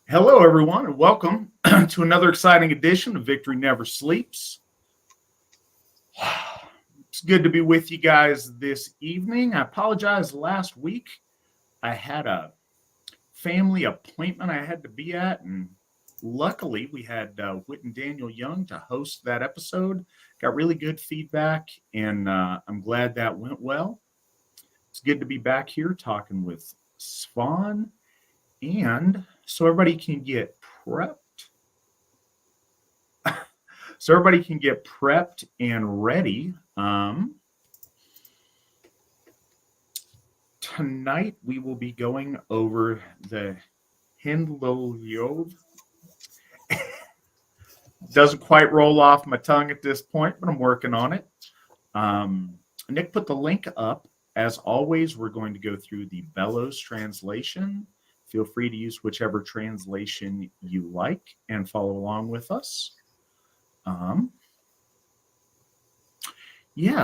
Hello, everyone, and welcome to another exciting edition of Victory Never Sleeps. It's good to be with you guys this evening. I apologize. Last week, I had a family appointment I had to be at, and luckily, we had Witan Daniel Young to host that episode. Got really good feedback, and I'm glad that went well. It's good to be back here talking with Svan. And so everybody can get prepped. And ready. Tonight we will be going over the Hyndluljóð. Doesn't quite roll off my tongue at this point, but I'm working on it. Nick put the link up. As always, we're going to go through the Bellows translation. Feel free to use whichever translation you like and follow along with us.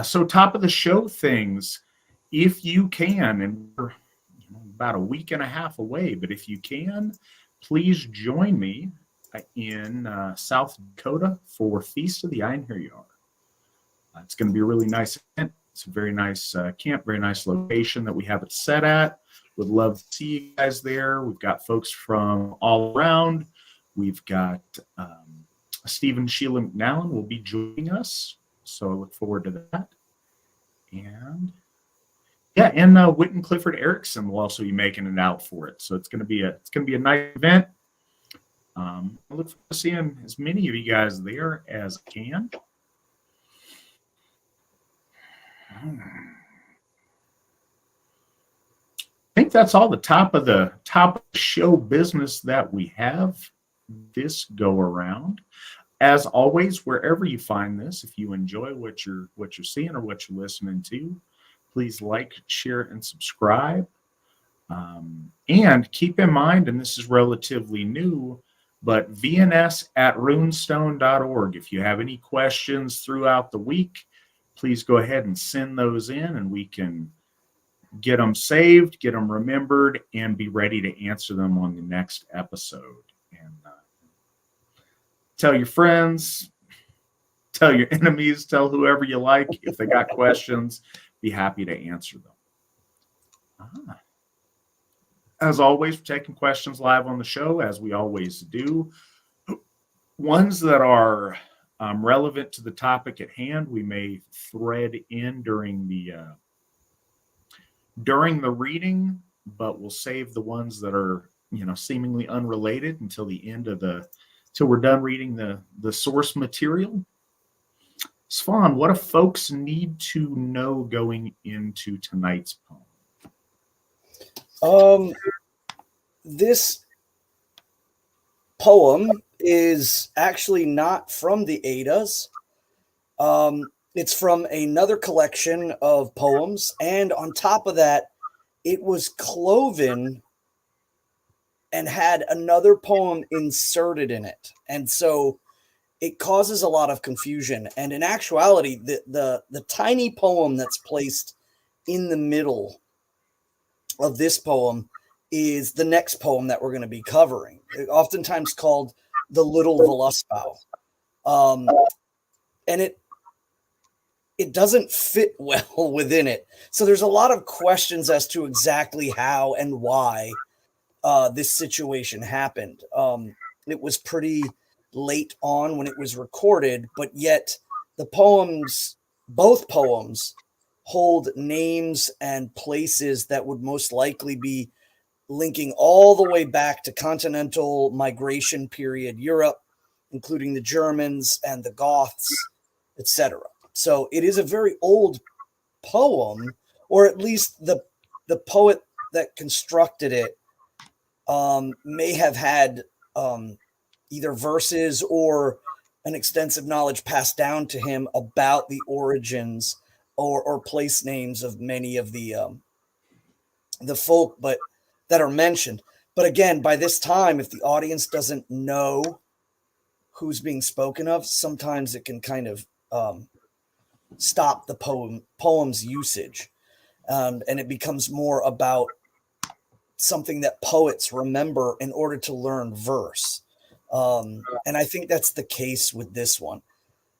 So top of the show things, if you can, and we're about a week and a half away, but if you can, please join me in South Dakota for Feast of the Hyndluljóð. It's going to be a really nice event. It's a very nice camp, very nice location that we have it set at. Would love to see you guys there. We've got folks from all around. We've got Stephen Sheila McNallen will be joining us, so I look forward to that. And Whitten Clifford Erickson will also be making it out for it. So it's going to be a nice event. I look forward to seeing as many of you guys there as I can. I think that's all the top of the show business that we have this go around. As always, wherever you find this, if you enjoy what you're seeing or what you're listening to, please like, share, and subscribe. And keep in mind, and this is relatively new, but vns@runestone.org. If you have any questions throughout the week, please go ahead and send those in, and we can get them saved, get them remembered, and be ready to answer them on the next episode. And tell your friends, tell your enemies, tell whoever you like. If they got questions, be happy to answer them. As always, we're taking questions live on the show, as we always do. Ones that are relevant to the topic at hand, we may thread in during the reading, but we'll save the ones that are seemingly unrelated until the end of till we're done reading the source material. Svan, what do folks need to know going into tonight's poem? This poem is actually not from the Eddas. It's from another collection of poems, and on top of that, it was cloven and had another poem inserted in it, and so it causes a lot of confusion. And in actuality, the tiny poem that's placed in the middle of this poem is the next poem that we're going to be covering, oftentimes called the Little Voluspa. And it doesn't fit well within it. So there's a lot of questions as to exactly how and why this situation happened. It was pretty late on when it was recorded, but yet both poems hold names and places that would most likely be linking all the way back to continental migration period Europe, including the Germans and the Goths, etc. So it is a very old poem, or at least the poet that constructed it may have had either verses or an extensive knowledge passed down to him about the origins or place names of many of the folk that are mentioned. But again, by this time, if the audience doesn't know who's being spoken of, sometimes it can kind of stop the poem's usage. And it becomes more about something that poets remember in order to learn verse. And I think that's the case with this one.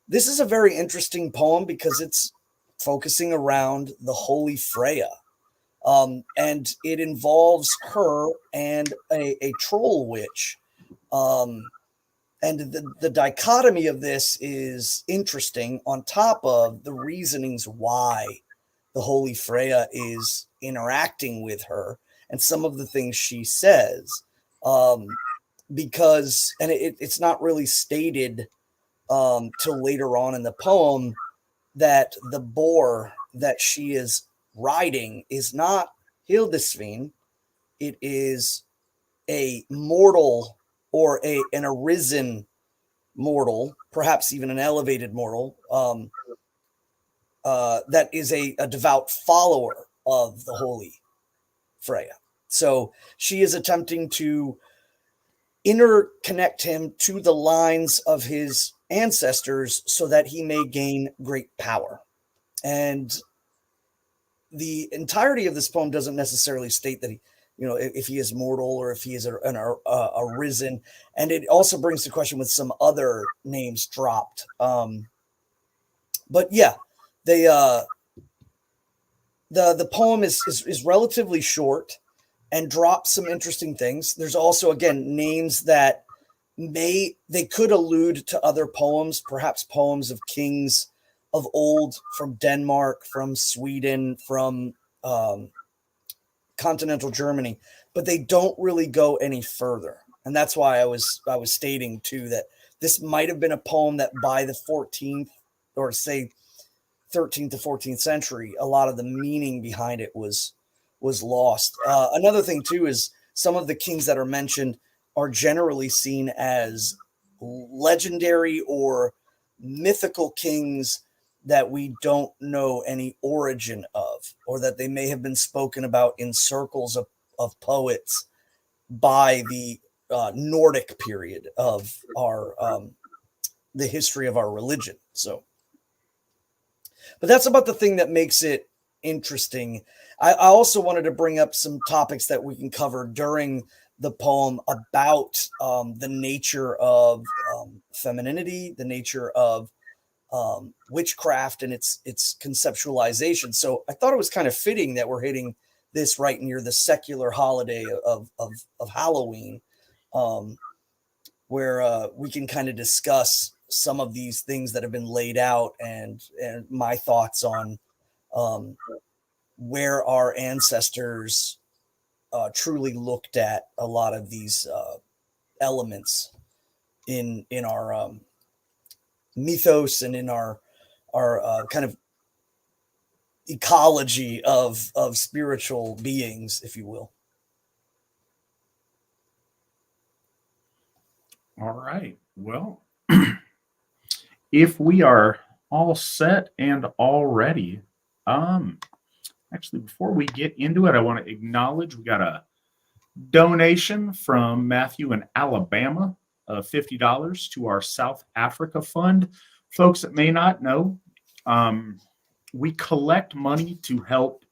This is a very interesting poem because it's focusing around the holy Freyja. And it involves her and a troll witch. And the dichotomy of this is interesting on top of the reasonings why the holy Freyja is interacting with her and some of the things she says. Because, and it's not really stated till later on in the poem, that the boar that she is riding is not Hyndluljóð. It is a mortal or an arisen mortal, perhaps even an elevated mortal, that is a devout follower of the holy Freyja. So she is attempting to interconnect him to the lines of his ancestors so that he may gain great power. And the entirety of this poem doesn't necessarily state that he, if he is mortal or if he is a risen. And it also brings the question with some other names dropped. But yeah, the poem is relatively short and drops some interesting things. There's also, again, names that they could allude to other poems, perhaps poems of kings of old from Denmark, from Sweden, from continental Germany, but they don't really go any further. And that's why I was stating too that this might have been a poem that by the 14th or say 13th to 14th century, a lot of the meaning behind it was lost. Another thing too is some of the kings that are mentioned are generally seen as legendary or mythical kings that we don't know any origin of, or that they may have been spoken about in circles of poets by the Nordic period of our the history of our religion. So, but that's about the thing that makes it interesting. I also wanted to bring up some topics that we can cover during the poem about the nature of femininity, the nature of witchcraft and its conceptualization. So I thought it was kind of fitting that we're hitting this right near the secular holiday of Halloween, where we can kind of discuss some of these things that have been laid out and my thoughts on where our ancestors truly looked at a lot of these elements in our mythos and in our kind of ecology of spiritual beings, if you will. All right. Well, if we are all set and all ready, actually, before we get into it, I want to acknowledge we got a donation from Matthew in Alabama of $50 to our South Africa fund. Folks that may not know, we collect money to help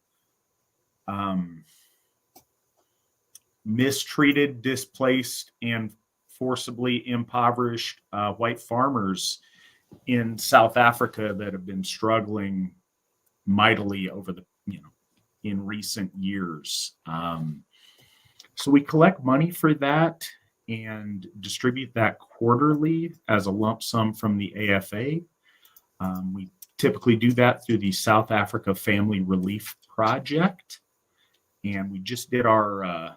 mistreated, displaced, and forcibly impoverished white farmers in South Africa that have been struggling mightily over in recent years. So we collect money for that and distribute that quarterly as a lump sum from the AFA. We typically do that through the South Africa Family Relief Project. And we just did our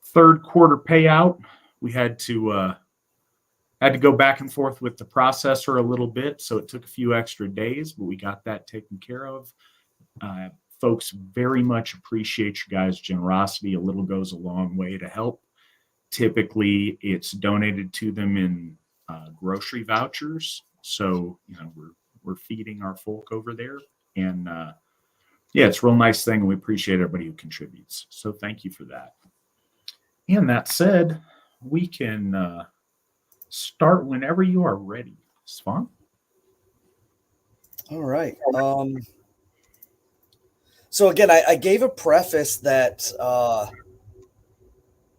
third quarter payout. We had to go back and forth with the processor a little bit, so it took a few extra days, but we got that taken care of. Folks very much appreciate you guys' generosity. A little goes a long way to help. Typically, it's donated to them in grocery vouchers. So, we're feeding our folk over there. And yeah, it's a real nice thing. And we appreciate everybody who contributes. So thank you for that. And that said, we can start whenever you are ready. Svan? All right. So again, I gave a preface that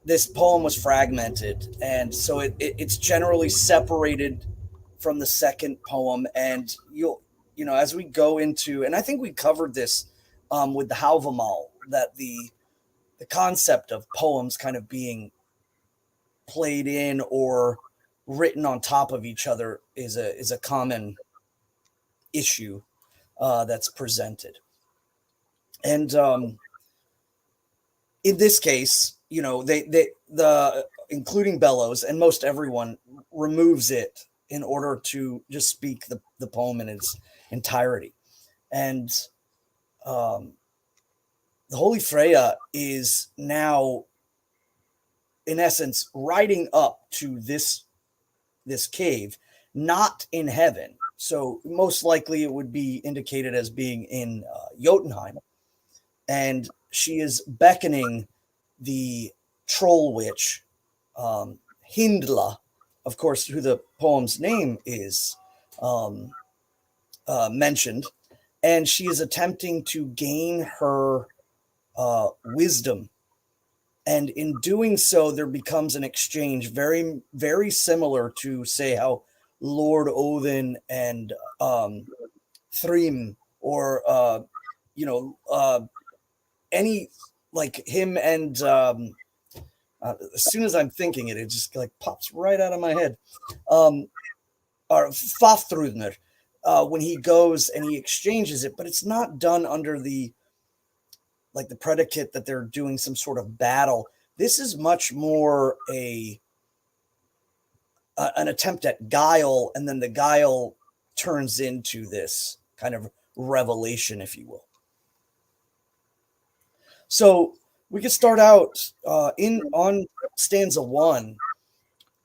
this poem was fragmented, and so it's generally separated from the second poem. And as we go into, and I think we covered this with the Havamal, that the concept of poems kind of being played in or written on top of each other is a common issue that's presented. And in this case, the including Bellows and most everyone removes it in order to just speak the poem in its entirety. And the Holy Freyja is now, in essence, riding up to this cave, not in heaven. So most likely it would be indicated as being in Jotunheim. And she is beckoning the troll witch, Hyndla, of course, who the poem's name is mentioned. And she is attempting to gain her wisdom. And in doing so, there becomes an exchange very, very similar to, say, how Lord Odin and Thrym, or any, like him and as soon as I'm thinking it just like pops right out of my head. Or Fafnir, when he goes and he exchanges it, but it's not done under the predicate that they're doing some sort of battle. This is much more an attempt at guile, and then the guile turns into this kind of revelation, if you will. So we could start out on stanza 1.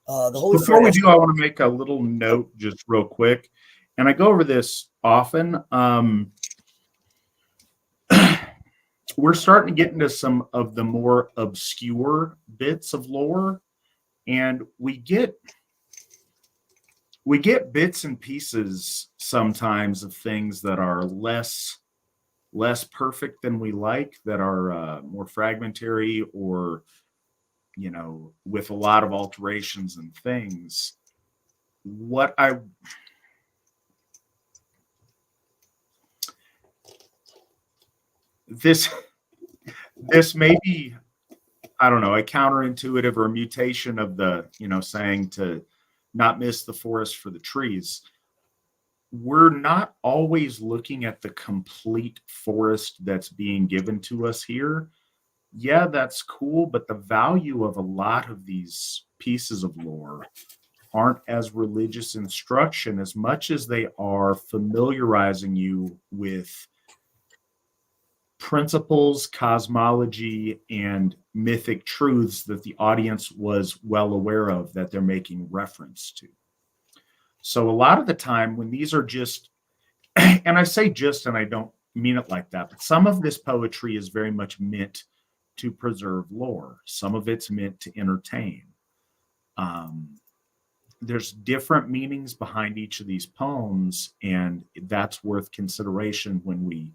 The Holy Before we Freyja. do, I want to make a little note just real quick, and I go over this often. We're starting to get into some of the more obscure bits of lore, and we get bits and pieces sometimes of things that are less perfect than we like, that are more fragmentary, or with a lot of alterations and things. This may be, I don't know, a counterintuitive or a mutation of the, saying to not miss the forest for the trees. We're not always looking at the complete forest that's being given to us here. Yeah, that's cool, but the value of a lot of these pieces of lore aren't as religious instruction as much as they are familiarizing you with principles, cosmology, and mythic truths that the audience was well aware of, that they're making reference to. So a lot of the time when these are just, and I say just, and I don't mean it like that, but some of this poetry is very much meant to preserve lore. Some of it's meant to entertain. There's different meanings behind each of these poems, and that's worth consideration when we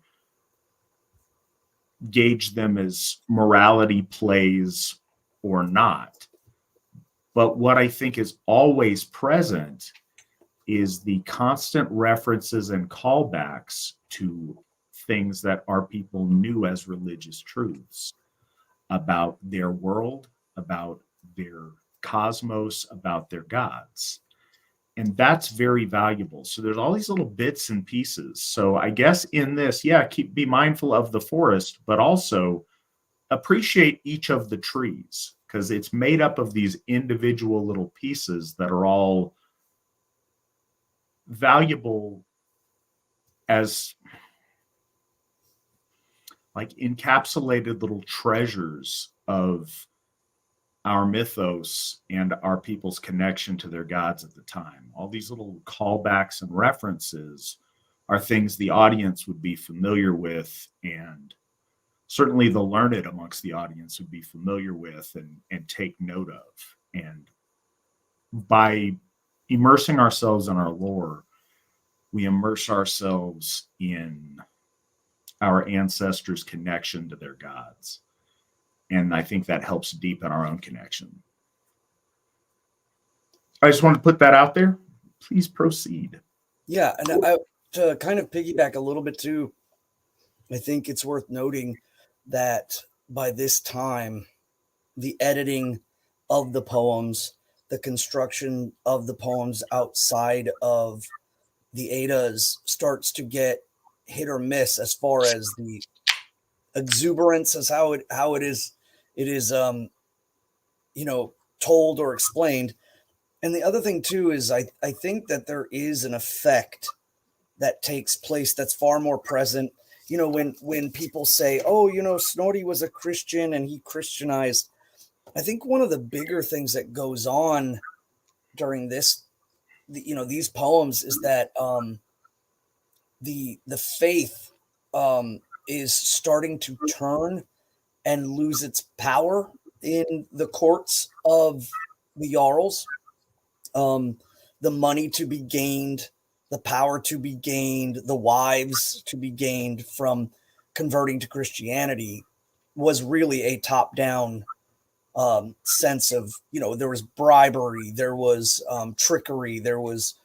gauge them as morality plays or not. But what I think is always present is the constant references and callbacks to things that our people knew as religious truths about their world, about their cosmos, about their gods. And that's very valuable. So there's all these little bits and pieces. So I guess in this, be mindful of the forest, but also appreciate each of the trees, because it's made up of these individual little pieces that are all valuable as like encapsulated little treasures of our mythos and our people's connection to their gods at the time. All these little callbacks and references are things the audience would be familiar with, and certainly the learned amongst the audience would be familiar with and take note of. And by immersing ourselves in our lore, we immerse ourselves in our ancestors' connection to their gods. And I think that helps deepen our own connection. I just want to put that out there. Please proceed. Yeah, and to kind of piggyback a little bit too, I think it's worth noting that by this time, the editing of the poems, the construction of the poems outside of the Eddas starts to get hit or miss as far as the exuberance as how it is told or explained. And the other thing too is I think that there is an effect that takes place that's far more present. When people say, oh, Snorri was a Christian and he Christianized, I think one of the bigger things that goes on during these poems is that the faith is starting to turn and lose its power in the courts of the Jarls. The money to be gained, the power to be gained, the wives to be gained from converting to Christianity was really a top-down sense of, there was bribery, there was trickery, there was,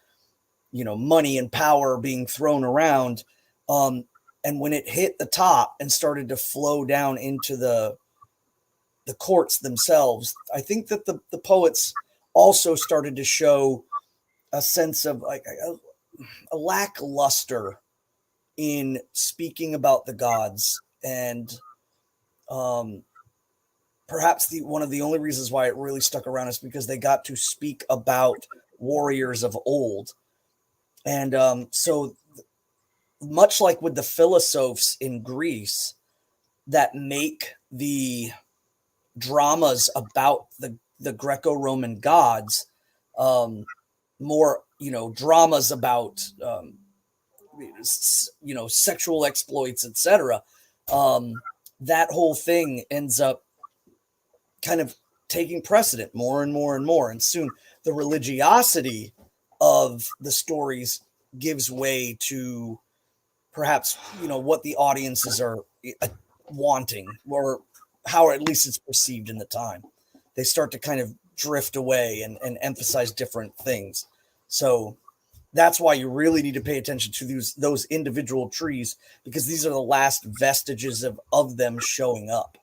money and power being thrown around. And when it hit the top and started to flow down into the courts themselves, I think that the poets also started to show a sense of like a lackluster in speaking about the gods. And perhaps one of the only reasons why it really stuck around is because they got to speak about warriors of old. And so much like with the philosophers in Greece that make the dramas about the Greco-Roman gods more, dramas about, sexual exploits, etc. That whole thing ends up kind of taking precedent more and more and more. And soon the religiosity of the stories gives way to perhaps, what the audiences are wanting, or how at least it's perceived in the time. They start to kind of drift away and emphasize different things. So that's why you really need to pay attention to those individual trees, because these are the last vestiges of them showing up.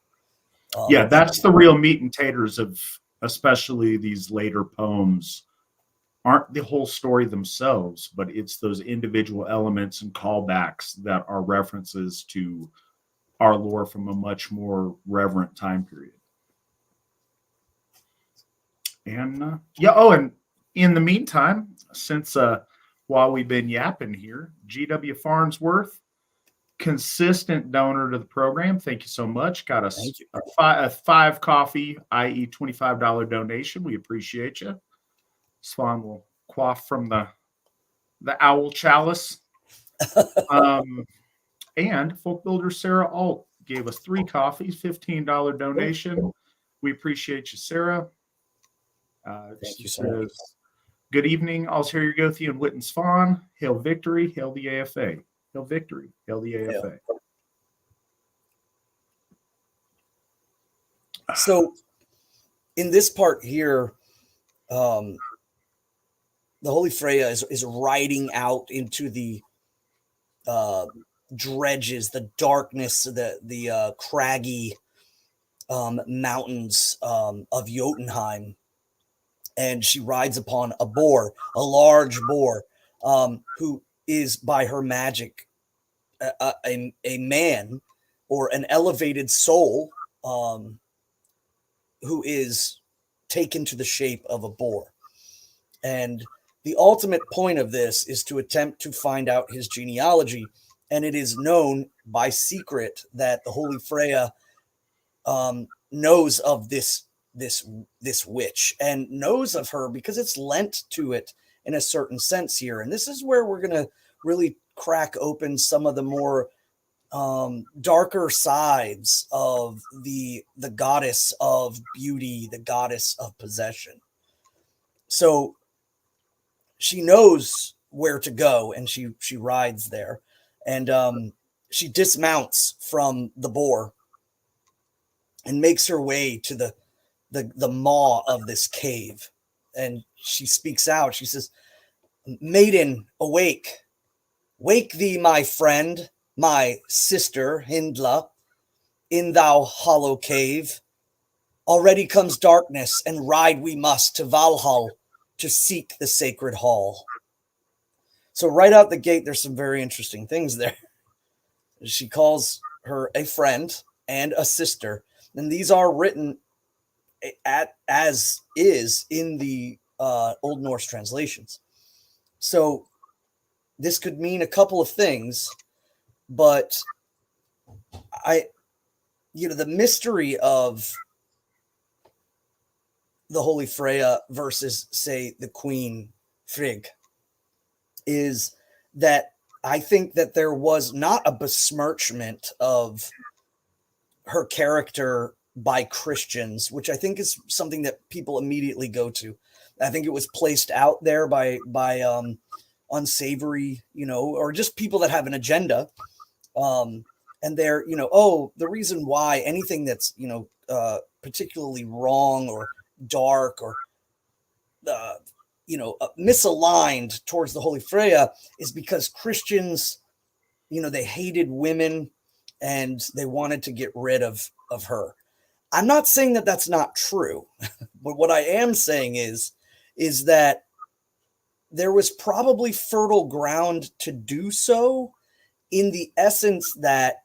Yeah, that's the real meat and taters of especially these later poems. Aren't the whole story themselves, but it's those individual elements and callbacks that are references to our lore from a much more reverent time period. And and in the meantime, since while we've been yapping here, GW Farnsworth, consistent donor to the program, thank you so much. Got us a five coffee, i.e. $25 donation. We appreciate you. Swan will quaff from the owl chalice. And Folk Builder Sarah Alt gave us 3 coffees, $15 donation. We appreciate you, Sarah. Thank you so much. Good evening, Alzhir Gothi and Witan Svan. Hail victory, hail the AFA. Hail victory, hail the AFA. So in this part here, the Holy Freyja is riding out into the dredges, the darkness, the craggy mountains of Jotunheim, and she rides upon a boar, a large boar, who is by her magic a man or an elevated soul who is taken to the shape of a boar. And the ultimate point of this is to attempt to find out his genealogy. And it is known by secret that the Holy Freyja knows of this witch, and knows of her because it's lent to it in a certain sense here. And this is where we're going to really crack open some of the more darker sides of the goddess of beauty, the goddess of possession. So she knows where to go, and she rides there, and she dismounts from the boar and makes her way to the maw of this cave. And she speaks out. She says, "Maiden, awake. Wake thee, my friend, my sister, Hyndla, in thou hollow cave. Already comes darkness, and ride we must to Valhall to seek the sacred hall." So right out the gate, there's some very interesting things there. She calls her a friend and a sister, and these are written as is in the Old Norse translations. So this could mean a couple of things, but the mystery of the Holy Freyja versus, say, the Queen Frigg is that I think that there was not a besmirchment of her character by Christians, which I think is something that people immediately go to. I think it was placed out there by unsavory, or just people that have an agenda. And they're, the reason why anything that's, particularly wrong or dark or, misaligned towards the Holy Freyja is because Christians, they hated women and they wanted to get rid of her. I'm not saying that that's not true, but what I am saying is that there was probably fertile ground to do so, in the essence that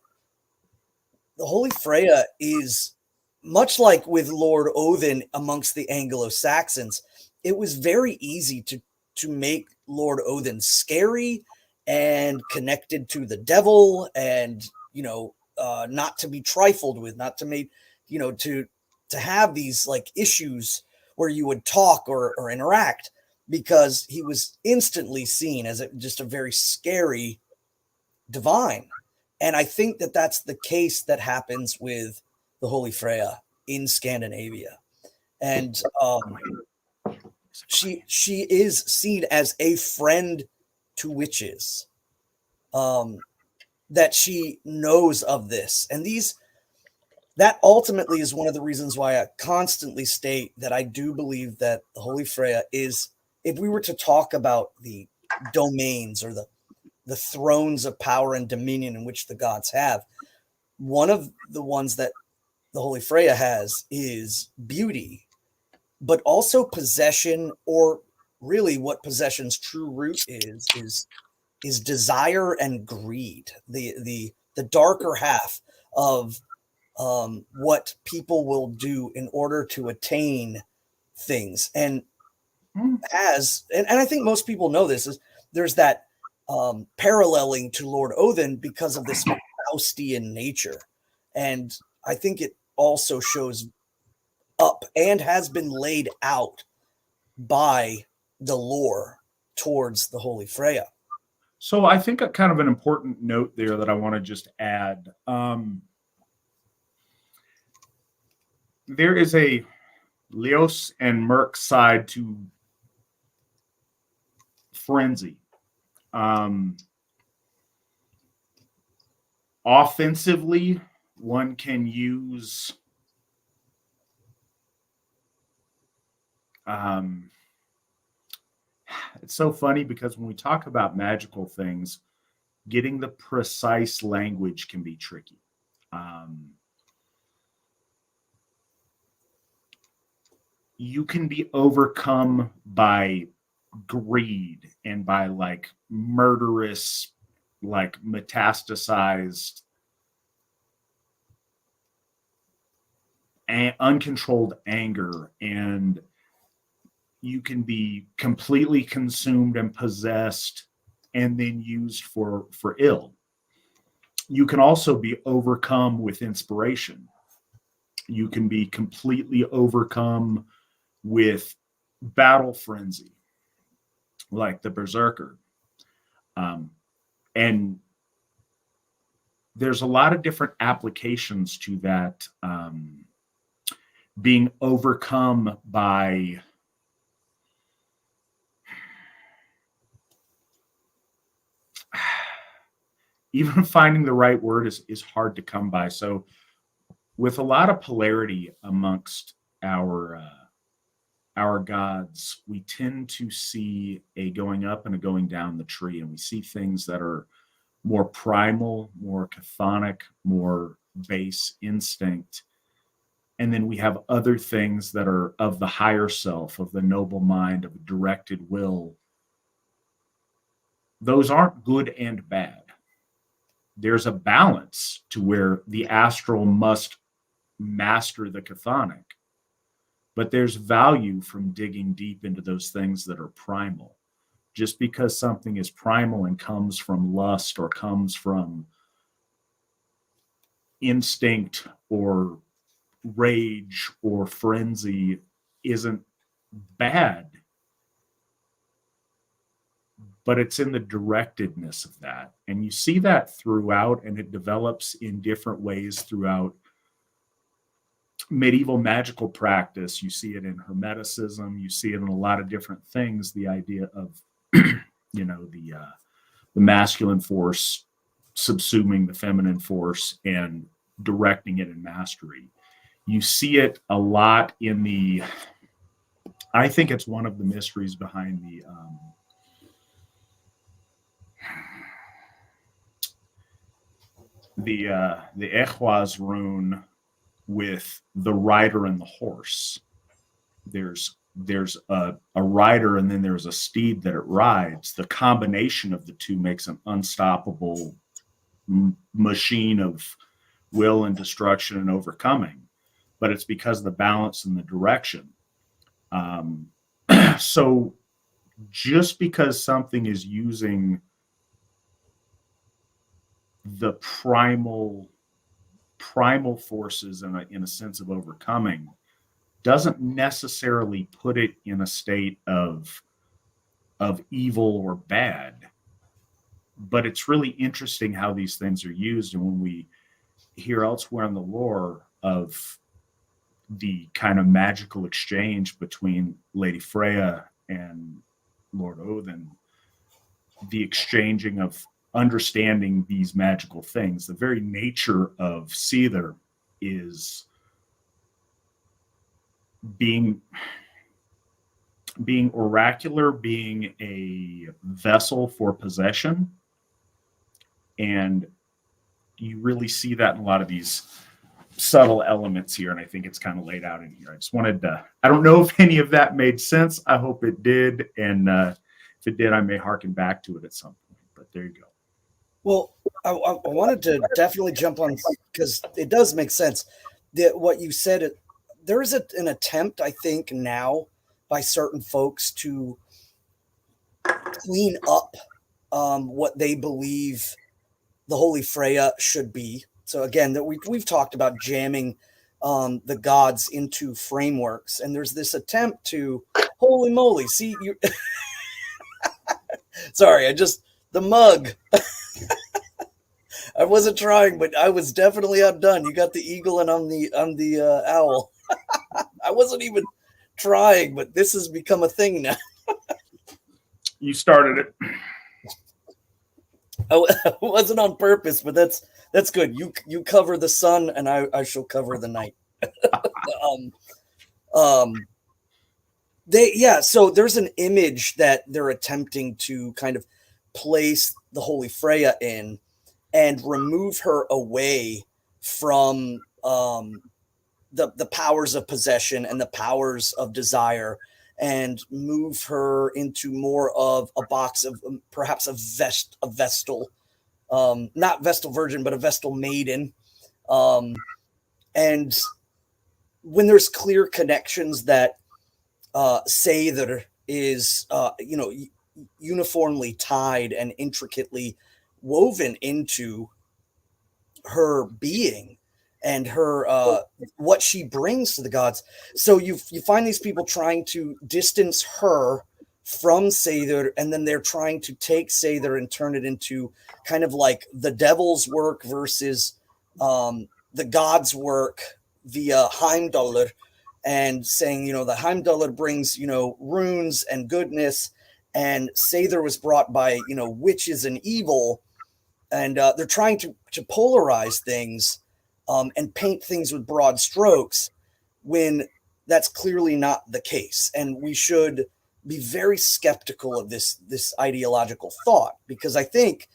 the Holy Freyja is much like with Lord Odin amongst the Anglo-Saxons. It was very easy to make Lord Odin scary and connected to the devil, and not to be trifled with, not to make to have these like issues where you would talk or interact, because he was instantly seen as just a very scary divine. And I think that that's the case that happens with the Holy Freyja in Scandinavia. And she is seen as a friend to witches, that she knows of this. And that ultimately is one of the reasons why I constantly state that I do believe that the Holy Freyja is, if we were to talk about the domains or the thrones of power and dominion in which the gods have, one of the ones that the Holy Freyja has is beauty, but also possession, or really what possession's true root is desire and greed, the darker half of what people will do in order to attain things. And and I think most people know this, is there's that paralleling to Lord Odin because of this Faustian nature. And I think it also shows up and has been laid out by the lore towards the Holy Freyja. So I think a kind of an important note there that I want to just add. There is a Leos and Merc side to frenzy. Offensively, one can use it's so funny because when we talk about magical things, getting the precise language can be tricky. You can be overcome by greed and by like murderous, like metastasized and uncontrolled anger, and you can be completely consumed and possessed and then used for ill. You can also be overcome with inspiration. You can be completely overcome with battle frenzy, like the Berserker. And there's a lot of different applications to that, being overcome by even finding the right word is hard to come by. So with a lot of polarity amongst our gods, we tend to see a going up and a going down the tree, and we see things that are more primal, more chthonic, more base instinct. And then we have other things that are of the higher self, of the noble mind, of a directed will. Those aren't good and bad. There's a balance to where the astral must master the chthonic, but there's value from digging deep into those things that are primal. Just because something is primal and comes from lust or comes from instinct or rage or frenzy isn't bad, but it's in the directedness of that. And you see that throughout, and it develops in different ways throughout medieval magical practice. You see it in Hermeticism, you see it in a lot of different things, the idea of the masculine force subsuming the feminine force and directing it in mastery. You see it a lot in I think it's one of the mysteries behind the Ehwaz rune with the rider and the horse. There's a rider, and then there's a steed that it rides. The combination of the two makes an unstoppable machine of will and destruction and overcoming. But it's because of the balance and the direction. So just because something is using the primal forces in a sense of overcoming doesn't necessarily put it in a state of evil or bad. But it's really interesting how these things are used. And when we hear elsewhere in the lore of the kind of magical exchange between Lady Freyja and Lord Odin, the exchanging of understanding these magical things, the very nature of Seether is being oracular, being a vessel for possession. And you really see that in a lot of these subtle elements here, and I think it's kind of laid out in here. I just wanted to, I don't know if any of that made sense. I hope it did, and if it did, I may harken back to it at some point, but there you go. Well, I wanted to definitely jump on, because it does make sense. What you said, there is an attempt, I think, now by certain folks to clean up what they believe the Holy Freyja should be. So again, that we've talked about jamming the gods into frameworks, and there's this attempt to, holy moly, see you. Sorry, the mug. I wasn't trying, but I was definitely outdone. You got the eagle, and I'm the owl. I wasn't even trying, but this has become a thing now. You started it. I wasn't on purpose, but that's good. You cover the sun, and I shall cover the night. So there's an image that they're attempting to kind of place the Holy Freyja in and remove her away from the powers of possession and the powers of desire, and move her into more of a box of perhaps a Vestal, not Vestal Virgin, but a Vestal Maiden. And when there's clear connections that say that is, uniformly tied and intricately woven into her being and her what she brings to the gods. So you find these people trying to distance her from Seether, and then they're trying to take Seether and turn it into kind of like the devil's work versus the god's work via Heimdallr, and saying, the Heimdallr brings, runes and goodness, and Seether was brought by, witches and evil. and they're trying to polarize things and paint things with broad strokes when that's clearly not the case. And we should be very skeptical of this ideological thought, because I think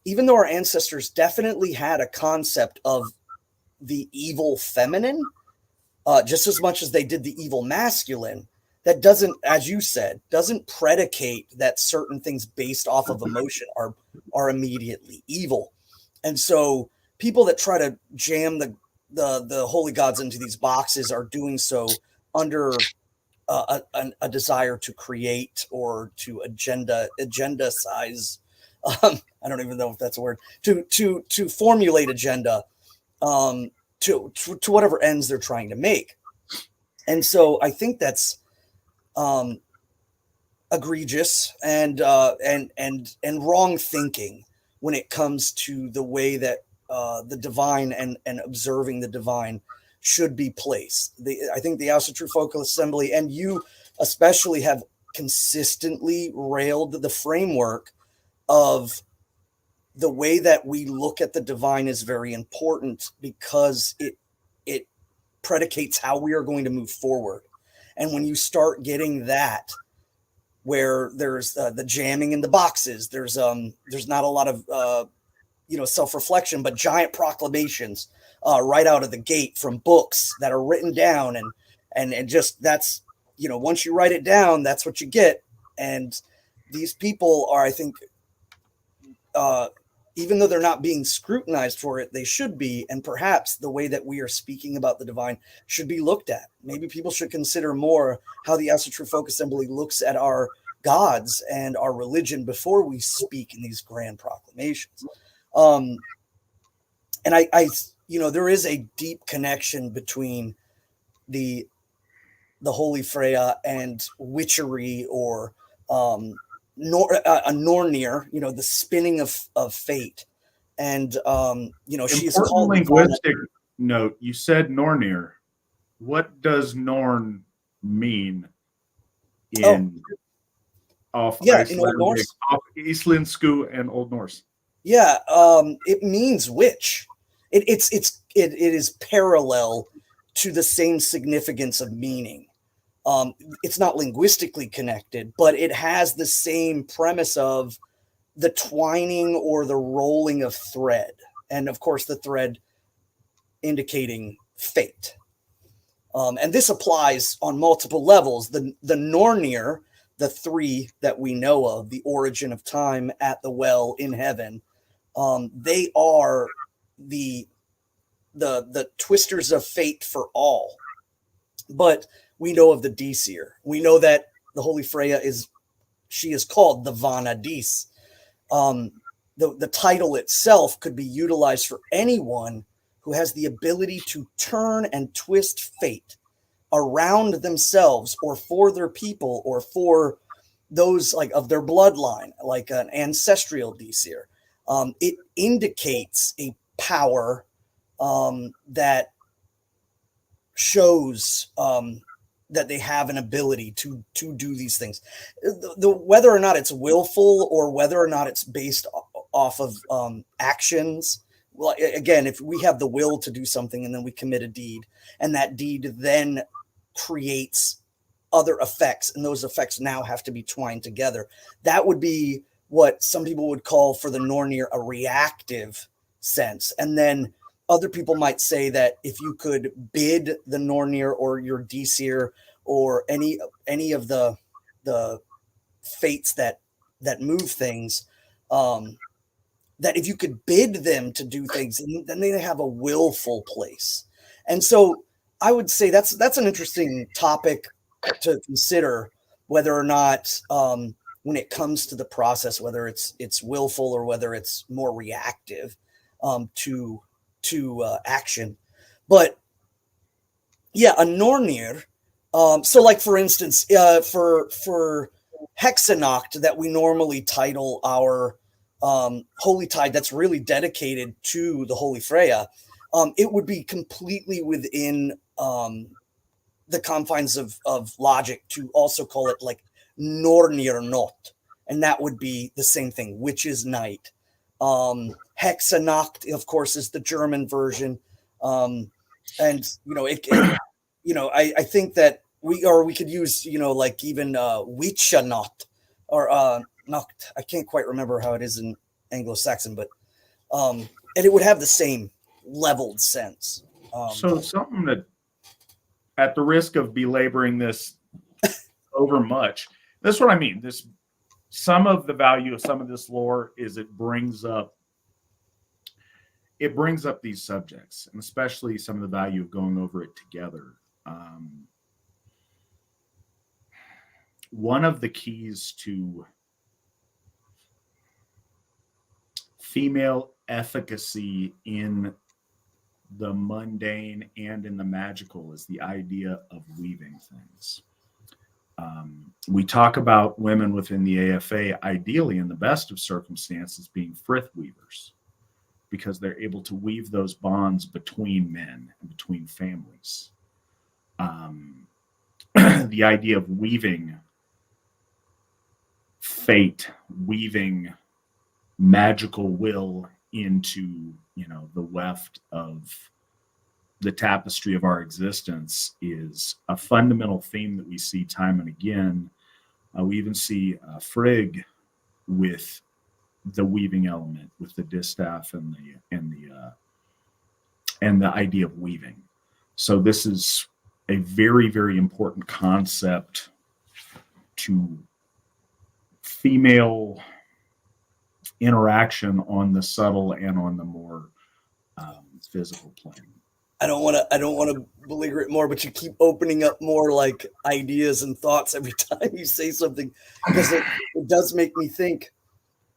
even though our ancestors definitely had a concept of the evil feminine, just as much as they did the evil masculine, that doesn't, as you said, doesn't predicate that certain things based off of emotion are immediately evil. And so people that try to jam the holy gods into these boxes are doing so under a desire to create or to agenda size. I don't even know if that's a word, to formulate agenda to whatever ends they're trying to make. And so I think that's egregious and wrong thinking when it comes to the way that the divine and observing the divine should be placed. I think the Asatru Focal Assembly, and you especially, have consistently railed the framework of the way that we look at the divine is very important, because it predicates how we are going to move forward. And when you start getting that, where there's the jamming in the boxes, there's not a lot of self-reflection, but giant proclamations right out of the gate from books that are written down, and just that's, once you write it down, that's what you get. And these people are, I think, even though they're not being scrutinized for it, they should be. And perhaps the way that we are speaking about the divine should be looked at. Maybe people should consider more how the Asatru Folk Assembly looks at our gods and our religion before we speak in these grand proclamations. And I there is a deep connection between the Holy Freyja and witchery, or a Nornir, the spinning of fate. And she is called linguistic note. You said Nornir. What does Norn mean in off in Old Norse? Off Islensku and Old Norse? Yeah, it means witch. It is parallel to the same significance of meaning. It's not linguistically connected, but it has the same premise of the twining or the rolling of thread. And of course, the thread indicating fate. And this applies on multiple levels. The Nornir, the three that we know of, the origin of time at the well in heaven, they are the twisters of fate for all. But we know of the Disir. We know that the Holy Freyja is called the Vana Dis. The title itself could be utilized for anyone who has the ability to turn and twist fate around themselves, or for their people, or for those like of their bloodline, like an ancestral Disir. It indicates a power that shows that they have an ability to do these things. Whether or not it's willful or whether or not it's based off of actions. Well, again, if we have the will to do something and then we commit a deed, and that deed then creates other effects, and those effects now have to be twined together, that would be what some people would call for the Nornir a reactive sense. And then other people might say that if you could bid the Nornir or your Disir or any of the fates that move things, that if you could bid them to do things, then they have a willful place. And so I would say that's an interesting topic to consider, whether or not when it comes to the process, whether it's willful or whether it's more reactive to action. But yeah, a Nornir. So like, for instance, for Hexanacht, that we normally title our Holy Tide, that's really dedicated to the Holy Freyja, it would be completely within the confines of logic to also call it like Nornir Not, and that would be the same thing, Witch's Night. Hexanacht, of course, is the German version. And I think that we could use, like even Witchanacht or Nacht. I can't quite remember how it is in Anglo-Saxon, but and it would have the same leveled sense. So something that, at the risk of belaboring this over much, that's what I mean. Some of the value of some of this lore is it brings up these subjects, and especially some of the value of going over it together. One of the keys to female efficacy in the mundane and in the magical is the idea of weaving things. We talk about women within the AFA, ideally in the best of circumstances, being frith weavers, because they're able to weave those bonds between men and between families. The idea of weaving fate, weaving magical will into, the weft of the tapestry of our existence is a fundamental theme that we see time and again. We even see Frigg with the weaving element, with the distaff and the idea of weaving. So this is a very, very important concept to female interaction on the subtle and on the more physical plane. I don't want to belabor it more, but you keep opening up more like ideas and thoughts every time you say something, because it does make me think.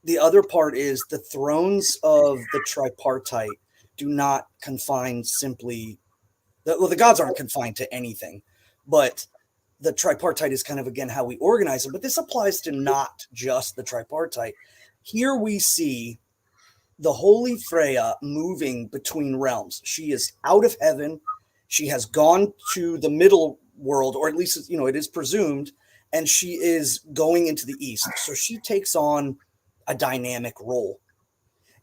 The other part is the thrones of the tripartite do not confine simply. Well, the gods aren't confined to anything, but the tripartite is kind of, again, how we organize them. But this applies to not just the tripartite. Here we see the holy Freyja moving between realms. She is out of heaven. She has gone to the middle world, or at least, it is presumed, and she is going into the east. So she takes on a dynamic role.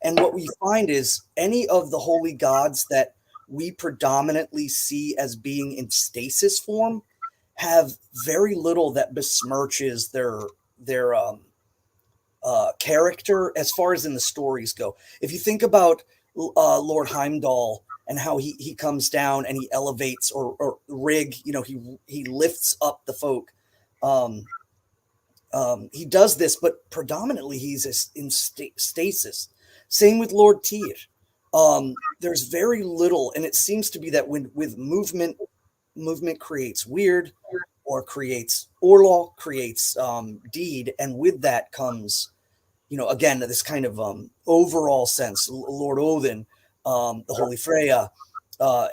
And what we find is any of the holy gods that we predominantly see as being in stasis form have very little that besmirches their character as far as in the stories go. If you think about Lord Heimdall and how he comes down and he elevates or Rig, he lifts up the folk. He does this, but predominantly he's in stasis. Same with Lord Tyr. There's very little, and it seems to be that with movement creates weird, or creates Orlaw, creates deed, and with that comes, again, this kind of overall sense. Lord Odin, the Holy Freyja,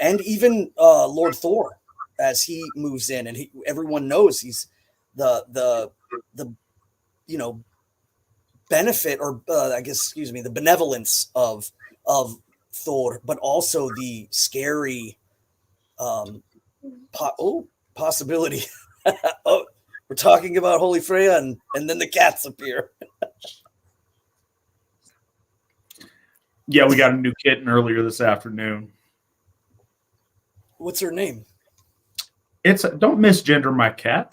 and even Lord Thor, as he moves in, and everyone knows he's the benefit, or the benevolence of Thor, but also the scary possibility. Oh, we're talking about Holy Freyja, and then the cats appear. Yeah, we got a new kitten earlier this afternoon. What's her name? Don't misgender my cat.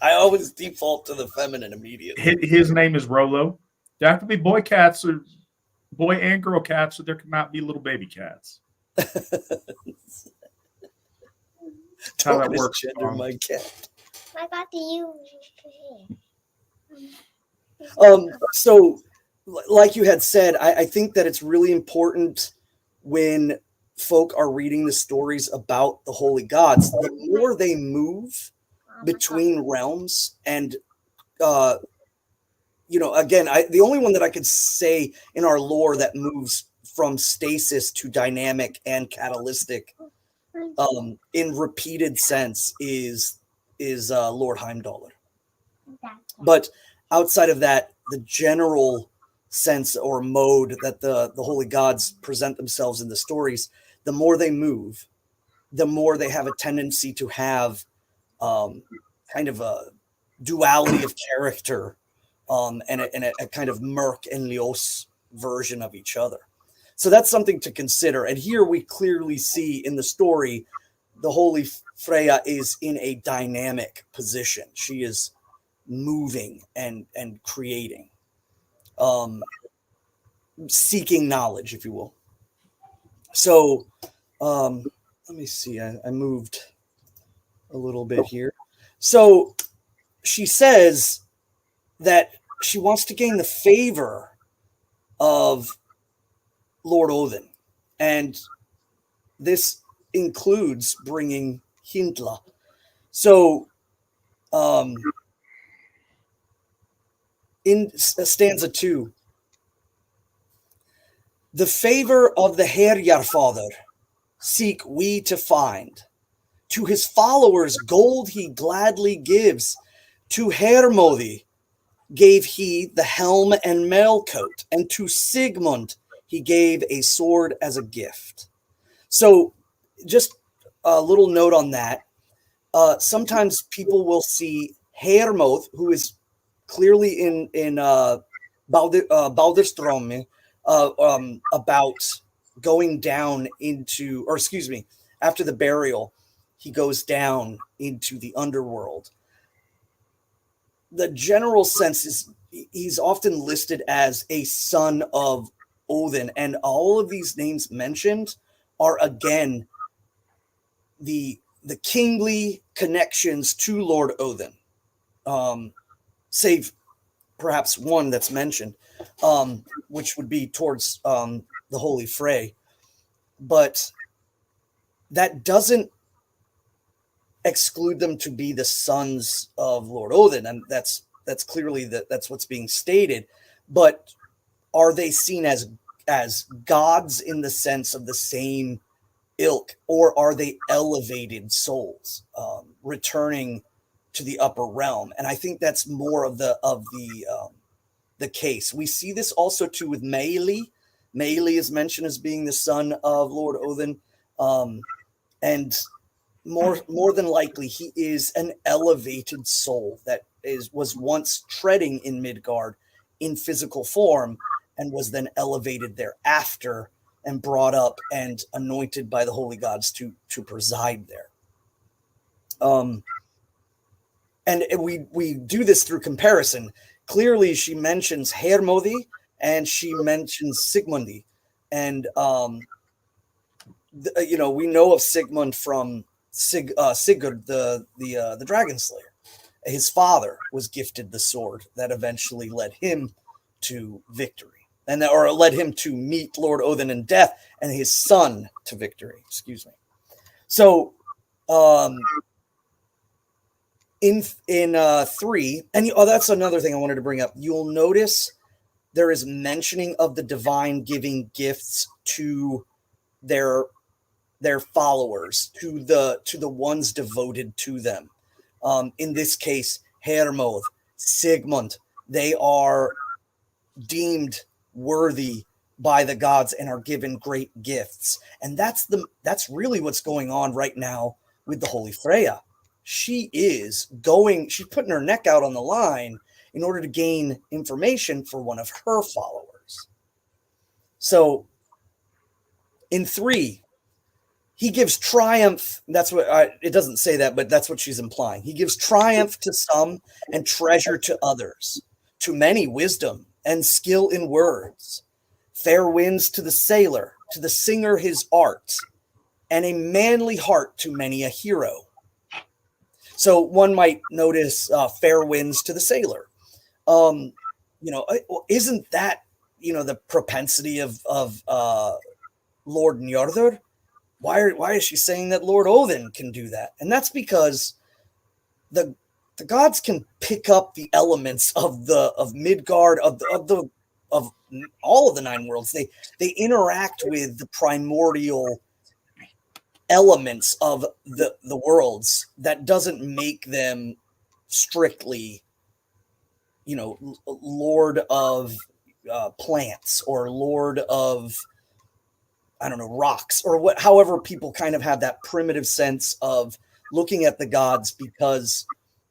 I always default to the feminine immediately. His name is Rolo. There have to be boy cats, or boy and girl cats, so there cannot be little baby cats. How that works. My cat. I got to you. So, like you had said, I think that it's really important when folk are reading the stories about the holy gods, the more they move between realms, and again, the only one that I could say in our lore that moves from stasis to dynamic and catalytic in repeated sense is Lord Heimdall. But outside of that, the general sense or mode that the holy gods present themselves in the stories, the more they move, the more they have a tendency to have kind of a duality of character and a kind of Merc and Leos version of each other. So that's something to consider. And here we clearly see in the story, the Holy Freyja is in a dynamic position. She is moving and creating, seeking knowledge, if you will. So let me see. I moved a little bit here. So she says that she wants to gain the favor of Lord Odin, and this includes bringing Hyndla. So in stanza 2, the favor of the Herjarfather seek we to find. To his followers gold he gladly gives. To Hermodi gave he the helm and mailcoat, and to Sigmund he gave a sword as a gift. So just a little note on that. Sometimes people will see Hermod, who is clearly in Balderström, about going down into, or excuse me, after the burial, he goes down into the underworld. The general sense is he's often listed as a son of Odin, and all of these names mentioned are again the kingly connections to Lord Odin, save perhaps one that's mentioned, which would be towards the Holy Frey. But that doesn't exclude them to be the sons of Lord Odin, and that's clearly that's what's being stated. But are they seen as gods in the sense of the same ilk, or are they elevated souls returning to the upper realm? And I think that's more of the case. We see this also too with Meili. Meili is mentioned as being the son of Lord Odin, and more than likely he is an elevated soul that was once treading in Midgard in physical form and was then elevated thereafter and brought up and anointed by the holy gods to preside there. And we do this through comparison. Clearly, she mentions Hermodi and she mentions Sigmundi, and we know of Sigmund from Sigurd, the Dragon Slayer. His father was gifted the sword that eventually led him to victory, or led him to meet Lord Odin in death, and his son to victory. Excuse me. So, in 3, and that's another thing I wanted to bring up. You'll notice there is mentioning of the divine giving gifts to their followers, to the ones devoted to them. In this case, Hermod, Sigmund, they are deemed worthy by the gods and are given great gifts. And that's really what's going on right now with the Holy Freyja. She's putting her neck out on the line in order to gain information for one of her followers. So in 3, he gives triumph. That's what it doesn't say that, but that's what she's implying. He gives triumph to some and treasure to others. To many wisdom and skill in words. Fair winds to the sailor, to the singer his art, and a manly heart to many a hero. So one might notice fair winds to the sailor. Isn't that the propensity of Lord Njörður? Why is she saying that Lord Odin can do that? And that's because the gods can pick up the elements of Midgard, of all of the 9 worlds. They interact with the primordial elements of the worlds. That doesn't make them strictly, lord of plants or lord of, I don't know, rocks, or however people kind of have that primitive sense of looking at the gods, because,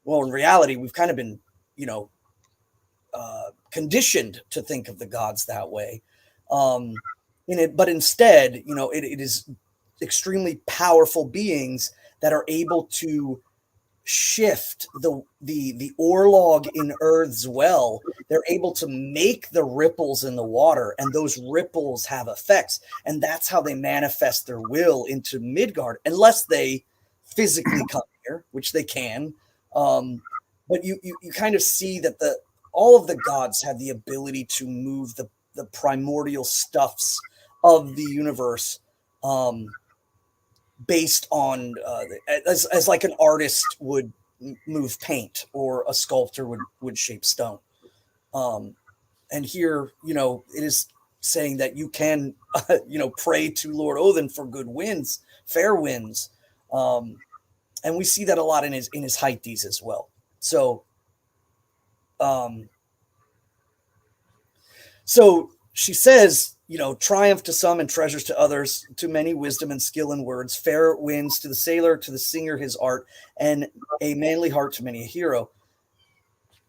well, in reality, we've kind of been, conditioned to think of the gods that way. But instead, it is extremely powerful beings that are able to shift the orlog in Earth's well. They're able to make the ripples in the water, and those ripples have effects, and that's how they manifest their will into Midgard, unless they physically come here, which they can. But you kind of see that all of the gods have the ability to move the primordial stuffs of the universe, based on as like an artist would move paint, or a sculptor would shape stone. And here, it is saying that you can, pray to Lord Odin for good winds, fair winds. And we see that a lot in his Hythes as well. So, so she says, triumph to some and treasures to others, to many wisdom and skill in words, fair winds to the sailor, to the singer his art, and a manly heart to many a hero.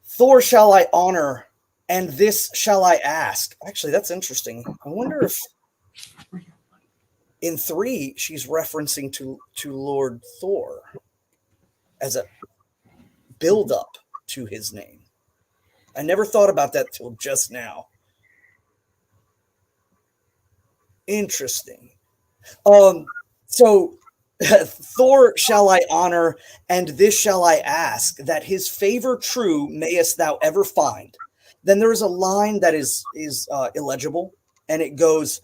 Thor shall I honor, and this shall I ask. Actually, that's interesting. I wonder if in 3 she's referencing to Lord Thor as a build up to his name. I never thought about that till just now. Interesting. So Thor shall I honor, and this shall I ask, that his favor true mayest thou ever find. Then there is a line that is illegible, and it goes,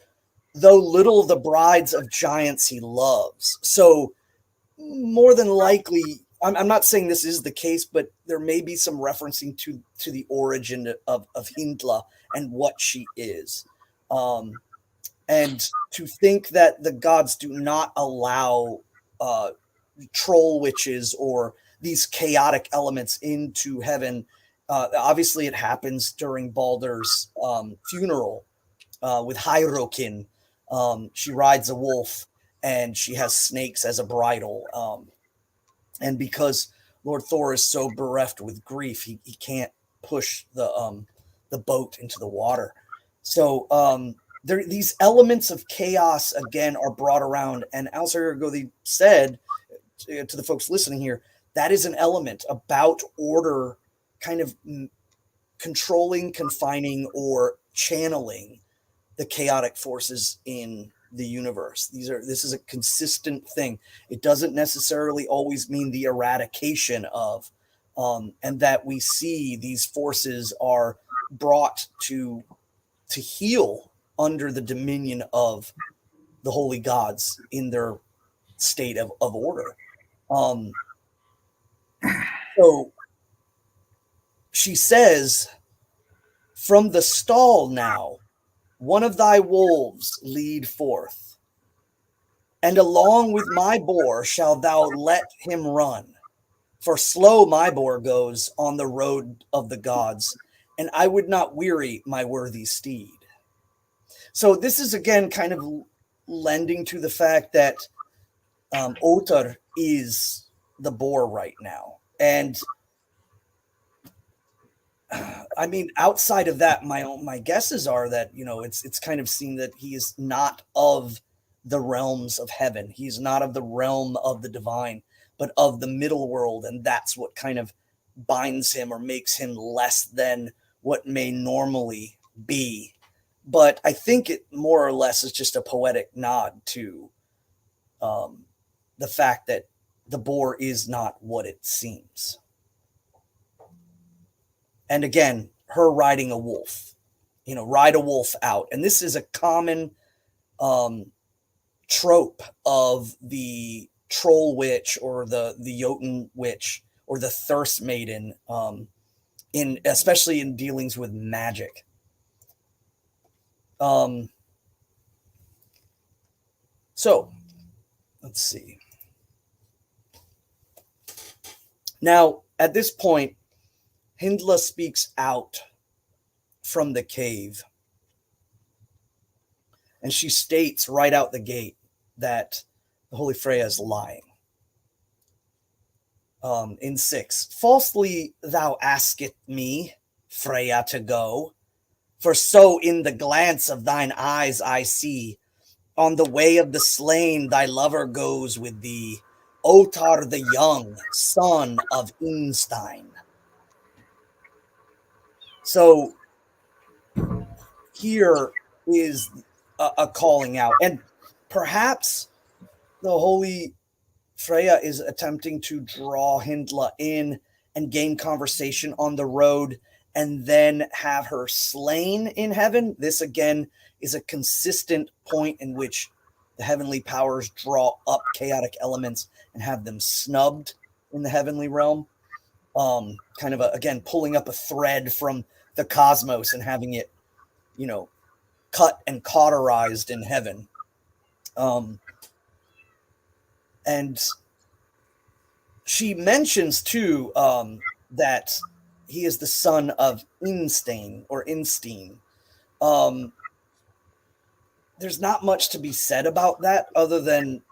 though little the brides of giants he loves. So more than likely, I'm not saying this is the case, but there may be some referencing to the origin of Hyndla and what she is. And to think that the gods do not allow troll witches or these chaotic elements into heaven. Obviously, it happens during Baldur's funeral with Hyrrokin. She rides a wolf, and she has snakes as a bridle. And because Lord Thor is so bereft with grief, he can't push the boat into the water. So these elements of chaos, again, are brought around. And Al-Sargodi said to the folks listening here, that is an element about order, kind of controlling, confining, or channeling the chaotic forces in the universe. This is a consistent thing. It doesn't necessarily always mean the eradication of, and that we see these forces are brought to heal under the dominion of the holy gods in their state of order. So she says, from the stall now, one of thy wolves lead forth, and along with my boar shalt thou let him run. For slow my boar goes on the road of the gods, and I would not weary my worthy steed. So this is, again, kind of lending to the fact that Otr is the boar right now. And I mean, outside of that, my guesses are that, it's kind of seen that he is not of the realms of heaven. He's not of the realm of the divine, but of the middle world. And that's what kind of binds him or makes him less than what may normally be. But I think it more or less is just a poetic nod to the fact that the boar is not what it seems. And again, her riding a wolf, ride a wolf out. And this is a common trope of the troll witch or the Jotun witch or the thirst maiden, especially in dealings with magic. So let's see. Now, at this point, Hyndla speaks out from the cave, and she states right out the gate that the Holy Freyja is lying. In 6, falsely thou askest me, Freyja, to go. For so in the glance of thine eyes I see, on the way of the slain thy lover goes with thee, Otar the young, son of Instein. So here is a calling out, and perhaps the holy Freyja is attempting to draw Hyndla in and gain conversation on the road and then have her slain in heaven. This again is a consistent point in which the heavenly powers draw up chaotic elements and have them snubbed in the heavenly realm. Kind of again pulling up a thread from the cosmos and having it, cut and cauterized in heaven. And she mentions too that he is the son of Instein or Instein. There's not much to be said about that other than,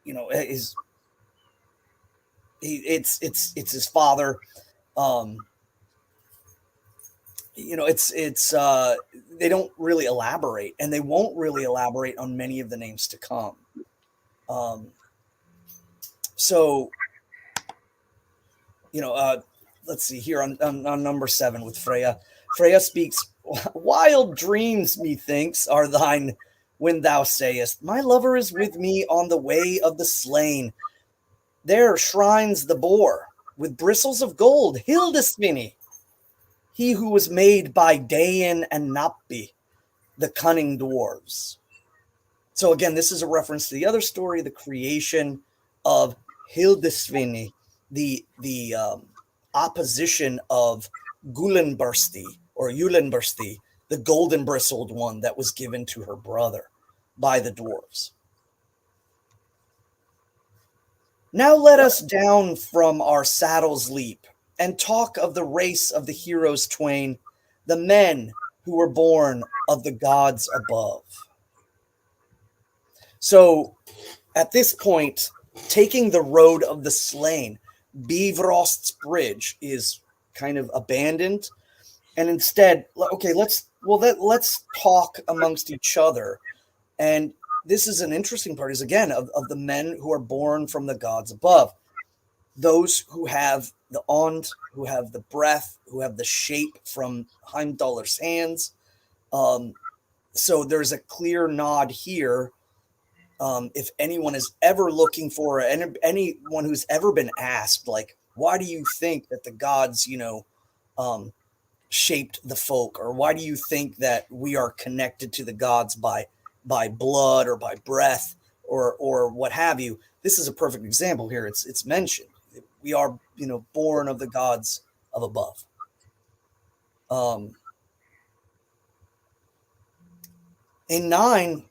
it's his father. They don't really elaborate, and they won't really elaborate on many of the names to come. Let's see here on number 7 with Freyja. Freyja speaks, wild dreams, methinks, are thine when thou sayest, my lover is with me on the way of the slain. There shrines the boar with bristles of gold, Hildisvini, he who was made by Dain and Nappi, the cunning dwarves. So again, this is a reference to the other story, the creation of Hildisvini, the opposition of Gulenbursti or Julenbursti, the golden bristled one that was given to her brother by the dwarves. Now let us down from our saddles leap and talk of the race of the heroes twain, the men who were born of the gods above. So at this point, taking the road of the slain, Bifrost's bridge is kind of abandoned, and instead, okay, let's talk amongst each other. And this is an interesting part, is again of the men who are born from the gods above, those who have the ond, who have the breath, who have the shape from Heimdallr's hands. So there's a clear nod here. If anyone is ever looking for anyone who's ever been asked, like, why do you think that the gods, shaped the folk, or why do you think that we are connected to the gods by blood or by breath or what have you? This is a perfect example here. It's mentioned. We are, born of the gods of above. In 9,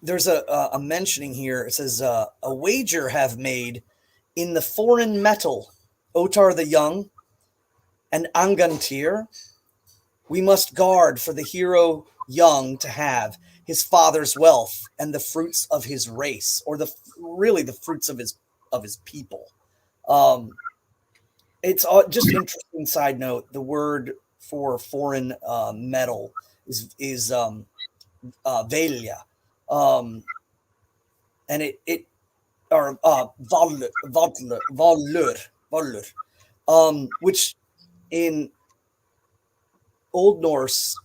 there's a mentioning here. It says, a wager have made in the foreign metal, Otar the young and Angantyr. We must guard for the hero young to have his father's wealth and the fruits of his race, or the fruits of his people. It's just an interesting side note. The word for foreign metal is Velja. And it or Valur, which in Old Norse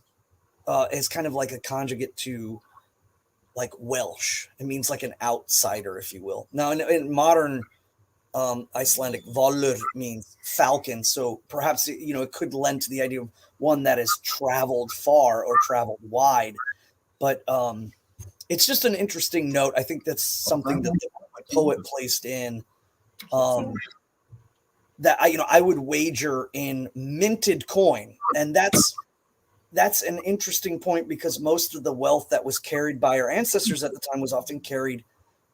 is kind of like a conjugate to like Welsh. It means like an outsider, if you will. Now in modern Icelandic, Valur means falcon, so perhaps it could lend to the idea of one that has traveled far or traveled wide. But it's just an interesting note. I think that's something that the poet placed in, that I would wager in minted coin, and that's an interesting point, because most of the wealth that was carried by our ancestors at the time was often carried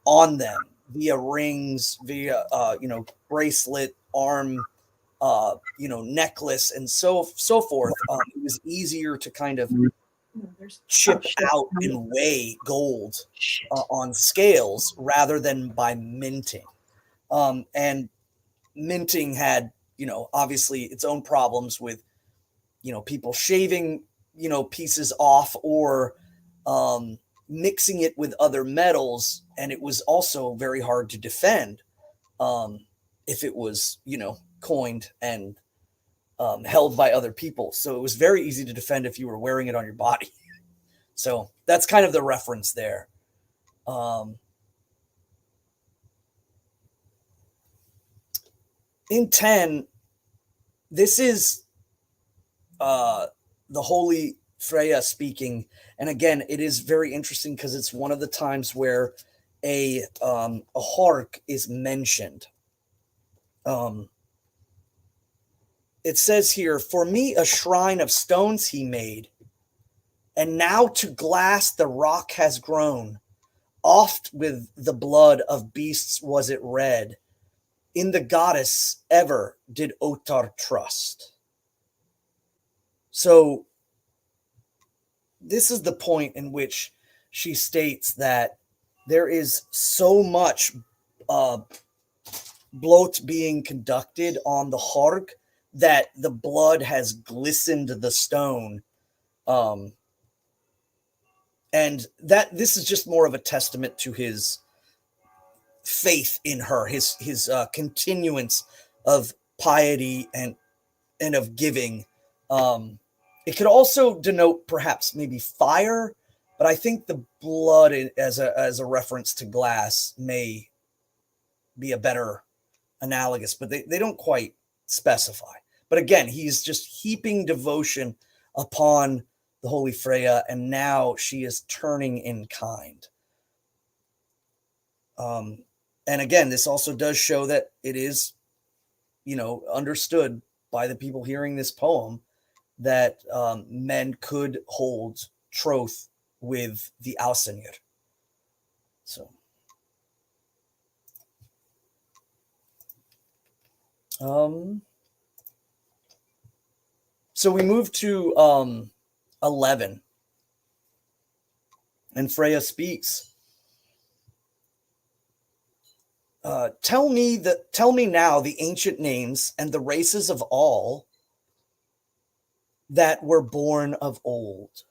on them via rings, via bracelet, arm, necklace, and so forth. It was easier to kind of chip out and weigh gold on scales rather than by minting. And minting had, obviously its own problems with, people shaving, pieces off or mixing it with other metals. And it was also very hard to defend if it was, coined and held by other people. So it was very easy to defend if you were wearing it on your body. So that's kind of the reference there. In 10, this is the Holy Freyja speaking. And again, it is very interesting because it's one of the times where a hark is mentioned. It says here, "For me a shrine of stones he made, and now to glass the rock has grown. Oft with the blood of beasts was it red. In the goddess ever did Otar trust." So this is the point in which she states that there is so much bloat being conducted on the hark that the blood has glistened the stone. And that this is just more of a testament to his faith in her, his continuance of piety and of giving. It could also denote perhaps maybe fire, but I think the blood as a reference to glass may be a better analogous, but they don't quite specify. But again, he's just heaping devotion upon the Holy Freyja, and now she is turning in kind. And again, this also does show that it is, understood by the people hearing this poem that men could hold troth with the Alsenir. So, so we move to 11, and Freyja speaks. Tell me now the ancient names and the races of all that were born of old.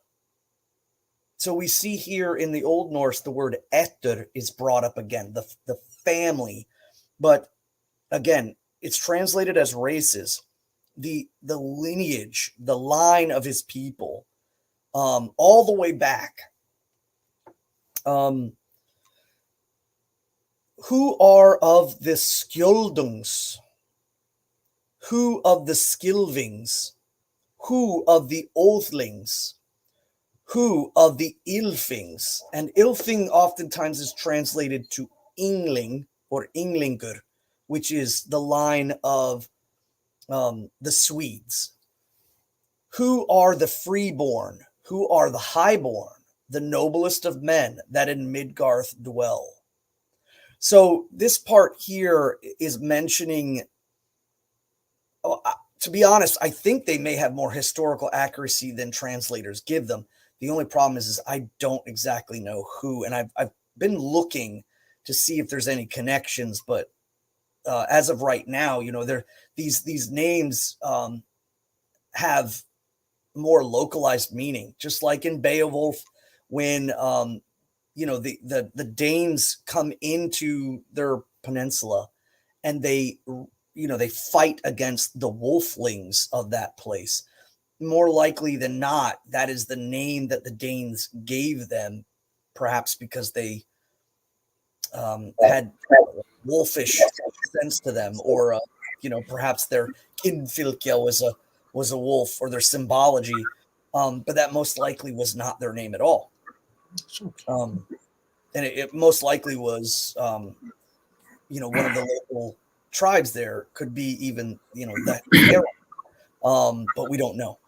So we see here in the Old Norse, the word etter is brought up again, the family. But again, it's translated as races, the lineage, the line of his people, all the way back. Who are of the Skjöldungs? Who of the Skilvings? Who of the Oathlings? Who of the Ilfings? And Ilfing oftentimes is translated to Yngling or Ynglingur, which is the line of the Swedes. Who are the freeborn? Who are the highborn? The noblest of men that in Midgarth dwell. So this part here is mentioning, to be honest, I think they may have more historical accuracy than translators give them. The only problem is I don't exactly know who, and I've been looking to see if there's any connections, but as of right now, these names have more localized meaning, just like in Beowulf when the Danes come into their peninsula and they fight against the wolflings of that place. More likely than not, that is the name that the Danes gave them, perhaps because they had wolfish sense to them, or perhaps their Hyndluljóð was a wolf, or their symbology, but that most likely was not their name at all. And it most likely was, one of the local tribes there, could be even, that era, but we don't know.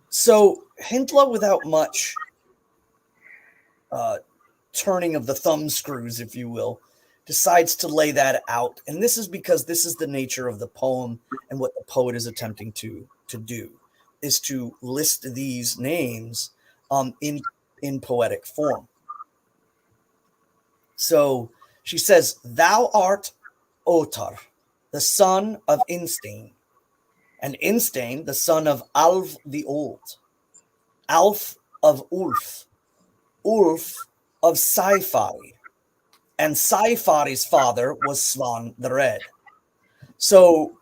So Hyndla, without much turning of the thumb screws, if you will, decides to lay that out. And this is because this is the nature of the poem, and what the poet is attempting to do is to list these names in poetic form. So she says, "Thou art Otar, the son of Instein, and Instein, the son of Alf the Old, Alf of Ulf, Ulf of Saifari, and Saifari's father was Svan the Red. So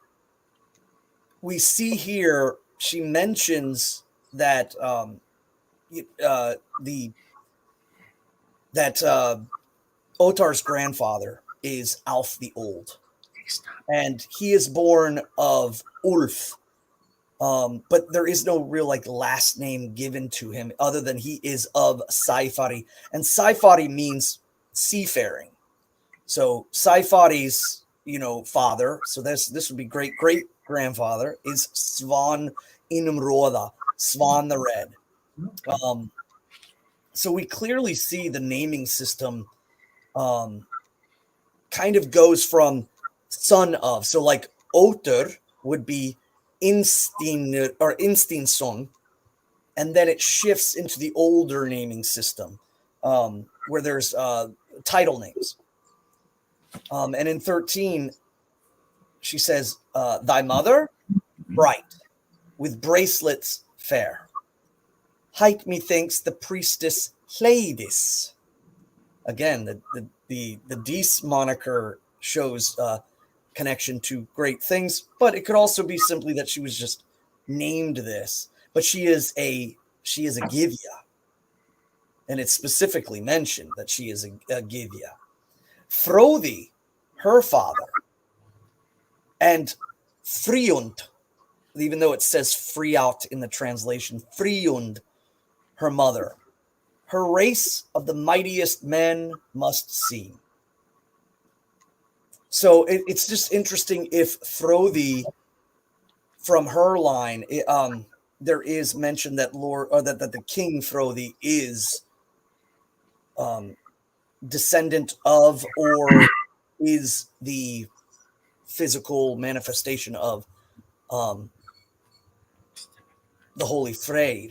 we see here she mentions that Otar's grandfather is Alf the Old, and he is born of Ulf. But there is no real like last name given to him other than he is of Saifari, and Saifari means seafaring. So Saifari's father, so this would be great grandfather, is Svan Inumroda, Svan the Red. So we clearly see the naming system kind of goes from son of, so like Otur would be Instein or Insteinson, and then it shifts into the older naming system where there's title names. And in 13, she says, thy mother, bright, with bracelets fair. Hight methinks the priestess Hladis. Again, the Dis moniker shows connection to great things, but it could also be simply that she was just named this. But she is a Givya, and it's specifically mentioned that she is a Givya. Frodi, her father, and Friund, even though it says Friaut in the translation, Friund, her mother. Her race of the mightiest men must see. So it's just interesting if Frodi, from her line, there is mention that that the king Frodi is descendant of or is the physical manifestation of the Holy Freyr.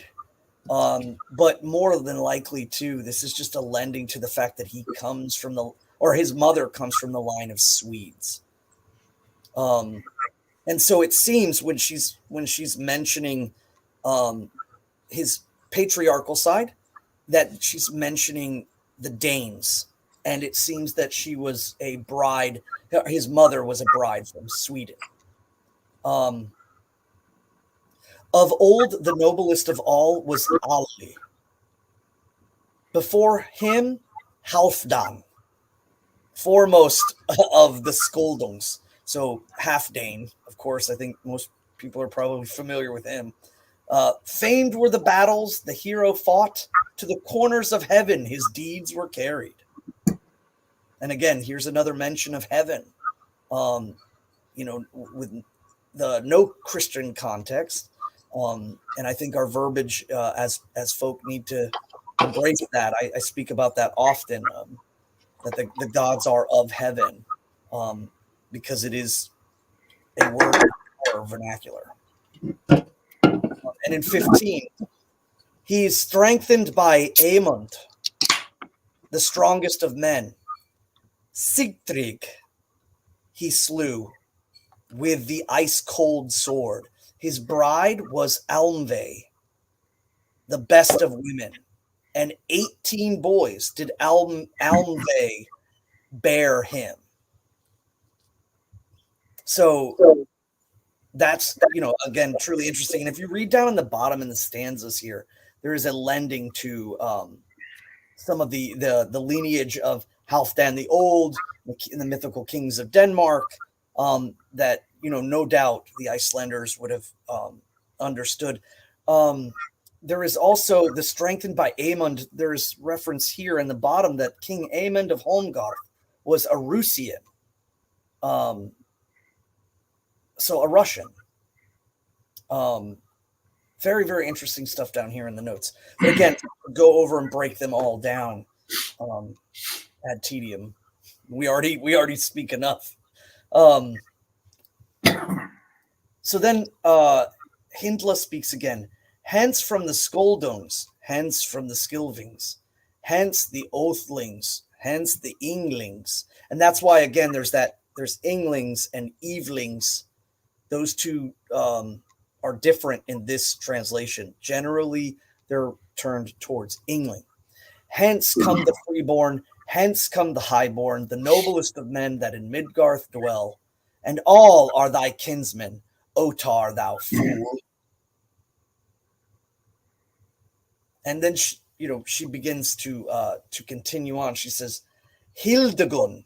But more than likely too, this is just a lending to the fact that he comes from his mother comes from the line of Swedes. And so it seems when she's mentioning his patriarchal side, that she's mentioning the Danes, and it seems that she was a bride. His mother was a bride from Sweden. Of old, the noblest of all was Ali. Before him, Halfdan, foremost of the Skoldungs. So half Dane, of course. I think most people are probably familiar with him. Famed were the battles the hero fought. To the corners of heaven his deeds were carried. And again, here's another mention of heaven. With the no Christian context. And I think our verbiage as folk need to embrace that. I speak about that often, that the gods are of heaven, because it is a word or vernacular. And in 15, he is strengthened by Aemond, the strongest of men. Sigtrig he slew with the ice-cold sword. His bride was Almve, the best of women, and 18 boys did Almve bear him. So that's, again, truly interesting. And if you read down in the bottom in the stanzas here, there is a lending to some of the lineage of Halfdan the Old, the mythical kings of Denmark, that, no doubt the Icelanders would have understood. There is also the strengthened by Aemond. There is reference here in the bottom that King Aemond of Holmgarth was a Rusian. So a Russian. Very, very interesting stuff down here in the notes. But again, go over and break them all down ad tedium. We already speak enough. So then Hyndla speaks again. Hence from the Skoldungs, hence from the Skilvings, hence the Oathlings, hence the Inglings. And that's why, again, there's that there's Inglings and Evelings. Those two are different in this translation. Generally, they're turned towards Ingling. Hence come the freeborn, hence come the highborn, the noblest of men that in Midgarth dwell, and all are thy kinsmen, Otar, thou fool. And then she begins to continue on. She says, Hildegun,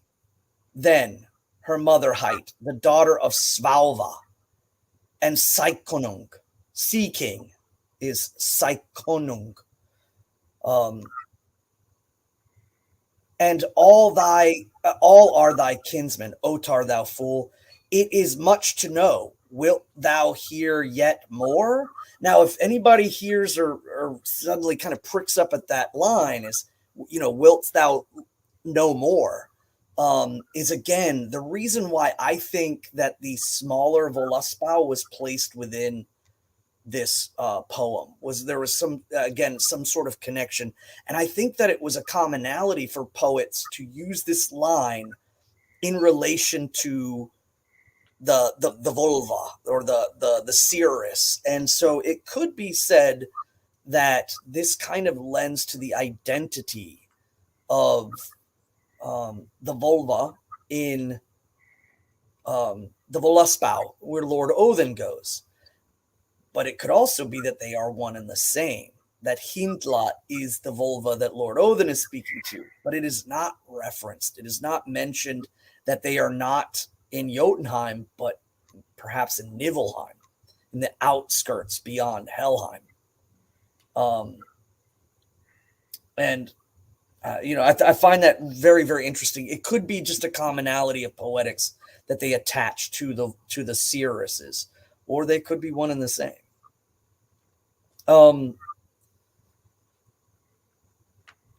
then her mother hight, the daughter of Svalva, and Saikonung. Sea King is Saikonung. And all are thy kinsmen, Otar, thou fool. It is much to know. Wilt thou hear yet more? Now, if anybody hears or suddenly kind of pricks up at that line, is, wilt thou know more? Is again the reason why I think that the smaller Volaspau was placed within this poem. There was some sort of connection, and I think that it was a commonality for poets to use this line in relation to the vulva or the cirrus. And so it could be said that this kind of lends to the identity of the vulva in the Volaspau, where Lord Odin goes. But it could also be that they are one and the same, that Hyndla is the vulva that Lord Odin is speaking to, but it is not referenced. It is not mentioned that they are not in Jotunheim, but perhaps in Niflheim, in the outskirts beyond Helheim. I find that very, very interesting. It could be just a commonality of poetics that they attach to the cirruses, or they could be one and the same. In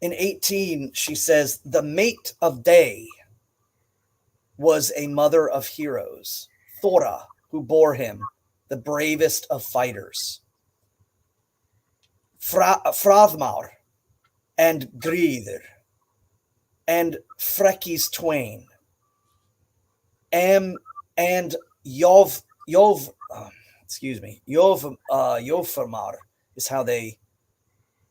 18, she says, the mate of day was a mother of heroes, Thora, who bore him, the bravest of fighters. Frathmar and Gríðr and Frekkis twain, and Jofamar is how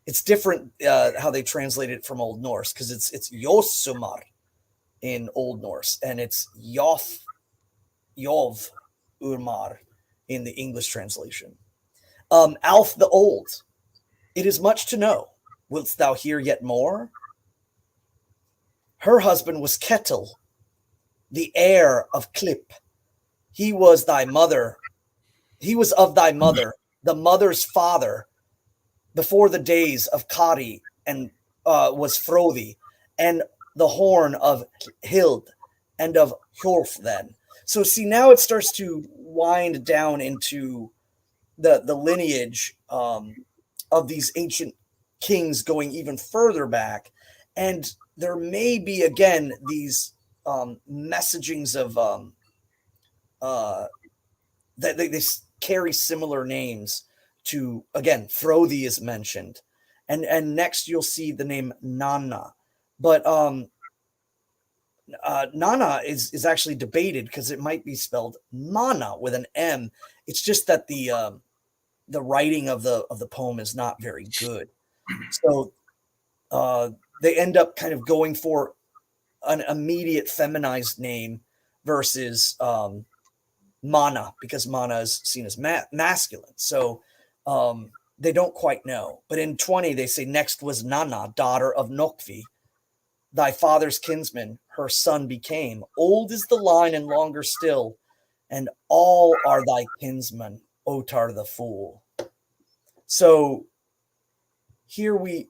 it's different how they translate it from Old Norse, because it's Josumar in Old Norse, and it's Jov Urmar in the English translation. Alf the Old, it is much to know. Wilt thou hear yet more? Her husband was Ketil, the heir of Klip. He was thy mother. He was of thy mother, the mother's father, before the days of Kari, and was Froði, and the horn of Hild, and of Hjolf then. So see, now it starts to wind down into the lineage of these ancient kings going even further back. And there may be, again, these messagings of that they carry similar names to, again, Froði is mentioned. And next you'll see the name Nanna. But Nanna is actually debated, because it might be spelled Mana with an M. It's just that the writing of the poem is not very good. So they end up kind of going for an immediate feminized name versus Mana, because Mana is seen as masculine. So they don't quite know. But in 20, they say, next was Nanna, daughter of Nokvi, thy father's kinsman, her son became. Old is the line and longer still, and all are thy kinsmen, Otar the fool. So here we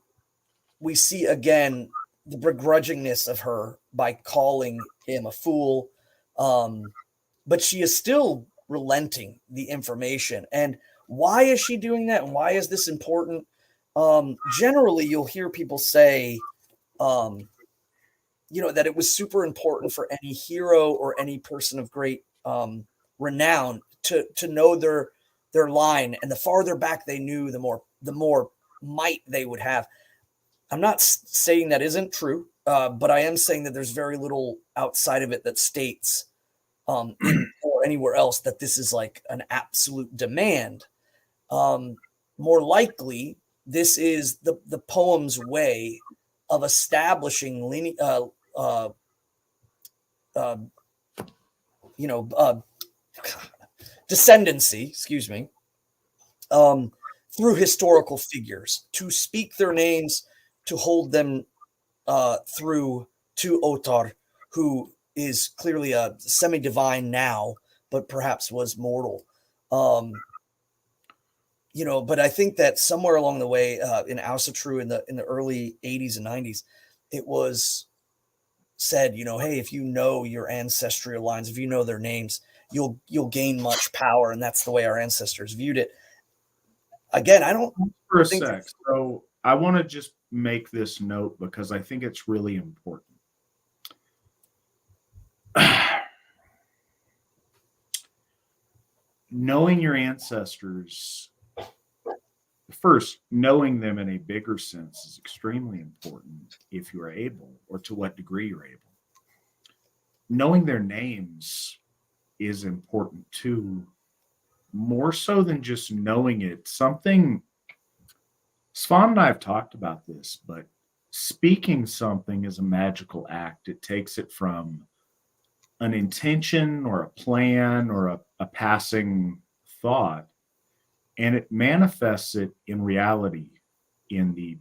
see again the begrudgingness of her by calling him a fool, but she is still relenting the information. And why is she doing that, and why is this important? Generally, you'll hear people say, that it was super important for any hero or any person of great renown to know their line, and the farther back they knew, the more might they would have. I'm not saying that isn't true, but I am saying that there's very little outside of it that states or anywhere else that this is like an absolute demand. More likely, this is the poem's way of establishing descendancy, excuse me, through historical figures, to speak their names, to hold them through to Otar, who is clearly a semi-divine now, but perhaps was mortal. But I think that somewhere along the way in Asatru in the early 80s and 90s, it was said, hey, if you know your ancestral lines, if you know their names, you'll gain much power, and that's the way our ancestors viewed it. Again, I don't for a sec. So I want to just make this note because I think it's really important. Knowing your ancestors, first, knowing them in a bigger sense is extremely important if you are able, or to what degree you're able. Knowing their names is important too, more so than just knowing it. Something, Svan and I have talked about this, but speaking something is a magical act. It takes it from an intention or a plan or a passing thought, and it manifests it in reality in the,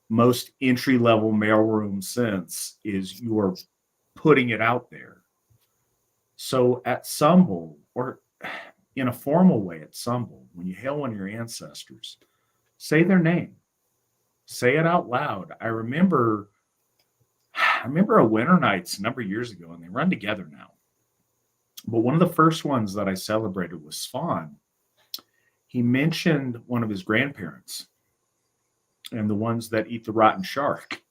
most entry-level mailroom sense is you're putting it out there. So at Sumbul, or in a formal way at Sumbul, when you hail one of your ancestors, say their name. Say it out loud. I remember a Winter Nights a number of years ago, and they run together now. But one of the first ones that I celebrated was Svan. He mentioned one of his grandparents and the ones that eat the rotten shark.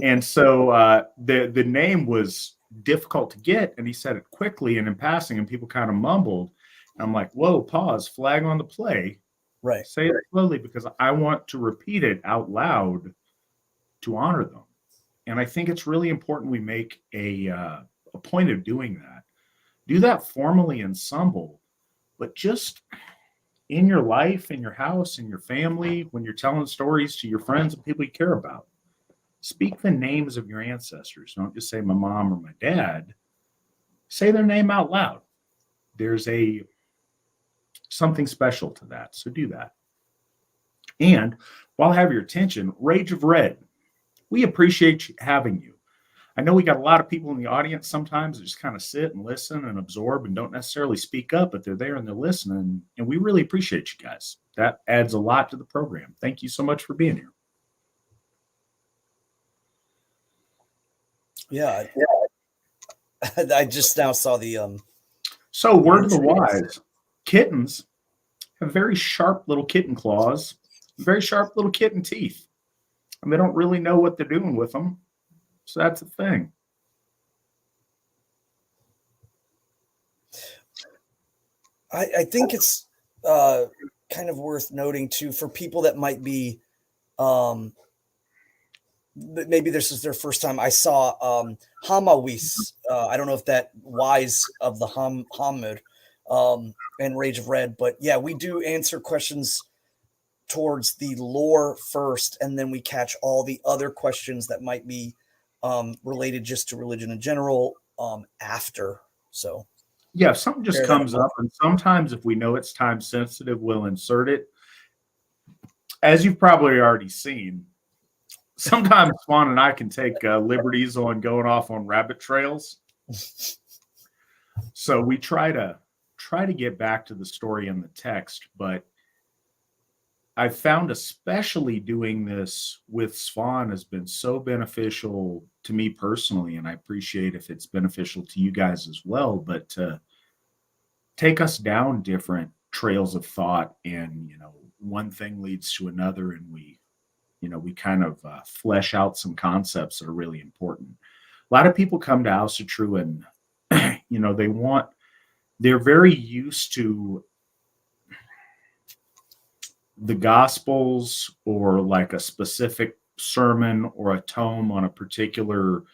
And so the name was difficult to get, and he said it quickly and in passing, and people kind of mumbled. And I'm like, whoa, pause, flag on the play. Right. Say it slowly because I want to repeat it out loud to honor them. And I think it's really important we make a point of doing that. Do that formally in Sumbul, but just in your life, in your house, in your family, when you're telling stories to your friends and people you care about. Speak the names of your ancestors. Don't just say my mom or my dad. Say their name out loud. There's something special to that. So do that. And while I have your attention, Rage of Red, we appreciate having you. I know we got a lot of people in the audience sometimes that just kind of sit and listen and absorb and don't necessarily speak up, but they're there and they're listening. And we really appreciate you guys. That adds a lot to the program. Thank you so much for being here. Yeah. I just now saw the So word of the wise, kittens have very sharp little kitten claws, very sharp little kitten teeth. And they don't really know what they're doing with them. So that's a thing. I think it's kind of worth noting too for people that might be maybe this is their first time. I saw Hamawis. I don't know if that wise of the Hamud and Rage of Red, but yeah, we do answer questions towards the lore first, and then we catch all the other questions that might be related just to religion in general after. So yeah, if something just comes up, and sometimes if we know it's time sensitive, we'll insert it. As you've probably already seen, sometimes Swan and I can take liberties on going off on rabbit trails. So we try to get back to the story in the text, but I found especially doing this with Swan has been so beneficial to me personally, and I appreciate if it's beneficial to you guys as well, but to take us down different trails of thought, and one thing leads to another, and we kind of flesh out some concepts that are really important. A lot of people come to Asatru and they're very used to the Gospels or like a specific sermon or a tome on a particular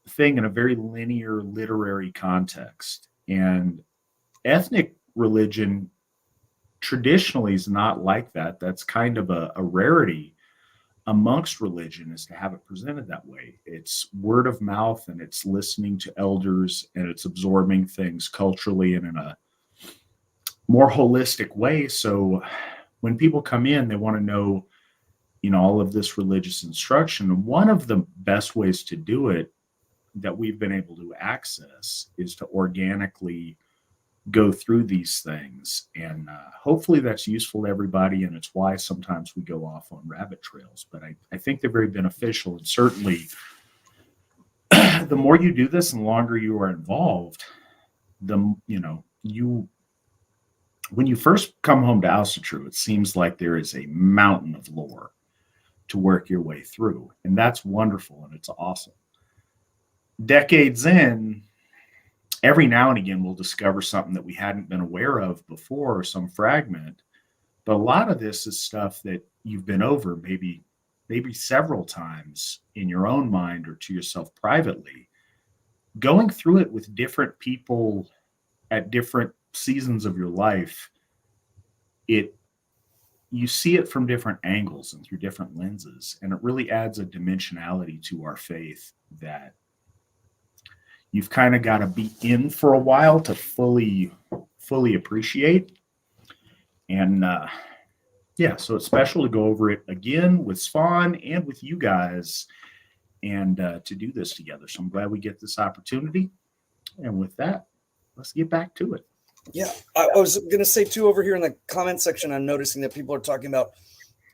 thing in a very linear literary context. And ethnic religion traditionally is not like that. That's kind of a rarity amongst religion, is to have it presented that way. It's word of mouth, and it's listening to elders, and it's absorbing things culturally and in a more holistic way. So when people come in, they want to know, all of this religious instruction. And one of the best ways to do it that we've been able to access is to organically go through these things. And hopefully that's useful to everybody. And it's why sometimes we go off on rabbit trails. But I think they're very beneficial. And certainly the more you do this and the longer you are involved, when you first come home to Asatru, it seems like there is a mountain of lore to work your way through. And that's wonderful, and it's awesome. Decades in, every now and again, we'll discover something that we hadn't been aware of before, or some fragment. But a lot of this is stuff that you've been over maybe several times in your own mind or to yourself privately. Going through it with different people at different seasons of your life, you see it from different angles and through different lenses, and it really adds a dimensionality to our faith that you've kind of got to be in for a while to fully appreciate. And so it's special to go over it again with Svan and with you guys, and to do this together. So I'm glad we get this opportunity. And with that, let's get back to it. Yeah, I was going to say too, over here in the comment section, I'm noticing that people are talking about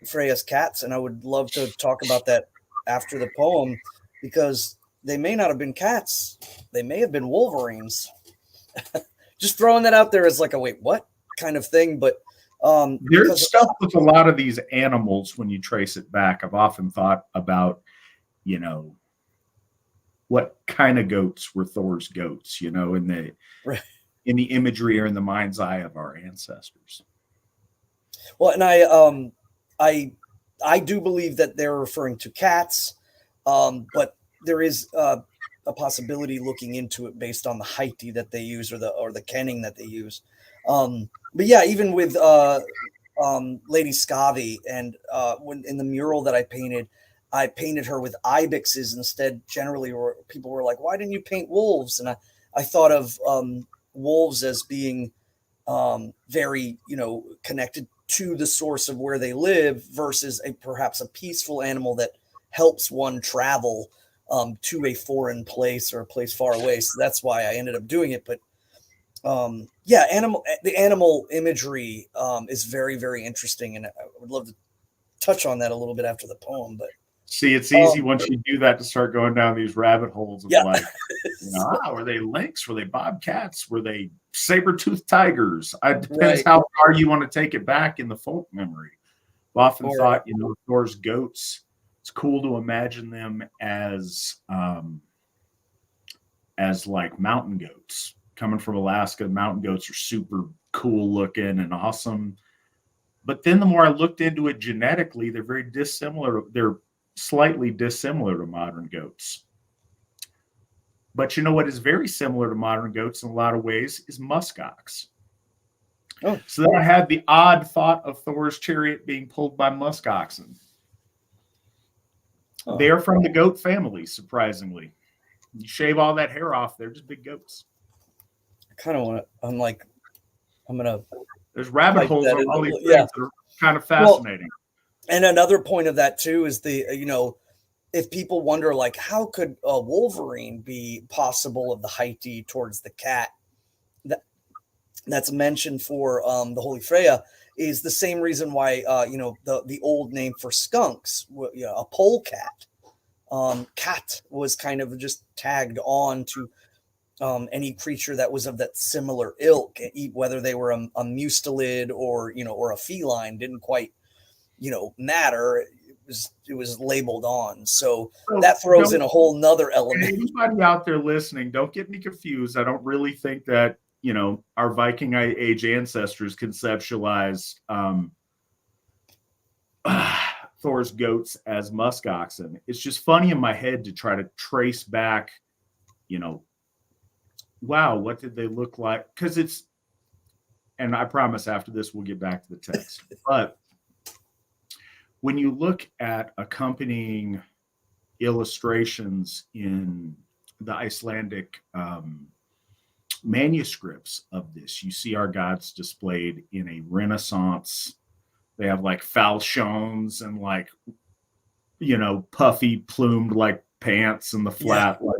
Freyja's cats, and I would love to talk about that after the poem, because they may not have been cats. They may have been wolverines. Just throwing that out there as like a wait, what kind of thing. But there's stuff with a lot of these animals when you trace it back. I've often thought about, what kind of goats were Thor's goats, in the imagery or in the mind's eye of our ancestors. Well, and I do believe that they're referring to cats, but there is a possibility looking into it based on the Haiti that they use, or the kenning that they use. But yeah, even with Lady Scavi, and when in the mural that I painted her with ibexes instead. Generally, or people were like, "Why didn't you paint wolves?" And I thought of wolves as being very, connected to the source of where they live, versus perhaps a peaceful animal that helps one travel to a foreign place or a place far away. So that's why I ended up doing it. But the animal imagery is very, very interesting, and I would love to touch on that a little bit after the poem. But see, it's easy once you do that to start going down these rabbit holes of like, were they lynx? Were they bobcats? Were they saber-toothed tigers? It depends how far you want to take it back in the folk memory. I've often thought, Thor's goats, it's cool to imagine them as like mountain goats. Coming from Alaska, mountain goats are super cool looking and awesome. But then the more I looked into it genetically, they're very dissimilar. They're slightly dissimilar to modern goats. But what is very similar to modern goats in a lot of ways is muskox. Oh. So then I had the odd thought of Thor's chariot being pulled by muskoxen. Oh. They're from the goat family, surprisingly. You shave all that hair off, they're just big goats. I kind of want to, I'm going to. There's rabbit holes on all these things that are kind of fascinating. Well, and another point of that too is if people wonder, like, how could a wolverine be possible of the Haiti towards the cat that's mentioned for the Holy Freyja, is the same reason why the old name for skunks, a polecat. Cat was kind of just tagged on to any creature that was of that similar ilk, whether they were a mustelid or a feline, didn't quite matter. It was labeled on. So that throws in a whole nother element. Anybody out there listening, don't get me confused. I don't really think that our Viking age ancestors conceptualized Thor's goats as muskoxen. It's just funny in my head to try to trace back you know, wow, what did they look like? Because it's, and I promise after this we'll get back to the text. But when you look at accompanying illustrations in the Icelandic manuscripts of this, you see our gods displayed in a Renaissance. They have like falchions and like, you know, puffy plumed like pants and the flat, like,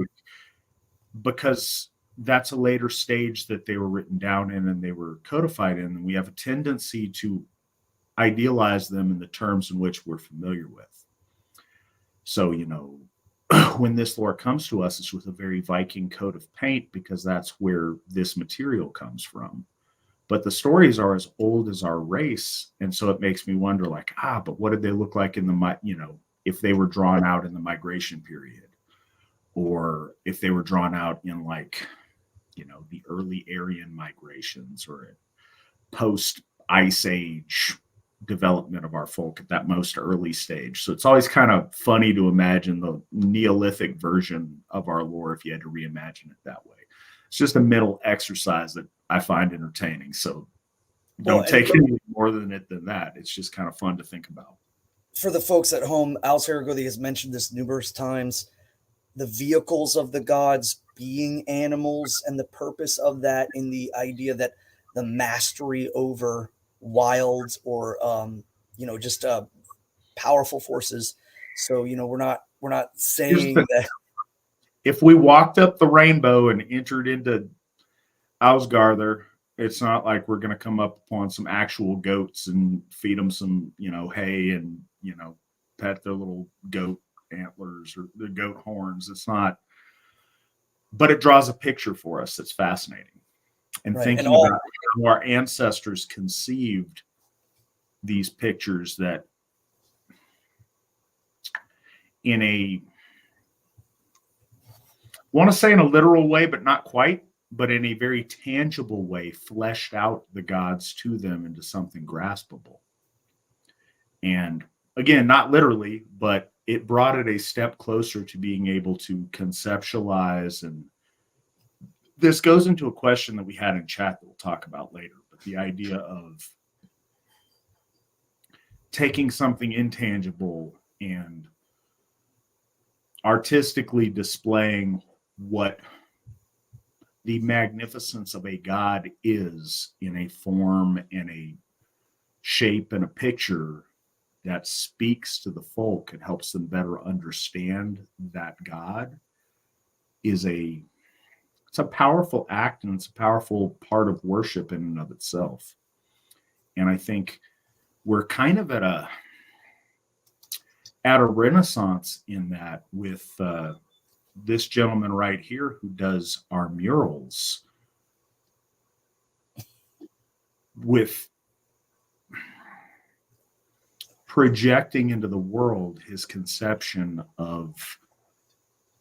because that's a later stage that they were written down in and they were codified in. And we have a tendency to idealize them in the terms in which we're familiar with. So, you know, when this lore comes to us, it's with a very Viking coat of paint because that's where this material comes from. But the stories are as old as our race. And so it makes me wonder, like, but what did they look like in the, you know, if they were drawn out in the migration period, or if they were drawn out in, like, you know, the early Aryan migrations or post Ice Age development of our folk at that most early stage. So it's always kind of funny to imagine the Neolithic version of our lore if you had to reimagine it that way. It's just a mental exercise that I find entertaining. So don't take anything more than that. It's just kind of fun to think about. For the folks at home, Alice Harrogody has mentioned this numerous times. The vehicles of the gods being animals, and the purpose of that in the idea that the mastery over wild or you know, just powerful forces. So, you know, we're not saying that if we walked up the rainbow and entered into Ausgarther, it's not like we're going to come up upon some actual goats and feed them some, you know, hay and, you know, pet their little goat antlers or the goat horns. It's not, but it draws a picture for us that's fascinating. And thinking about how our ancestors conceived these pictures that in a, want to say in a literal way, but not quite, but in a very tangible way, fleshed out the gods to them into something graspable. And again, not literally, but it brought it a step closer to being able to conceptualize. And this goes into a question that we had in chat that we'll talk about later, but the idea of taking something intangible and artistically displaying what the magnificence of a god is in a form and a shape and a picture that speaks to the folk and helps them better understand that God is it's a powerful act, and it's a powerful part of worship in and of itself. And I think we're kind of at a renaissance in that with this gentleman right here who does our murals with projecting into the world his conception of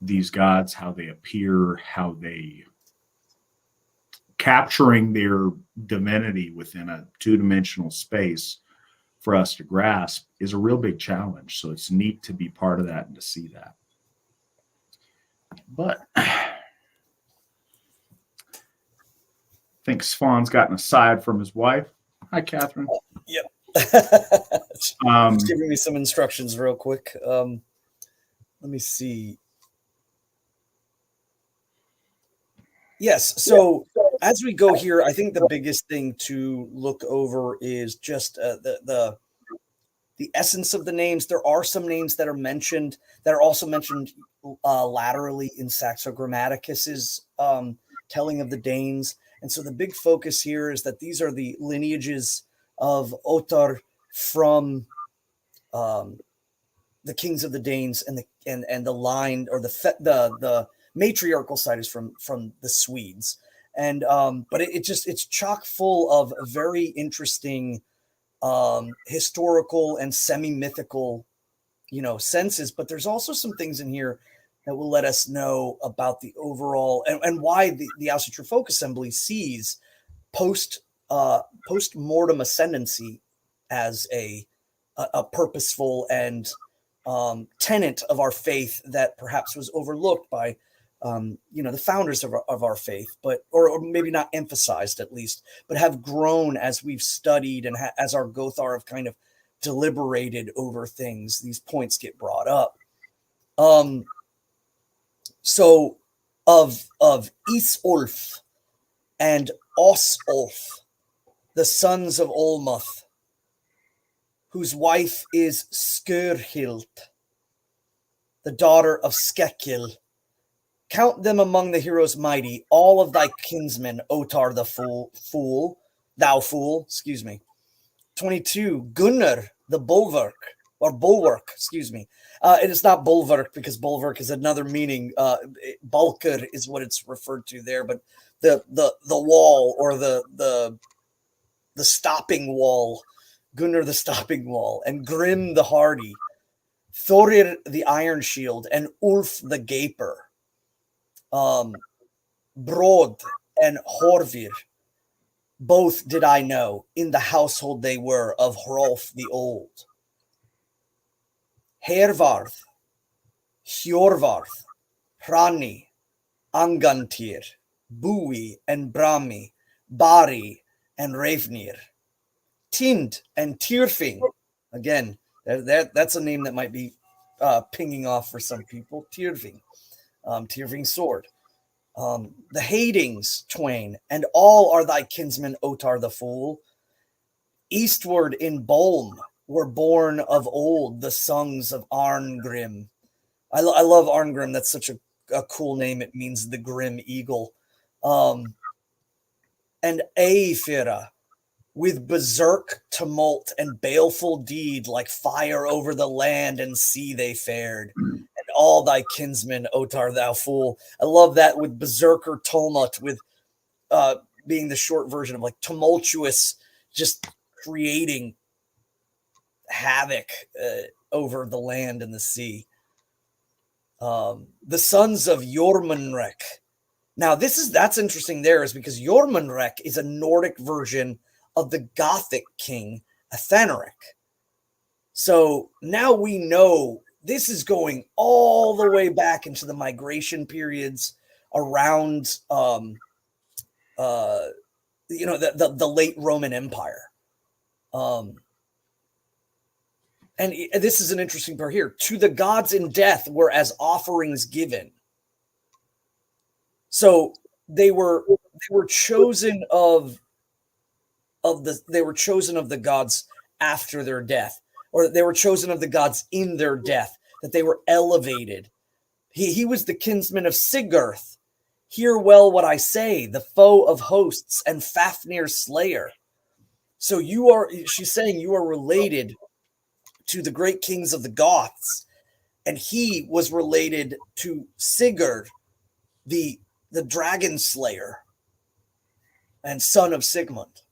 these gods, how they appear, how they capturing their divinity within a two-dimensional space for us to grasp is a real big challenge. So it's neat to be part of that and to see that. But I think Svan's gotten aside from his wife. Hi, Catherine. Yep. He's giving me some instructions real quick. Let me see. Yes. So as we go here, I think the biggest thing to look over is just the essence of the names. There are some names that are mentioned that are also mentioned laterally in Saxo Grammaticus's telling of the Danes. And so the big focus here is that these are the lineages of Ottar from the kings of the Danes, and the line, or the matriarchal side is from the Swedes. And but it's chock full of very interesting historical and semi-mythical, senses. But there's also some things in here that will let us know about the overall and why the Asatru Folk Assembly sees post-mortem ascendancy as a purposeful and tenet of our faith that perhaps was overlooked by the founders of our faith, but or maybe not emphasized at least, but have grown as we've studied and as our Gothar have kind of deliberated over things. These points get brought up. So of Isolf and Osolf, the sons of Olmuth, whose wife is Skirhild, the daughter of Skekil. Count them among the heroes mighty, all of thy kinsmen, Otar the thou fool, excuse me. 22, Gunnar, the bulwark, excuse me. It is not bulwark because bulwark is another meaning. Balker is what it's referred to there, but the wall or the stopping wall, Gunnar the stopping wall, and Grim the hardy, Thorir the iron shield, and Ulf the gaper. Brod and Horvir, both did I know, in the household they were of Hrolf the old. Hervarth, Hjorvarth, Hrani, Angantir, Bui and Brami, Bari and Ravnir, Tind and Tyrfing. Again, that's a name that might be pinging off for some people. Tyrfing. Tyrfing sword. The Hadings twain, and all are thy kinsmen, Otar the fool. Eastward in Bolm were born of old the sons of Arngrim. I love Arngrim. That's such a cool name. It means the grim eagle. And Aethira, with berserk tumult and baleful deed, like fire over the land and sea they fared. And all thy kinsmen, Otar, thou fool. I love that with berserker tumult, with being the short version of like tumultuous, just creating havoc over the land and the sea. The sons of Jormunrek. Now, that's interesting there, is because Jormunrek is a Nordic version of the Gothic king Athanaric. So now we know this is going all the way back into the migration periods around the late Roman Empire. And this is an interesting part here. To the gods in death were as offerings given. So they were chosen of the gods after their death, or they were chosen of the gods in their death, that they were elevated. He was the kinsman of Sigurth. Hear well what I say, the foe of hosts and Fafnir's slayer. So she's saying you are related to the great kings of the Goths, and he was related to Sigurd, the dragon slayer and son of Sigmund.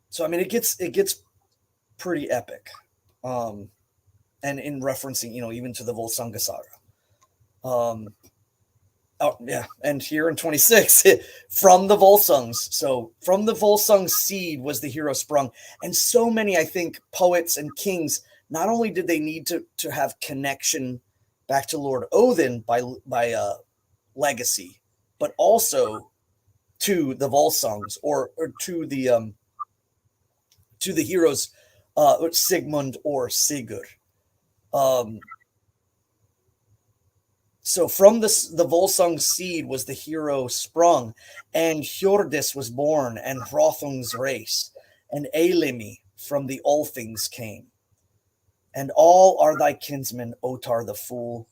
So I mean, it gets pretty epic, and in referencing, even to the Volsunga saga. And here in 26, from the Volsungs. So from the Volsung seed was the hero sprung. And so many, I think, poets and kings, not only did they need to have connection back to Lord Odin by legacy, but also to the Volsungs or to the heroes Sigmund or Sigurd. So from the Volsung seed was the hero sprung, and Hjordis was born, and Hrothung's race, and Eilimi from the Ulfings came. And all are thy kinsmen, Otar the fool,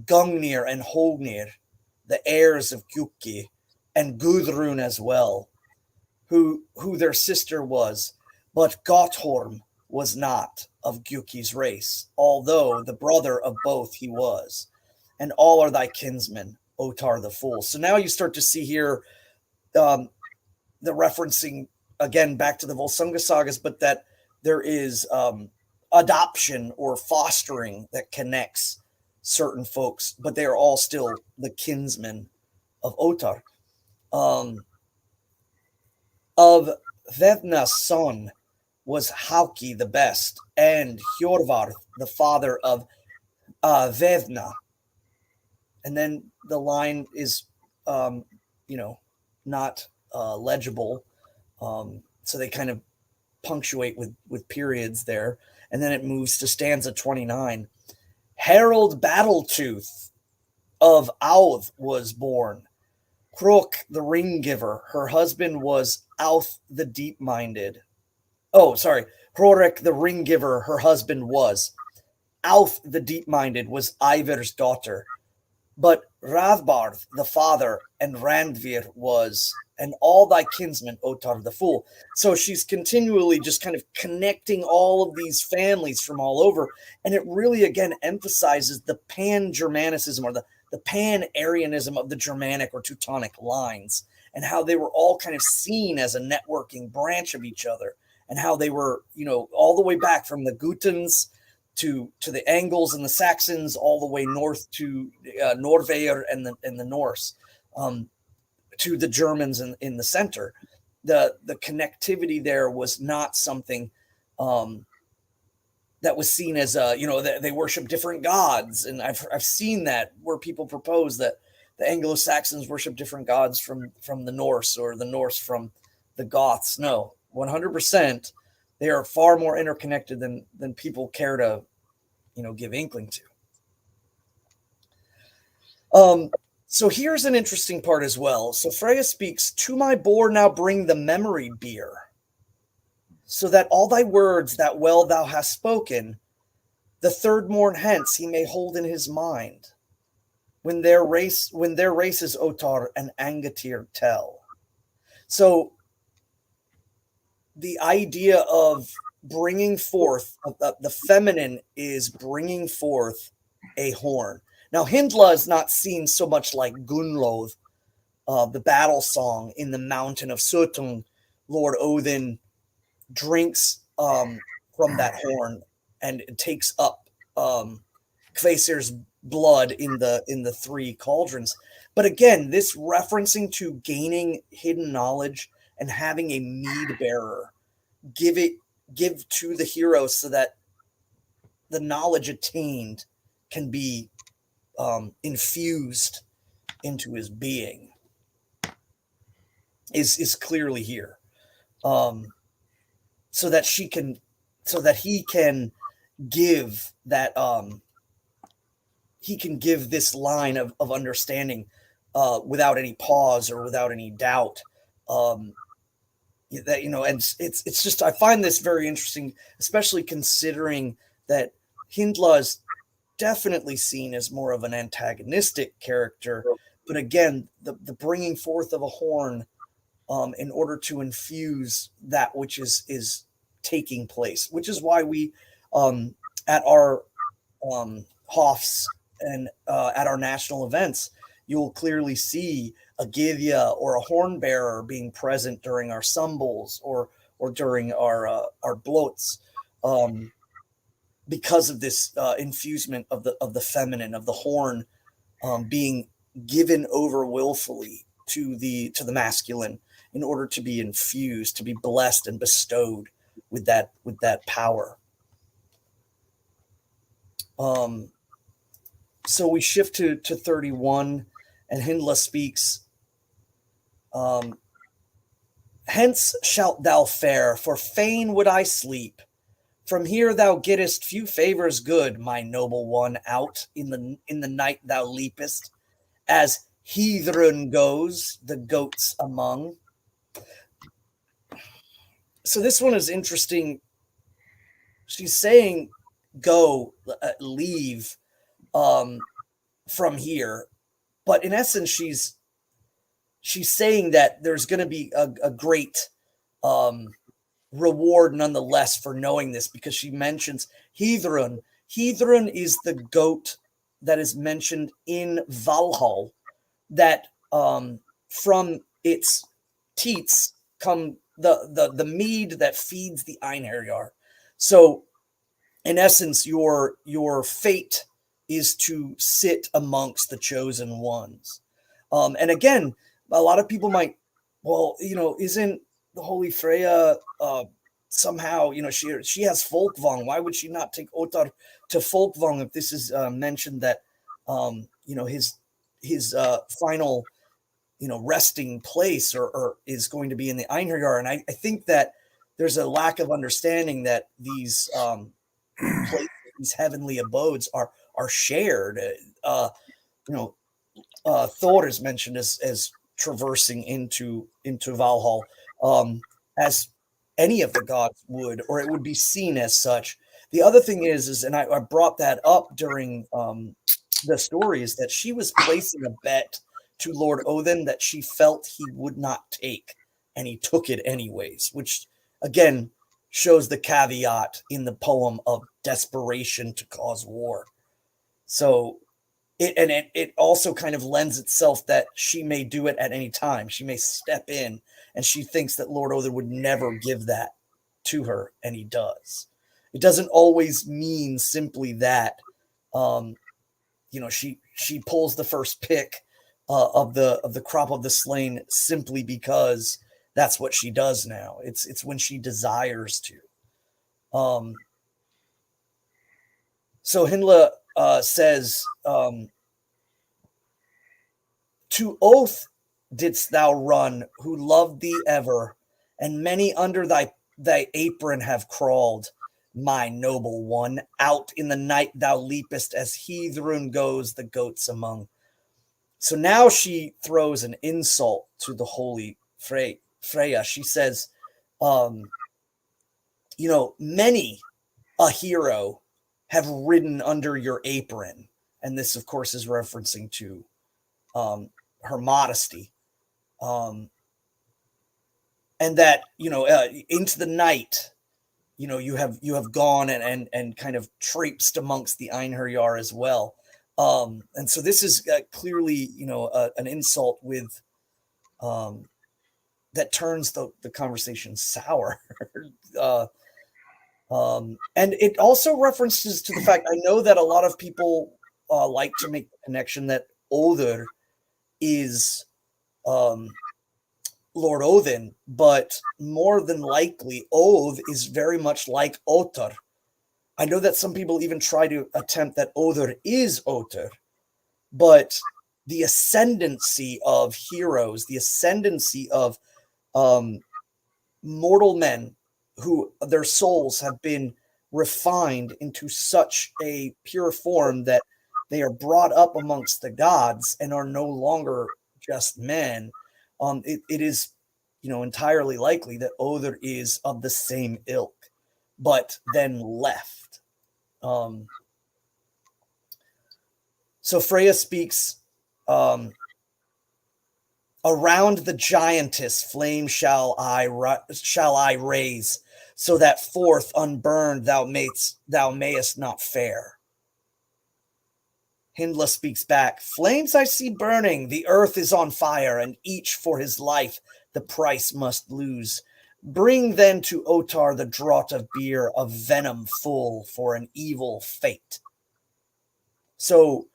Gungnir and Holgnir, the heirs of Gjukki, and Gudrun as well, who their sister was, but Gotthorm was not of Gjukki's race, although the brother of both he was. And all are thy kinsmen, Otar the fool. So now you start to see here the referencing, again, back to the Volsunga sagas, but that there is adoption or fostering that connects certain folks, but they are all still the kinsmen of Otar. Of Vethna's son was Hauki the best, and Hjorvarth, the father of Vethna. and then the line is, not legible. So they kind of punctuate with periods there. And then it moves to stanza 29. Harold Battletooth of Auth was born. Crook the ring giver. Her husband was Auth the deep minded. Oh, sorry. Hrorek the ring giver. Her husband was. Auth the deep minded was Ivar's daughter. But Rathbarth the father and Randvir was, and all thy kinsmen, Otar the fool. So she's continually just kind of connecting all of these families from all over. And it really, again, emphasizes the pan-Germanicism or the pan-Aryanism of the Germanic or Teutonic lines, and how they were all kind of seen as a networking branch of each other, and how they were, all the way back from the Gutens to the Angles and the Saxons, all the way north to Norveger and the Norse, to the Germans in the center. The connectivity there was not something that was seen as they worship different gods, and I've seen that where people propose that the Anglo-Saxons worship different gods from the Norse, or the Norse from the Goths. No, 100%, they are far more interconnected than people care to give inkling to. So here's an interesting part as well. So Freyja speaks, to my boar now bring the memory beer, so that all thy words that well thou hast spoken, the third morn hence he may hold in his mind, when their races Otar and Angatir tell. So the idea of bringing forth, the feminine is bringing forth a horn. Now, Hyndla is not seen so much like Gunnlóð, the battle song in the mountain of Suttung. Lord Odin drinks from that horn and takes up Kvasir's blood in the three cauldrons. But again, this referencing to gaining hidden knowledge and having a mead bearer give to the hero, so that the knowledge attained can be infused into his being, is clearly here, so that he can give that he can give this line of understanding without any pause or without any doubt. That and it's just, I find this very interesting, especially considering that Hyndla is definitely seen as more of an antagonistic character, but again, the bringing forth of a horn in order to infuse that which is taking place, which is why we at our Hoffs and at our national events, you'll clearly see a Githya or a horn bearer being present during our sumbles or during our bloats, because of this infusement of the feminine, of the horn being given over willfully to the masculine in order to be infused, to be blessed and bestowed with that power. So we shift to 31, and Hyndla speaks. Hence shalt thou fare, for fain would I sleep. From here thou gettest few favors good, my noble one, out in the night thou leapest, as Heathrun goes, the goats among. So this one is interesting. She's saying, go, leave from here. But in essence, she's saying that there's going to be a great reward nonetheless for knowing this, because she mentions Heathrun. Heathrun is the goat that is mentioned in Valhall, that from its teats come the mead that feeds the Einherjar. So in essence, your fate is to sit amongst the chosen ones. And again, a lot of people might, isn't the Holy Freyja somehow, she has Folkvang. Why would she not take Otar to Folkvang if this is mentioned that, his final, resting place or is going to be in the Einherjar. And I think that there's a lack of understanding that these places, these heavenly abodes are shared. Thor is mentioned as traversing into Valhall, as any of the gods would, or it would be seen as such. The other thing is and I brought that up during the story, is that she was placing a bet to Lord Odin that she felt he would not take, and he took it anyways, which again shows the caveat in the poem of desperation to cause war. So it also kind of lends itself that she may do it at any time. She may step in, and she thinks that Lord Odin would never give that to her, and he does. It doesn't always mean simply that she pulls the first pick of the crop of the slain simply because that's what she does now. It's when she desires to. So Hyndla says, to oath didst thou run, who loved thee ever, and many under thy apron have crawled. My noble one, out in the night thou leapest as Heathrun goes the goats among. So now she throws an insult to the holy Freyja. She says, many a hero have ridden under your apron. And this, of course, is referencing to her modesty. And that, into the night, you have gone and kind of traipsed amongst the Einherjar as well. And so this is clearly, an insult with that turns the conversation sour. And it also references to the fact, I know that a lot of people like to make the connection that Odur is Lord Odin, but more than likely, Oth is very much like Otur. I know that some people even try to attempt that Odur is Otur, but the ascendancy of heroes, the ascendancy of mortal men who their souls have been refined into such a pure form that they are brought up amongst the gods and are no longer just men. It is, entirely likely that Odur is of the same ilk, but then left. So Freyja speaks, around the giantess flame shall I raise, so that forth unburned thou mayest not fare. Hyndla speaks back, flames I see burning, the earth is on fire, and each for his life the price must lose. Bring then to Otar the draught of beer, of venom full for an evil fate. So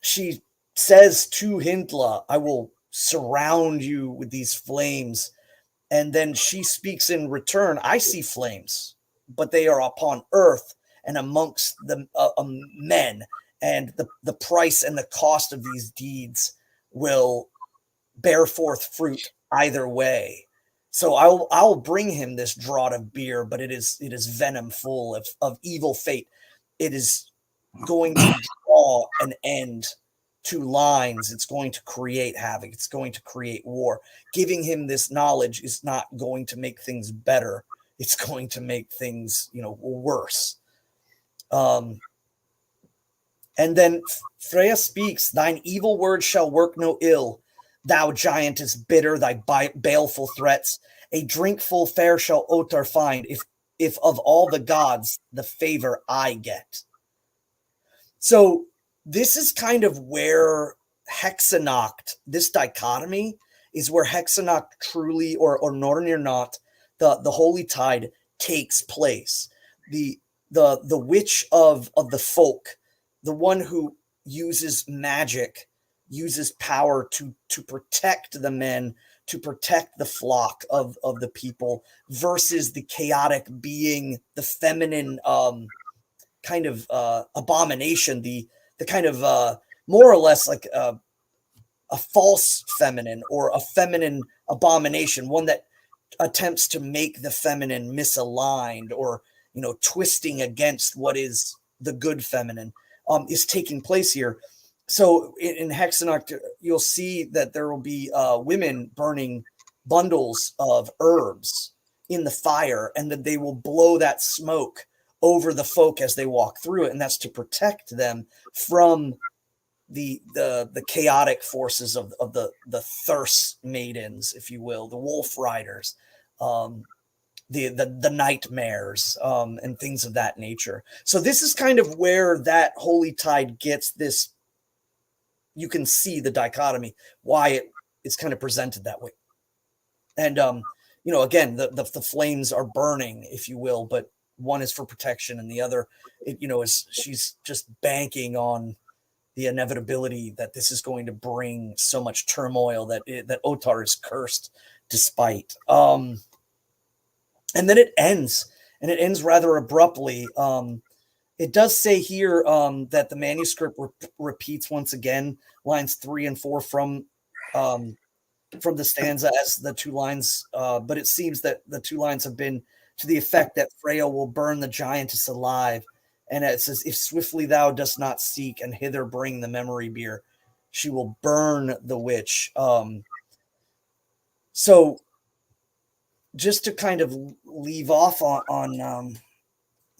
she says to Hyndla, I will surround you with these flames. And then she speaks in return, I see flames, but they are upon earth and amongst the men. And the price and the cost of these deeds will bear forth fruit either way. So I'll bring him this draught of beer, but it is venom full of evil fate. It is going to draw an end to lines. It's going to create havoc. It's going to create war. Giving him this knowledge is not going to make things better. It's going to make things, worse. And then Freyja speaks, thine evil words shall work no ill. Thou giantess bitter, thy baleful threats. A drink full fair shall Otar find, if of all the gods the favor I get. So this is kind of where Hexanacht, this dichotomy, is where Hexanacht truly, or Nornir not, the holy tide takes place. The witch of the folk, the one who uses magic, uses power to protect the men, to protect the flock of the people, versus the chaotic being, the feminine kind of abomination, the kind of more or less like a false feminine or a feminine abomination, one that attempts to make the feminine misaligned or, twisting against what is the good feminine, is taking place here. So in Hexenoct, you'll see that there will be women burning bundles of herbs in the fire, and that they will blow that smoke over the folk as they walk through it, and that's to protect them from the chaotic forces of the thirst maidens, if you will, the wolf riders, the nightmares, and things of that nature. So this is kind of where that holy tide gets this. You can see the dichotomy, why it's kind of presented that way. And again, the flames are burning, if you will, but one is for protection, and the other, is she's just banking on the inevitability that this is going to bring so much turmoil that Otar is cursed despite. And then it ends, and it ends rather abruptly. It does say here that the manuscript repeats once again lines 3 and 4 from the stanza as the two lines, but it seems that the two lines have been to the effect that Freyja will burn the giantess alive. And it says, if swiftly thou dost not seek and hither bring the memory beer, she will burn the witch. So just to kind of leave off on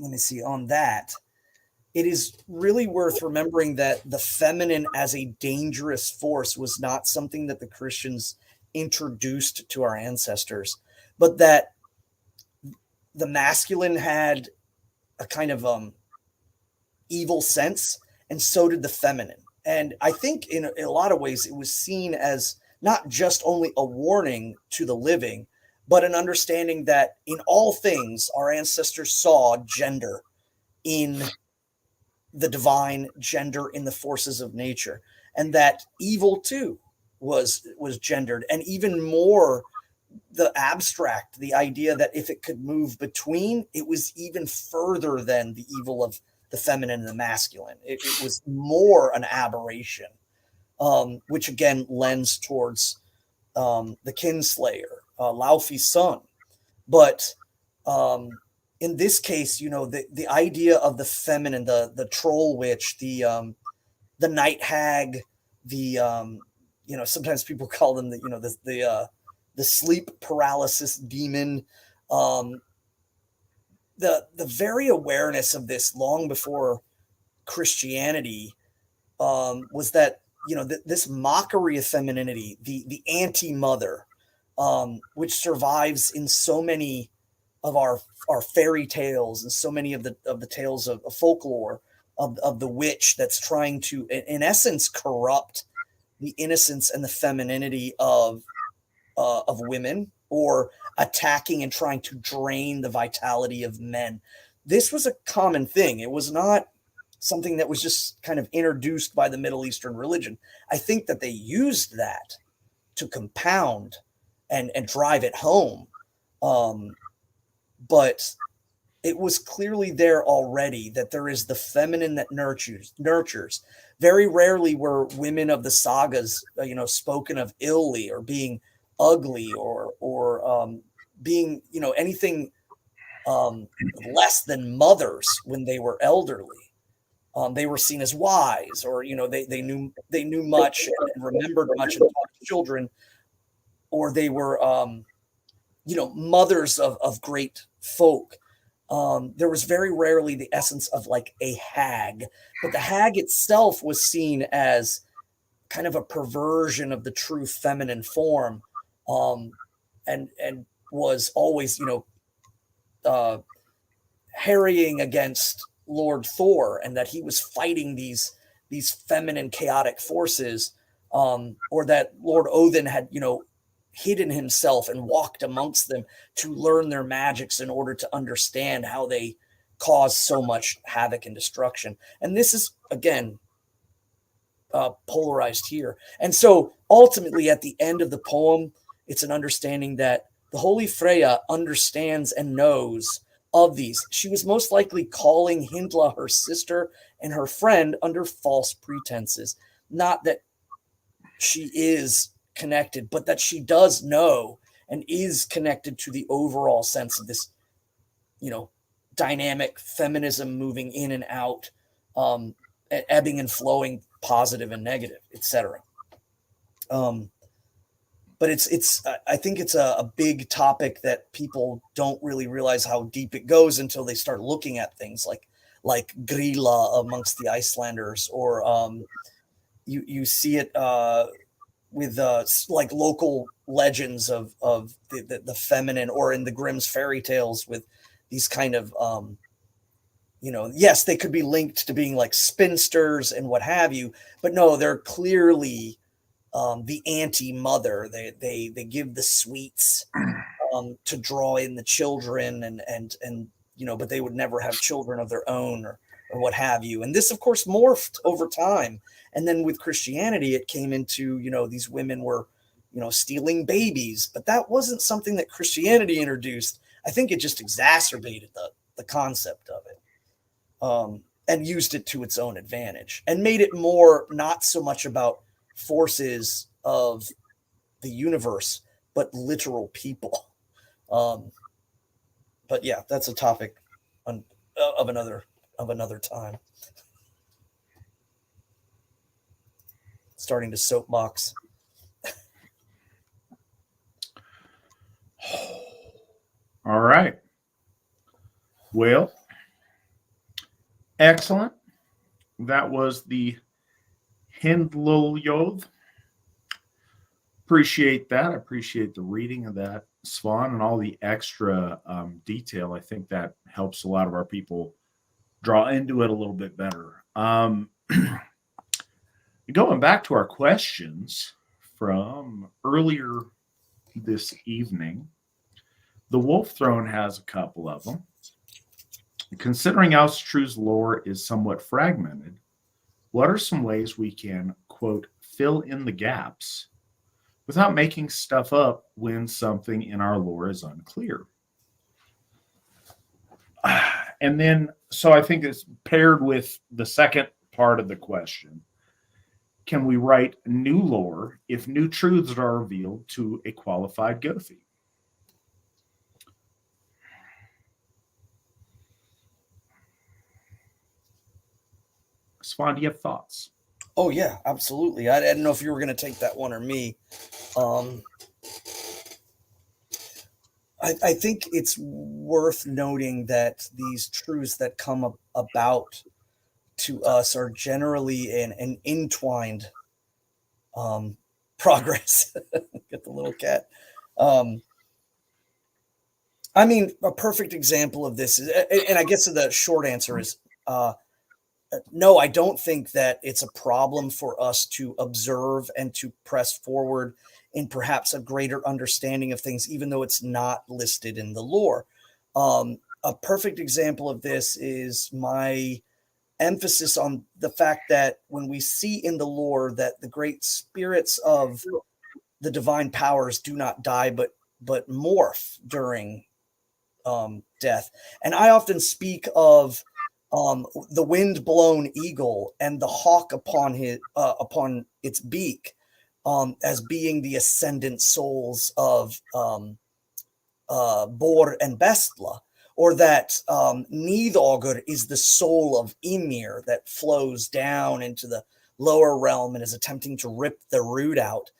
let me see, on that, it is really worth remembering that the feminine as a dangerous force was not something that the Christians introduced to our ancestors, but that the masculine had a kind of evil sense, and so did the feminine. And I think in a lot of ways it was seen as not just only a warning to the living, but an understanding that in all things our ancestors saw gender in the divine, gender in the forces of nature, and that evil too was gendered, and even more the abstract, the idea that if it could move between, it was even further than the evil of the feminine and the masculine. It was more an aberration, which again lends towards the kinslayer, Laufey's son. But in this case, the idea of the feminine, the troll witch, the night hag, the sometimes people call them the sleep paralysis demon. The very awareness of this long before Christianity was that this mockery of femininity, the anti-mother, which survives in so many of our fairy tales and so many of the tales of folklore of the witch that's trying to, in essence, corrupt the innocence and the femininity of women, or attacking and trying to drain the vitality of men. This was a common thing. It was not something that was just kind of introduced by the Middle Eastern religion. I think that they used that to compound and drive it home. But it was clearly there already that there is the feminine that nurtures. Very rarely were women of the sagas, spoken of illy or being ugly or being, anything less than mothers when they were elderly. They were seen as wise, or they knew much and remembered much and taught children, or they were mothers of great folk. There was very rarely the essence of like a hag, but the hag itself was seen as kind of a perversion of the true feminine form, and was always harrying against Lord Thor, and that he was fighting these feminine chaotic forces, or that Lord Odin had hidden himself and walked amongst them to learn their magics in order to understand how they cause so much havoc and destruction. And this is again polarized here. And so ultimately at the end of the poem, it's an understanding that the Holy Freyja understands and knows of these. She was most likely calling Hyndla her sister and her friend under false pretenses. not that she is connected, but that she does know and is connected to the overall sense of this, dynamic feminism moving in and out, ebbing and flowing, positive and negative, etc. But I think it's a big topic that people don't really realize how deep it goes until they start looking at things like Grilla amongst the Icelanders, or you see it with like local legends of the feminine, or in the Grimm's fairy tales with these kind of yes, they could be linked to being like spinsters and what have you, but no, they're clearly the anti-mother. They give the sweets to draw in the children, and but they would never have children of their own, or what have you. And this, of course, morphed over time. And then with Christianity, it came into, these women were, stealing babies, but that wasn't something that Christianity introduced. I think it just exacerbated the concept of it, and used it to its own advantage, and made it more not so much about forces of the universe, but literal people. But yeah, that's a topic of another time. Starting to soapbox. All right. Well, excellent. That was the Hyndluljóð. Appreciate that. I appreciate the reading of that, Svan, and all the extra detail. I think that helps a lot of our people draw into it a little bit better. Going back to our questions from earlier this evening, the Wolf Throne has a couple of them. Considering Asatru's lore is somewhat fragmented, what are some ways we can, quote, fill in the gaps without making stuff up when something in our lore is unclear? And then, so I think it's paired with the second part of the question. Can we write new lore if new truths are revealed to a qualified Gothi? Svan, do you have thoughts? Oh yeah, absolutely. I didn't know if you were going to take that one or me. I think it's worth noting that these truths that come about to us are generally an entwined progress. Get the little cat. I mean, a perfect example of this is, and I guess the short answer is no, I don't think that it's a problem for us to observe and to press forward in perhaps a greater understanding of things, even though it's not listed in the lore. A perfect example of this is my emphasis on the fact that when we see in the lore that the great spirits of the divine powers do not die, but morph during death. And I often speak of the wind-blown eagle and the hawk upon its beak as being the ascendant souls of Bor and Bestla, or that Nidogr is the soul of Ymir that flows down into the lower realm and is attempting to rip the root out.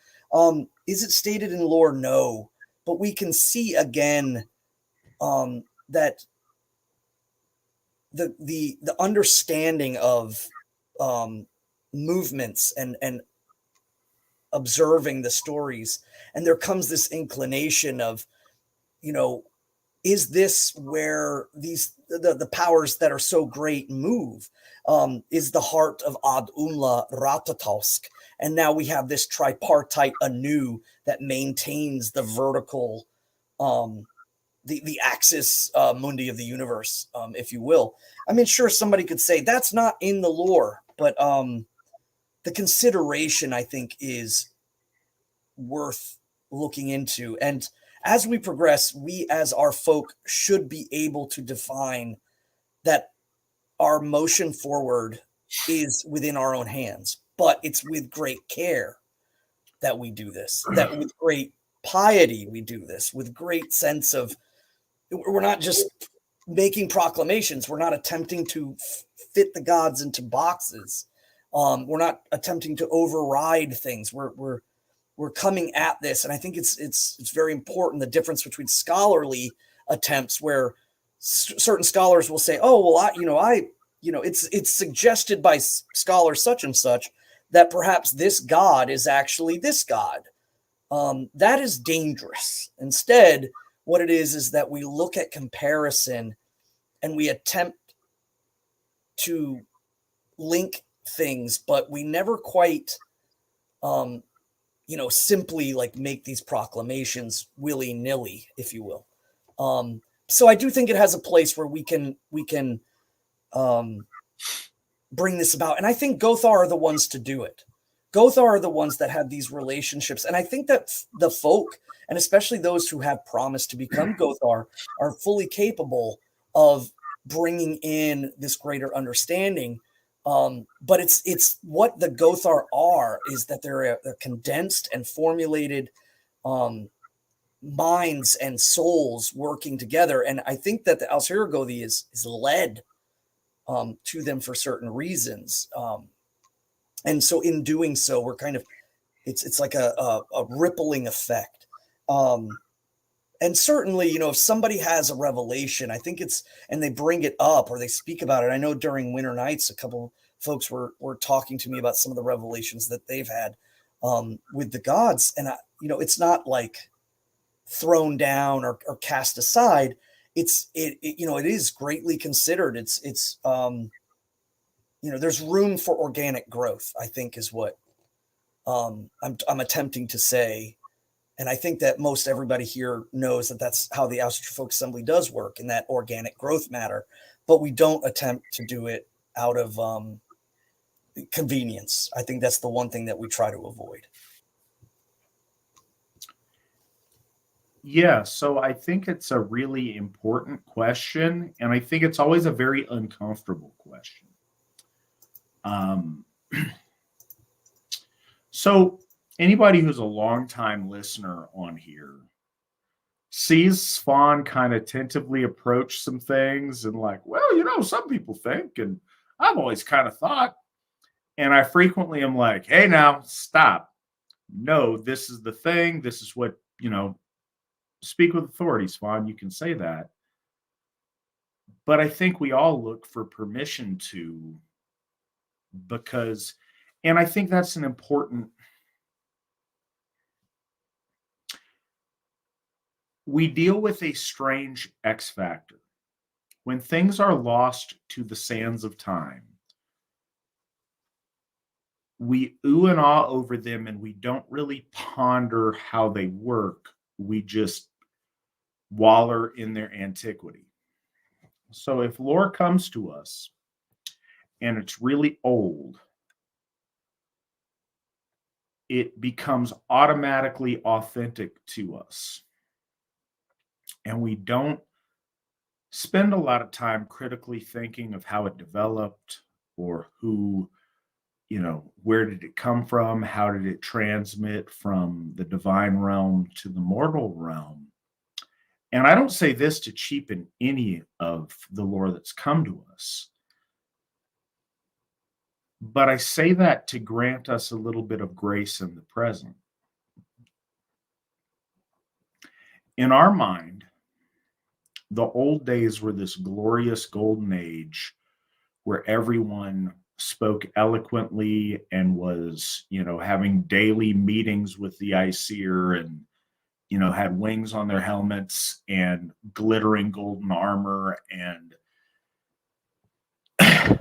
Is it stated in lore? No, but we can see again that the understanding of movements and observing the stories, and there comes this inclination of, is this where the powers that are so great move? Is the heart of Ad Unla Ratatausk, and now we have this tripartite Anu that maintains the vertical the axis mundi of the universe, if you will. I mean, sure, somebody could say that's not in the lore, but the consideration, I think, is worth looking into. And as we progress, we as our folk should be able to define that our motion forward is within our own hands. but it's with great care that we do this, that with great piety we do this, with great sense of, we're not just making proclamations, we're not attempting to fit the gods into boxes, we're not attempting to override things, we're coming at this. And I think it's very important, the difference between scholarly attempts where certain scholars will say, oh well, it's suggested by scholar such and such that perhaps this god is actually this god. That is dangerous. Instead, what it is that we look at comparison and we attempt to link things, but we never quite, simply like make these proclamations willy-nilly, if you will. So I do think it has a place where we can bring this about. And I think Gothar are the ones to do it. Gothar are the ones that have these relationships. And I think that the folk, and especially those who have promised to become Gothar, are fully capable of bringing in this greater understanding. But it's what the Gothar are, is that they're a condensed and formulated minds and souls working together. And I think that the Alsiragothi is led to them for certain reasons. And so in doing so, we're kind of, it's like a rippling effect. And certainly, if somebody has a revelation, I think and they bring it up or they speak about it. I know during Winter Nights, a couple folks were talking to me about some of the revelations that they've had with the gods. And, it's not like thrown down or cast aside. It is greatly considered. There's room for organic growth, I think, is what I'm attempting to say. And I think that most everybody here knows that that's how the Asatru Folk Assembly does work, in that organic growth matter. But we don't attempt to do it out of convenience. I think that's the one thing that we try to avoid. Yeah, so I think it's a really important question, and I think it's always a very uncomfortable question. So anybody who's a longtime listener on here sees Svan kind of tentatively approach some things and like, well, some people think, and I've always kind of thought, and I frequently am like, hey, now stop. No, this is the thing. This is what, speak with authority, Svan. You can say that. But I think we all look for permission to, and I think that's an important, we deal with a strange X factor. When things are lost to the sands of time, we ooh and ah over them and we don't really ponder how they work. We just waller in their antiquity. So if lore comes to us and it's really old, it becomes automatically authentic to us. And we don't spend a lot of time critically thinking of how it developed or who, where did it come from? How did it transmit from the divine realm to the mortal realm? And I don't say this to cheapen any of the lore that's come to us, but I say that to grant us a little bit of grace in the present. In our mind, the old days were this glorious golden age where everyone spoke eloquently and was, having daily meetings with the Aesir and, had wings on their helmets and glittering golden armor. And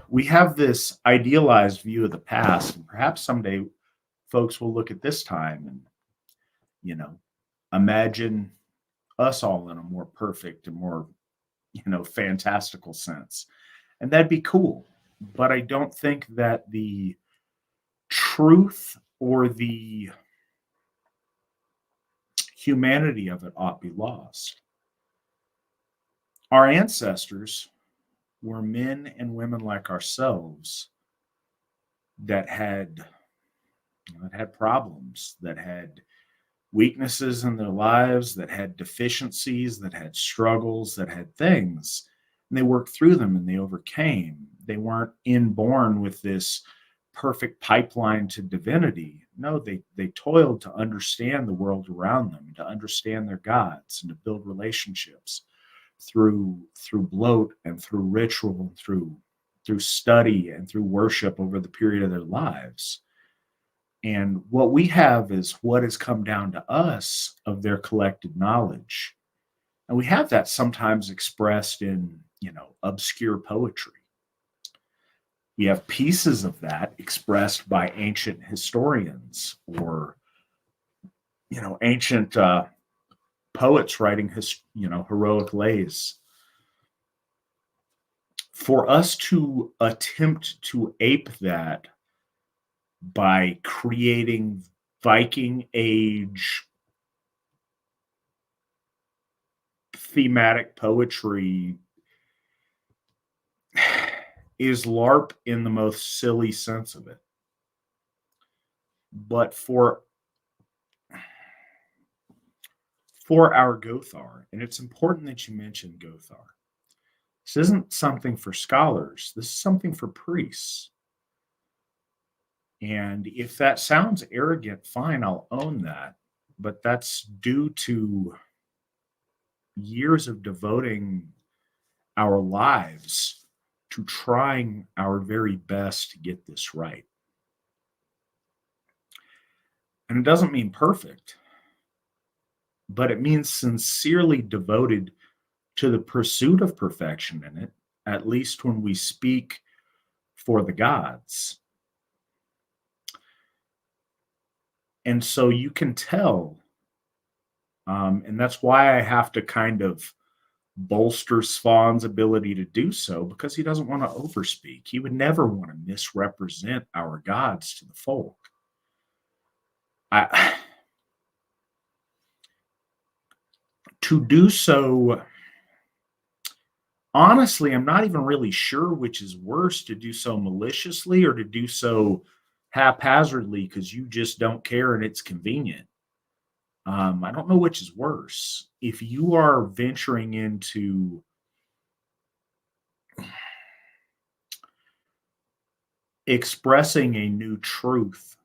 we have this idealized view of the past. And perhaps someday folks will look at this time and, imagine us all in a more perfect and more, fantastical sense. And that'd be cool. But I don't think that the truth or the humanity of it ought to be lost. Our ancestors were men and women like ourselves that had that had problems, that had weaknesses in their lives, that had deficiencies, that had struggles, that had things. And they worked through them and they overcame. They weren't inborn with this perfect pipeline to divinity. No, they toiled to understand the world around them, to understand their gods, and to build relationships through bloat and through ritual, and through study and through worship over the period of their lives. And what we have is what has come down to us of their collected knowledge. And we have that sometimes expressed in, obscure poetry. We have pieces of that expressed by ancient historians or, ancient poets writing, heroic lays. For us to attempt to ape that by creating Viking age thematic poetry is LARP in the most silly sense of it. But for our Gothar, and it's important that you mention Gothar, this isn't something for scholars, this is something for priests. And if that sounds arrogant, fine, I'll own that. But that's due to years of devoting our lives to trying our very best to get this right. And it doesn't mean perfect, but it means sincerely devoted to the pursuit of perfection in it, at least when we speak for the gods. And so you can tell, and that's why I have to kind of bolster Svan's ability to do so, because he doesn't want to overspeak. He would never want to misrepresent our gods to the folk. To do so, honestly, I'm not even really sure which is worse, to do so maliciously or to do so haphazardly because you just don't care and it's convenient. I don't know which is worse. If you are venturing into expressing a new truth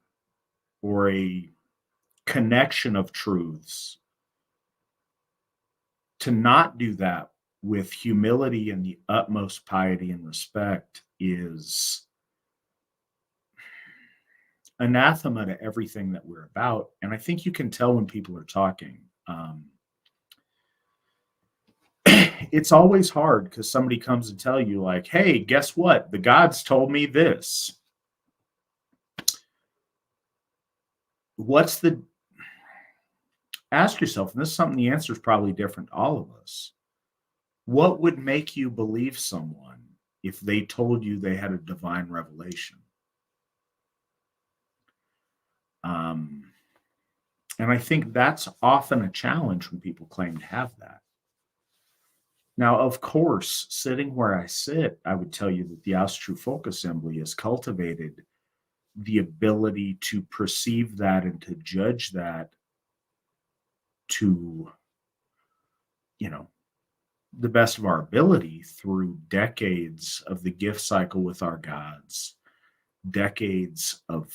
or a connection of truths, to not do that with humility and the utmost piety and respect is anathema to everything that we're about. And I think you can tell when people are talking. It's always hard because somebody comes and tell you like, hey, guess what? The gods told me this. Ask yourself, and this is something the answer is probably different to all of us. What would make you believe someone if they told you they had a divine revelation? And I think that's often a challenge when people claim to have that. Now, of course, sitting where I sit, I would tell you that the Asatru Folk Assembly has cultivated the ability to perceive that and to judge that to, the best of our ability through decades of the gift cycle with our gods, decades of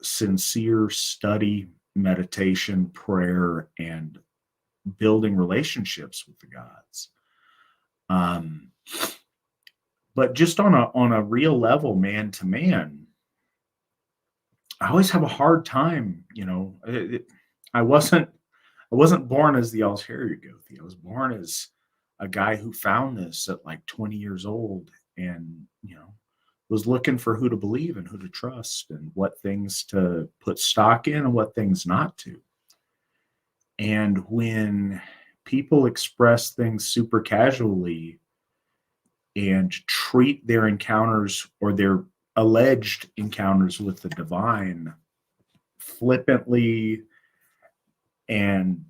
sincere study, meditation, prayer, and building relationships with the gods. But just on a real level, man to man, I always have a hard time. I wasn't born as the Altair Gothi. I was born as a guy who found this at like 20 years old, and was looking for who to believe and who to trust and what things to put stock in and what things not to. And when people express things super casually and treat their encounters or their alleged encounters with the divine flippantly, and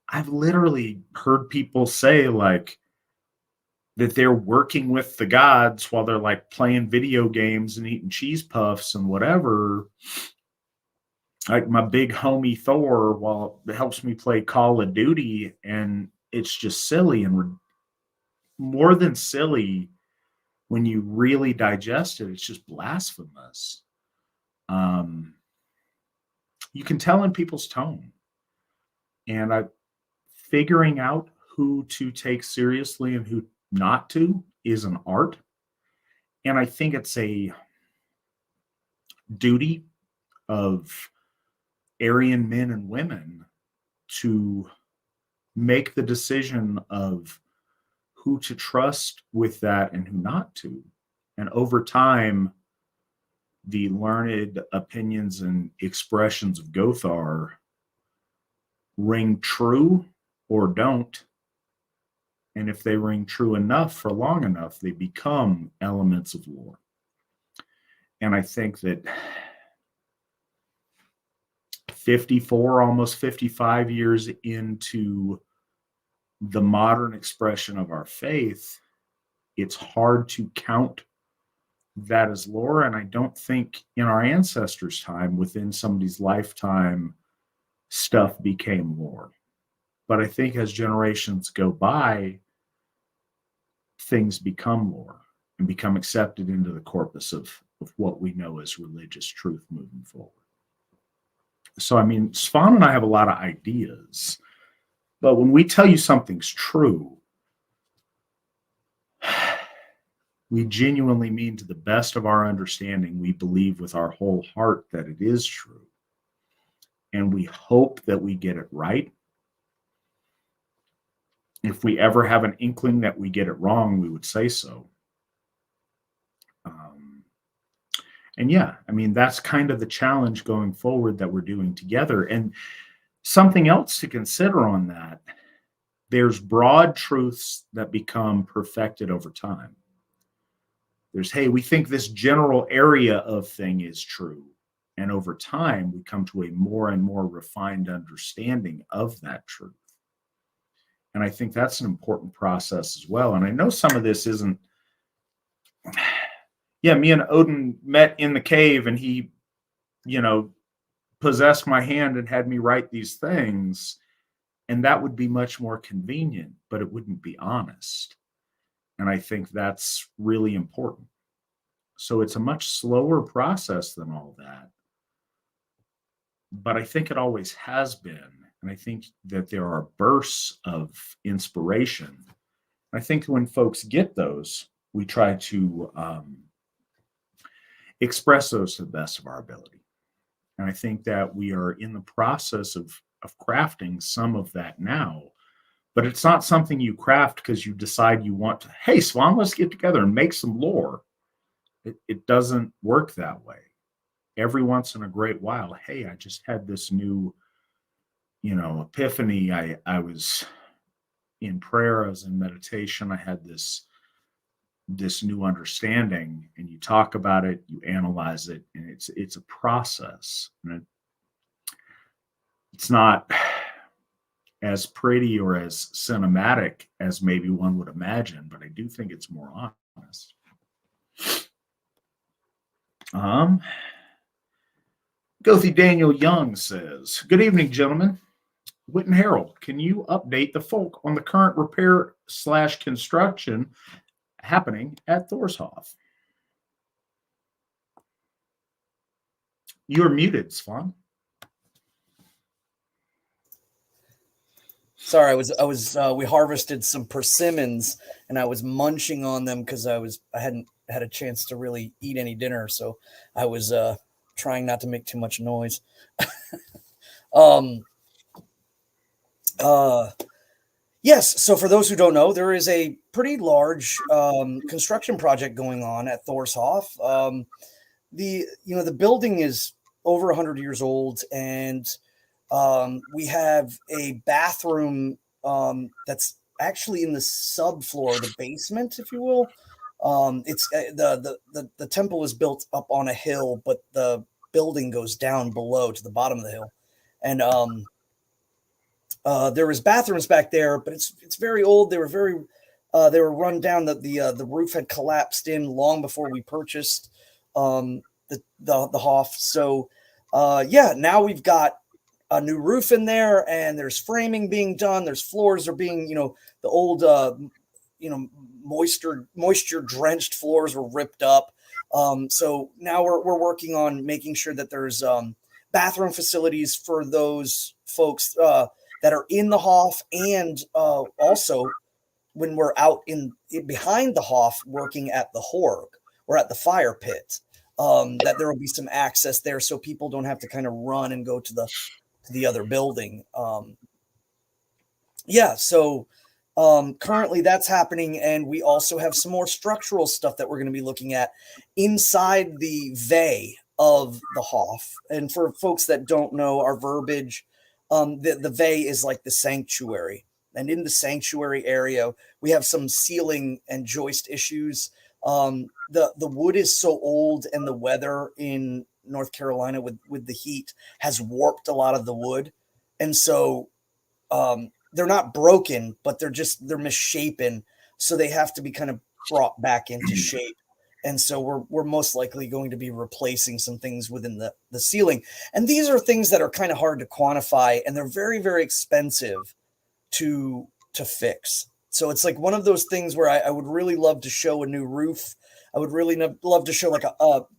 I've literally heard people say like, that they're working with the gods while they're like playing video games and eating cheese puffs and whatever. Like my big homie Thor, well, it helps me play Call of Duty, and it's just silly and more than silly when you really digest it. It's just blasphemous. You can tell in people's tone, and figuring out who to take seriously and who not to is an art, and I think it's a duty of Aryan men and women to make the decision of who to trust with that and who not to. And over time, the learned opinions and expressions of Gothar ring true or don't. And if they ring true enough for long enough, they become elements of lore. And I think that 54, almost 55 years into the modern expression of our faith, it's hard to count that as lore. And I don't think in our ancestors' time, within somebody's lifetime, stuff became lore. But I think as generations go by, things become lore and become accepted into the corpus of what we know as religious truth moving forward. So, I mean, Svan and I have a lot of ideas, but when we tell you something's true, we genuinely mean, to the best of our understanding, we believe with our whole heart that it is true. And we hope that we get it right. If we ever have an inkling that we get it wrong, we would say so. And yeah, I mean, that's kind of the challenge going forward that we're doing together. And something else to consider on that, there's broad truths that become perfected over time. There's, hey, we think this general area of thing is true. And over time, we come to a more and more refined understanding of that truth. And I think that's an important process as well. And I know some of this isn't, yeah, me and Odin met in the cave and he, possessed my hand and had me write these things. And that would be much more convenient, but it wouldn't be honest. And I think that's really important. So it's a much slower process than all that. But I think it always has been. And I think that there are bursts of inspiration. I think when folks get those, we try to express those to the best of our ability. And I think that we are in the process of crafting some of that now. But it's not something you craft because you decide you want to, hey, Svan, let's get together and make some lore. It doesn't work that way. Every once in a great while, hey, I just had this new, epiphany. I was in prayer, I was in meditation, I had this new understanding, and you talk about it, you analyze it, and it's a process. And it's not as pretty or as cinematic as maybe one would imagine, but I do think it's more honest. Gothy Daniel Young says, good evening, gentlemen. Witan Harold, can you update the folk on the current repair/construction happening at Thor's Hoff? You're muted, Svan. Sorry, we harvested some persimmons and I was munching on them because I hadn't had a chance to really eat any dinner. So I was trying not to make too much noise. Yes. So for those who don't know, there is a pretty large construction project going on at Thor's Hoff. The building is over 100 years old, and we have a bathroom that's actually in the subfloor, the basement, if you will. It's the temple is built up on a hill, but the building goes down below to the bottom of the hill, and there was bathrooms back there, but it's very old. They were very They were run down. The roof had collapsed in long before we purchased the Hoff. So now we've got a new roof in there, and there's framing being done. There's floors are being, the old moisture drenched floors were ripped up. So now we're working on making sure that there's bathroom facilities for those folks that are in the Hoff, and also when we're out behind the Hoff working at the Horg or at the fire pit, that there will be some access there so people don't have to kind of run and go to the other building. So currently that's happening, and we also have some more structural stuff that we're going to be looking at inside the Vey of the Hoff. And for folks that don't know our verbiage, the Vey is like the sanctuary. And in the sanctuary area, we have some ceiling and joist issues. The wood is so old, and the weather in North Carolina with the heat has warped a lot of the wood. And so they're not broken, but they're misshapen. So they have to be kind of brought back into shape. And so we're most likely going to be replacing some things within the ceiling. And these are things that are kind of hard to quantify, and they're very, very expensive to fix. So it's like one of those things where I would really love to show a new roof. I would really love to show like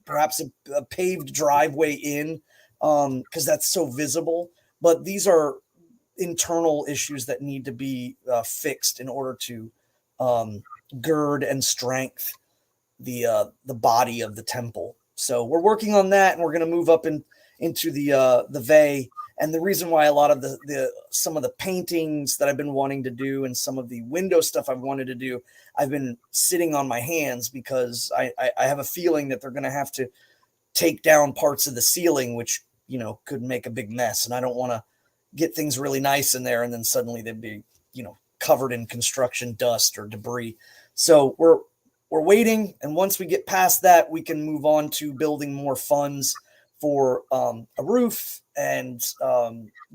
perhaps a paved driveway in, because that's so visible. But these are internal issues that need to be fixed in order to gird and strength the body of the temple. So we're working on that, and we're going to move up into the Vey. And the reason why a lot of some of the paintings that I've been wanting to do and some of the window stuff I've wanted to do, I've been sitting on my hands because I have a feeling that they're going to have to take down parts of the ceiling, which, could make a big mess. And I don't want to get things really nice in there and then suddenly they'd be, covered in construction dust or debris. So we're waiting. And once we get past that, we can move on to building more funds for a roof and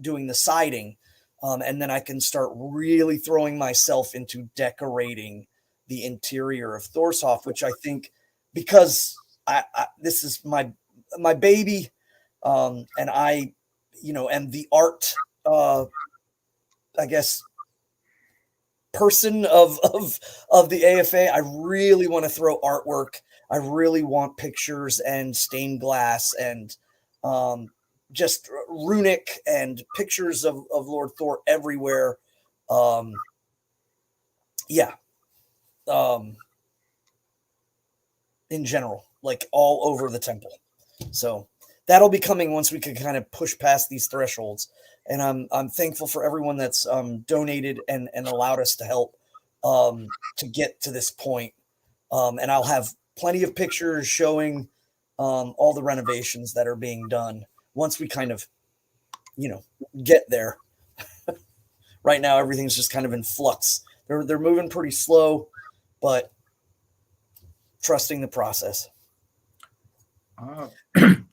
doing the siding. And then I can start really throwing myself into decorating the interior of Thorshoff, which I think, because this is my baby, and I, am the art, I guess, person of the AFA. I really want to throw artwork. I really want pictures and stained glass and just runic and pictures of Lord Thor everywhere. In general, like all over the temple. So that'll be coming once we can kind of push past these thresholds. And I'm thankful for everyone that's donated and allowed us to help to get to this point. And I'll have plenty of pictures showing all the renovations that are being done once we kind of, get there. Right now, everything's just kind of in flux. They're moving pretty slow, but trusting the process.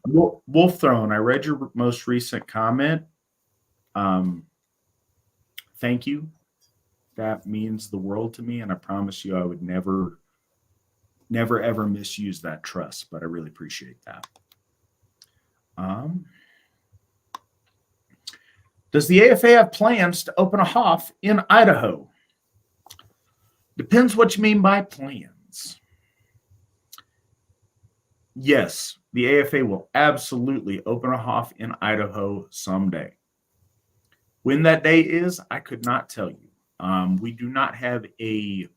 Wolf Throne, I read your most recent comment. Thank you. That means the world to me, and I promise you I would never ever misuse that trust, but I really appreciate that. Does the AFA have plans to open a Hoff in Idaho? Depends what you mean by plans. Yes, the AFA will absolutely open a Hoff in Idaho someday. When that day is, I could not tell you. We do not have a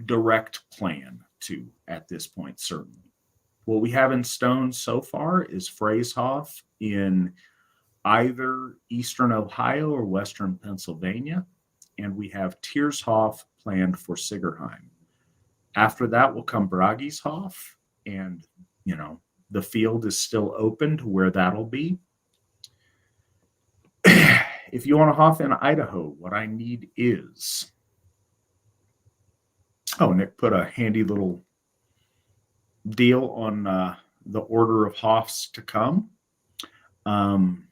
direct plan to at this point, certainly. What we have in stone so far is Frey's Hoff in either eastern Ohio or western Pennsylvania, and we have Tier's Hoff planned for Sigerheim. After that will come Bragi's Hoff, and the field is still open to where that'll be. If you want a Hoff in Idaho, what I need is... Oh, Nick put a handy little deal on the order of Hoffs to come. In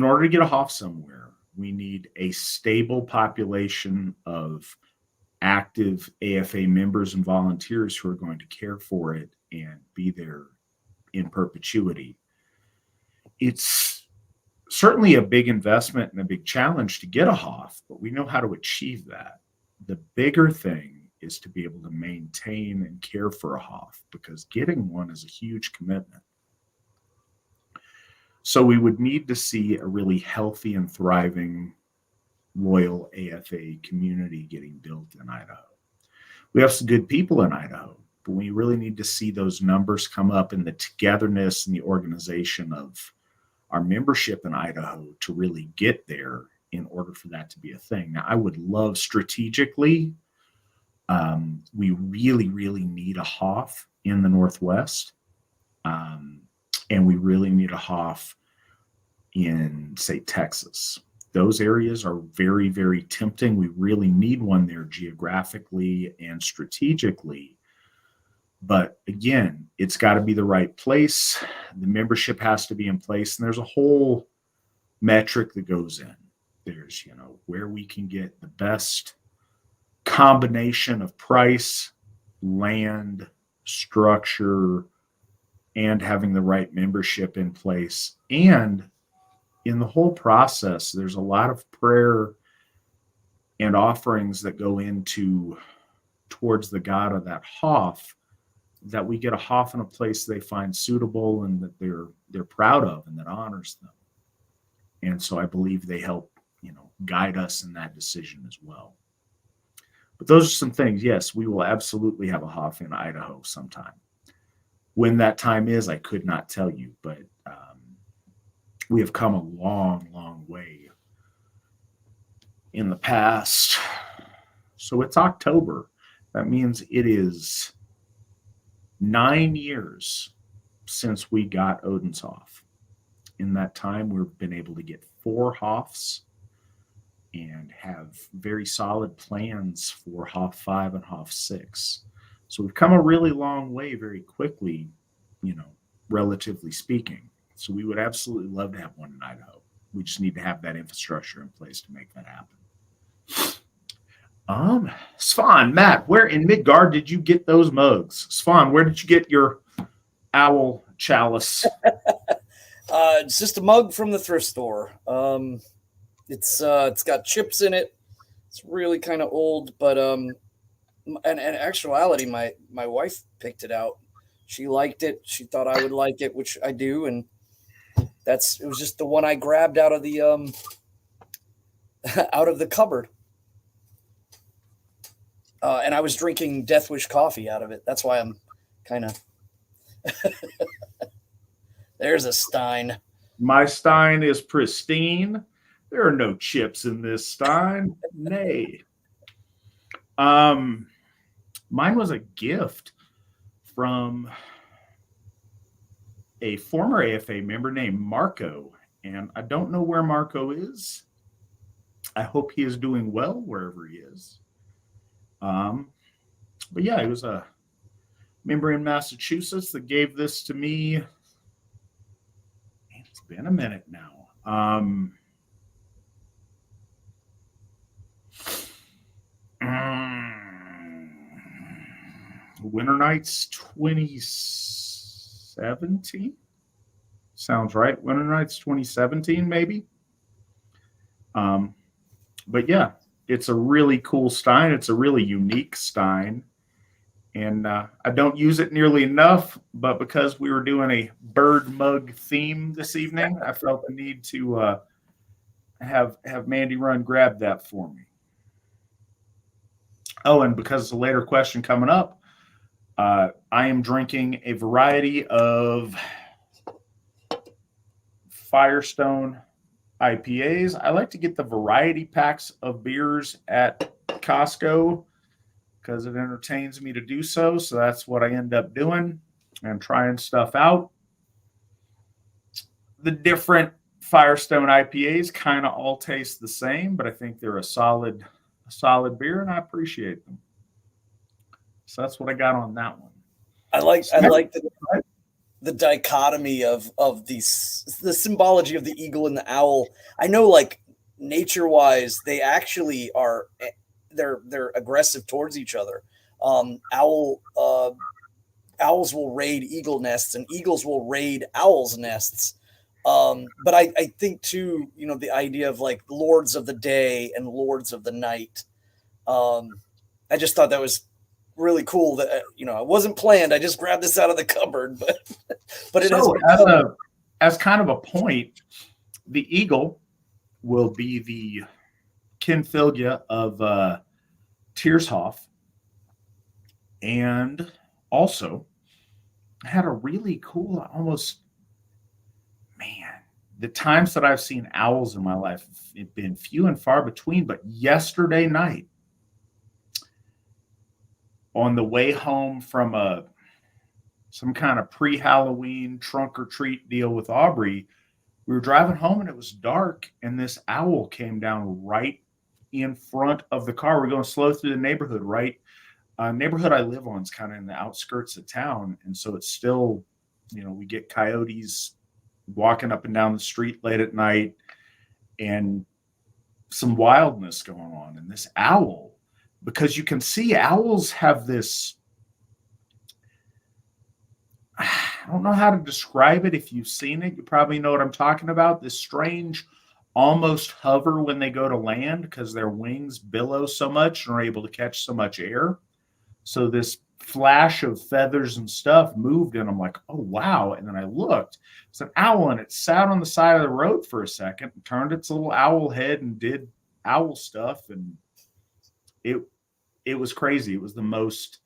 order to get a Hoff somewhere, we need a stable population of active AFA members and volunteers who are going to care for it and be there in perpetuity. It's certainly a big investment and a big challenge to get a Hoff, but we know how to achieve that. The bigger thing is to be able to maintain and care for a Hoff, because getting one is a huge commitment. So we would need to see a really healthy and thriving loyal AFA community getting built in Idaho. We have some good people in Idaho, but we really need to see those numbers come up in the togetherness and the organization of our membership in Idaho to really get there in order for that to be a thing. Now, I would love strategically, we really, really need a Hoff in the Northwest. And we really need a Hoff in, say, Texas. Those areas are very, very tempting. We really need one there geographically and strategically. But again, it's got to be the right place. The membership has to be in place. And there's a whole metric that goes in. There's, where we can get the best combination of price, land, structure, and having the right membership in place. And in the whole process, there's a lot of prayer and offerings that go into towards the God of that Hoff, that we get a Hoff in a place they find suitable and that they're proud of and that honors them. And so I believe they help, guide us in that decision as well. But those are some things. Yes, we will absolutely have a Hoff in Idaho sometime. When that time is, I could not tell you, but we have come a long, long way in the past. So it's October. That means it is 9 years since we got Odin's Hoff. In that time, we've been able to get 4 Hoffs and have very solid plans for Hoff 5 and Hoff 6. So we've come a really long way very quickly, relatively speaking. So we would absolutely love to have one in Idaho. We just need to have that infrastructure in place to make that happen. Svan, Matt, where in Midgard did you get those mugs? Svan, where did you get your owl chalice? It's just a mug from the thrift store. It's got chips in it. It's really kind of old, but and in actuality, my wife picked it out. She liked it. She thought I would like it, which I do, and it was just the one I grabbed out of the out of the cupboard. And I was drinking Death Wish coffee out of it. That's why I'm kind of. There's a Stein. My Stein is pristine. There are no chips in this Stein. Nay. Mine was a gift from a former AFA member named Marco. And I don't know where Marco is. I hope he is doing well wherever he is. But yeah, he was a member in Massachusetts that gave this to me. It's been a minute now. Winter Nights 2017 sounds right. Winter Nights 2017 maybe. But yeah, it's a really cool Stein. It's a really unique Stein, and I don't use it nearly enough, but because we were doing a bird mug theme this evening, I felt the need to have Mandy run grab that for me. Oh, and because it's a later question coming up, I am drinking a variety of Firestone IPAs. I like to get the variety packs of beers at Costco because it entertains me to do so. So that's what I end up doing and trying stuff out. The different Firestone IPAs kind of all taste the same, but I think they're a solid beer, and I appreciate them. So that's what I got on that one. I like the dichotomy of the symbology of the eagle and the owl. I know, like, nature-wise, they actually are they're aggressive towards each other. Owls will raid eagle nests, and eagles will raid owls' nests. But I think too, the idea of like lords of the day and lords of the night. I just thought that was really cool. That it wasn't planned. I just grabbed this out of the cupboard, but it has as kind of a point, the eagle will be the Kinfilgia of Hoff, and also had a really cool, the times that I've seen owls in my life have been few and far between, but yesterday night, on the way home from some kind of pre-Halloween trunk or treat deal with Aubrey, we were driving home and it was dark, and this owl came down right in front of the car. We're going slow through the neighborhood, right? Neighborhood I live on is kind of in the outskirts of town, and so it's still, we get coyotes walking up and down the street late at night, and some wildness going on. And this owl, because you can see owls have this, I don't know how to describe it. If you've seen it, you probably know what I'm talking about. This strange almost hover when they go to land because their wings billow so much and are able to catch so much air. So this flash of feathers and stuff moved, and I'm like, oh, wow. And then I looked. It's an owl, and it sat on the side of the road for a second and turned its little owl head and did owl stuff. And it was crazy. It was the most,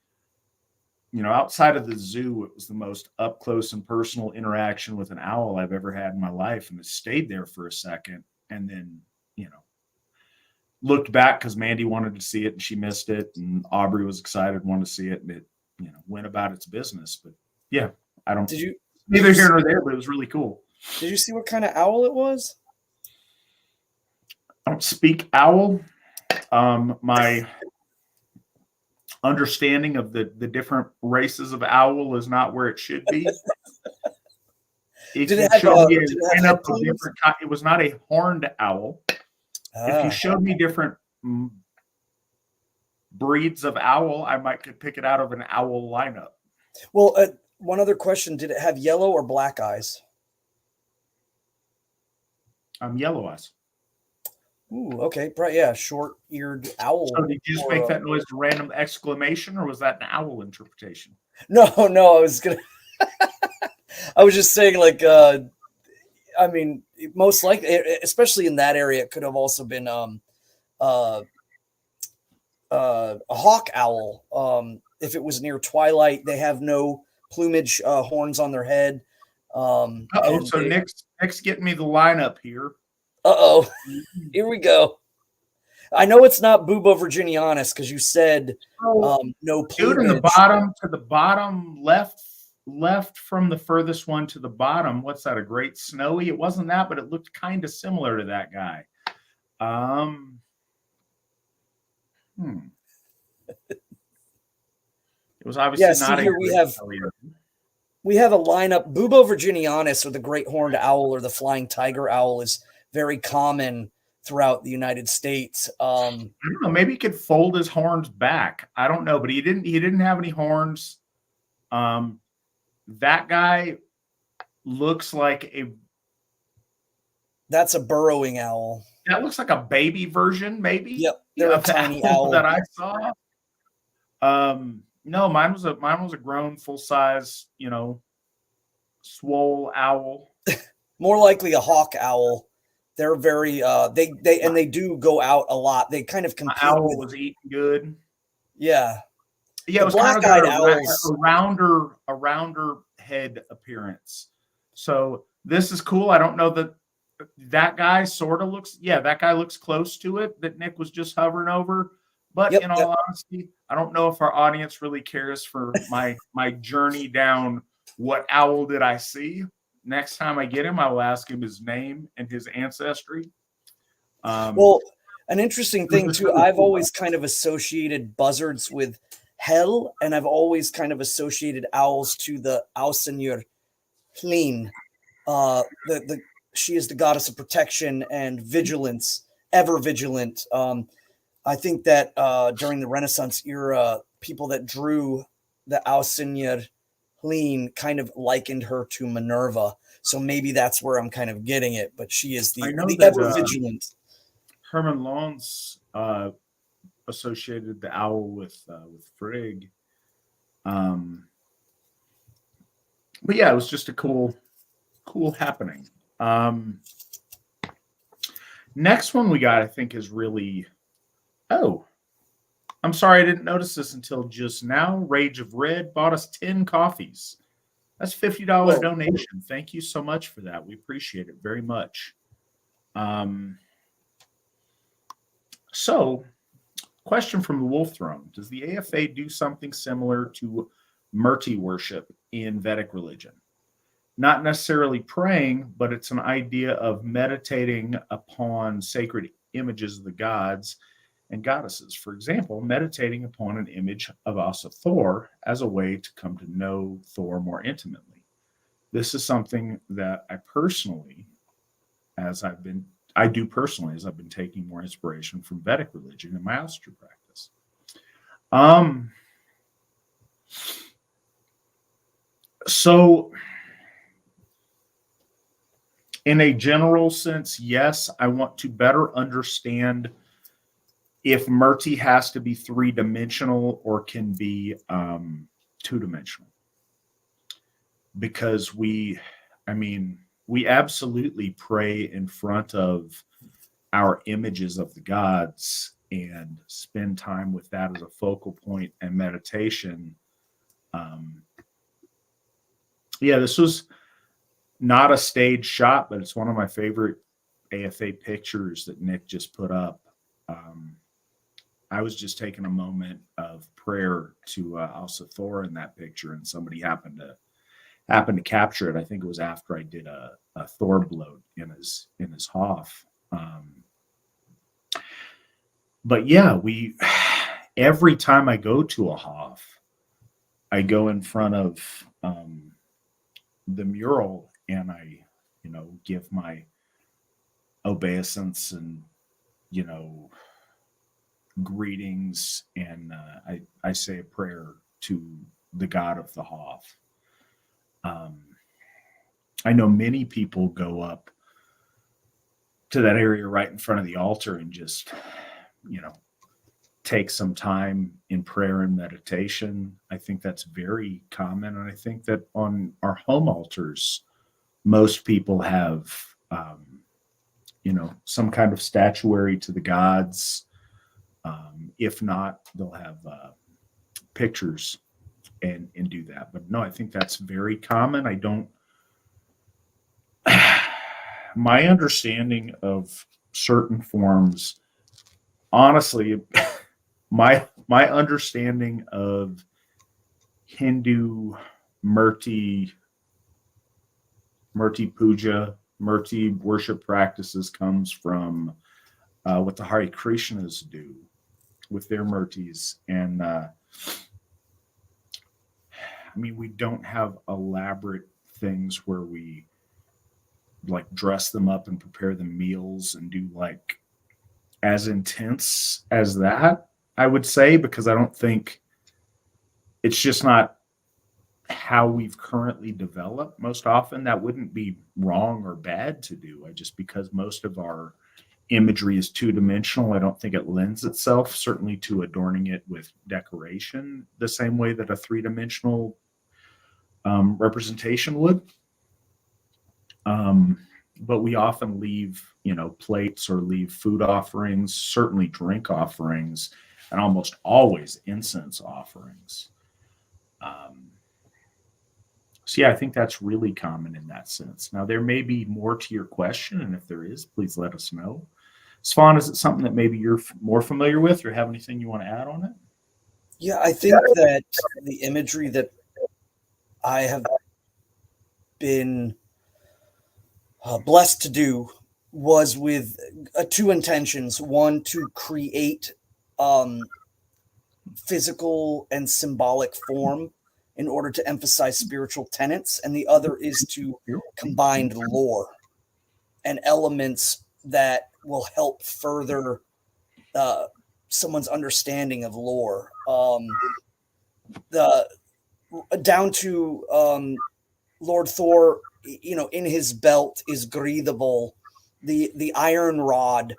outside of the zoo, it was the most up close and personal interaction with an owl I've ever had in my life. And it stayed there for a second, and then, looked back because Mandy wanted to see it and she missed it, and Aubrey was excited, wanted to see it, and it, went about its business. But yeah, neither here nor there, but it was really cool. Did you see what kind of owl it was? I don't speak owl. My understanding of the different races of owl is not where it should be. It was not a horned owl. If you showed me different breeds of owl, I might could pick it out of an owl lineup. Well, one other question: did it have yellow or black eyes? Yellow eyes. Ooh, okay, yeah, short-eared owl. So did you just make that noise a random exclamation, or was that an owl interpretation? No, I was gonna. I was just saying, like, most likely, especially in that area, it could have also been a hawk owl. If it was near twilight, they have no plumage, horns on their head. So Nick's getting me the lineup here. Here we go. I know it's not Bubo virginianus because you said no plumage. Dude, to the bottom left from the furthest one to the bottom. What's that? A great snowy? It wasn't that, but it looked kind of similar to that guy. It was obviously not. Here we have a lineup. Bubo virginianus, or the great horned owl, or the flying tiger owl, is very common throughout the United States. I don't know. Maybe he could fold his horns back. I don't know, but he didn't have any horns. That guy looks like that's a burrowing owl. That looks like a baby version, maybe. Yep, they're a tiny owl that I saw. No, mine was a grown, full size, swole owl. More likely a hawk owl. They're very they do go out a lot. They kind of compete. My owl was eating good. Yeah. Yeah, it was kind of a rounder head appearance. So this is cool. I don't know that guy sort of looks. Yeah, that guy looks close to it that Nick was just hovering over. But in all honesty, I don't know if our audience really cares for my journey down. What owl did I see? Next time I get him, I will ask him his name and his ancestry. Well, an interesting thing too. I've always kind of associated buzzards with hell, and I've always kind of associated owls to the Ausenjur Hlin. She is the goddess of protection and vigilance, ever vigilant. I think that during the Renaissance era, people that drew the Ausynjer Hlín kind of likened her to Minerva. So maybe that's where I'm kind of getting it. But she is I the know that ever vigilant. Herman Lons associated the owl with Frigg. But yeah, it was just a cool happening. Next one we got, I think, is really. Oh, I'm sorry, I didn't notice this until just now. Rage of Red bought us 10 coffees. That's $50 Whoa. donation. Thank you so much for that. We appreciate it very much. So, question from the Wolf Throne: does the AFA do something similar to Murti worship in Vedic religion? Not necessarily praying, but it's an idea of meditating upon sacred images of the gods and goddesses. For example, meditating upon an image of Asatru as a way to come to know Thor more intimately. This is something that I do personally as I've been taking more inspiration from Vedic religion in my Asatru practice. So in a general sense, yes, I want to better understand if Murti has to be 3-dimensional or can be 2-dimensional. Because we absolutely pray in front of our images of the gods and spend time with that as a focal point and meditation. This was not a stage shot, but it's one of my favorite AFA pictures that Nick just put up. I was just taking a moment of prayer to Asatru in that picture, and somebody happened to capture it. I think it was after I did a Thor bloat in his Hoff. But yeah, every time I go to a Hoff, I go in front of the mural and I, give my obeisance and, greetings, and I say a prayer to the god of the Hoff. I know many people go up to that area right in front of the altar and just, take some time in prayer and meditation. I think that's very common. And I think that on our home altars, most people have, some kind of statuary to the gods. If not, they'll have pictures and do that. But no, I think that's very common. My understanding of certain forms, honestly, my understanding of Hindu Murti puja, Murti worship practices comes from what the Hare Krishnas do with their Murtis. And we don't have elaborate things where we like dress them up and prepare them meals and do like as intense as that, I would say, because I don't think it's just not how we've currently developed. Most often that wouldn't be wrong or bad to do. Just because most of our imagery is 2-dimensional, I don't think it lends itself certainly to adorning it with decoration the same way that a 3-dimensional representation would. But we often leave, plates or leave food offerings, certainly drink offerings, and almost always incense offerings. So yeah, I think that's really common in that sense. Now, there may be more to your question, and if there is, please let us know. Svan, is it something that maybe you're more familiar with or have anything you want to add on it? Yeah, I think that the imagery that I have been blessed to do was with 2 intentions. One, to create physical and symbolic form in order to emphasize spiritual tenets, and the other is to combine lore and elements that will help further someone's understanding of lore. The down to Lord Thor, in his belt is Gríðaból, the iron rod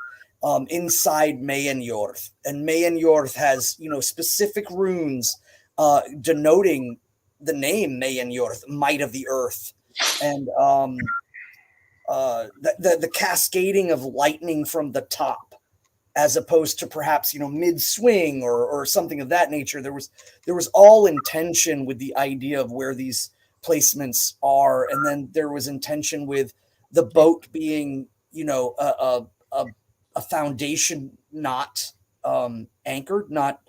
inside Meginjörð, and Meginjörð has specific runes denoting the name Meginjörð, might of the earth, and the cascading of lightning from the top, as opposed to perhaps mid swing or something of that nature. There was all intention with the idea of where these placements are, and then there was intention with the boat being a foundation not anchored, not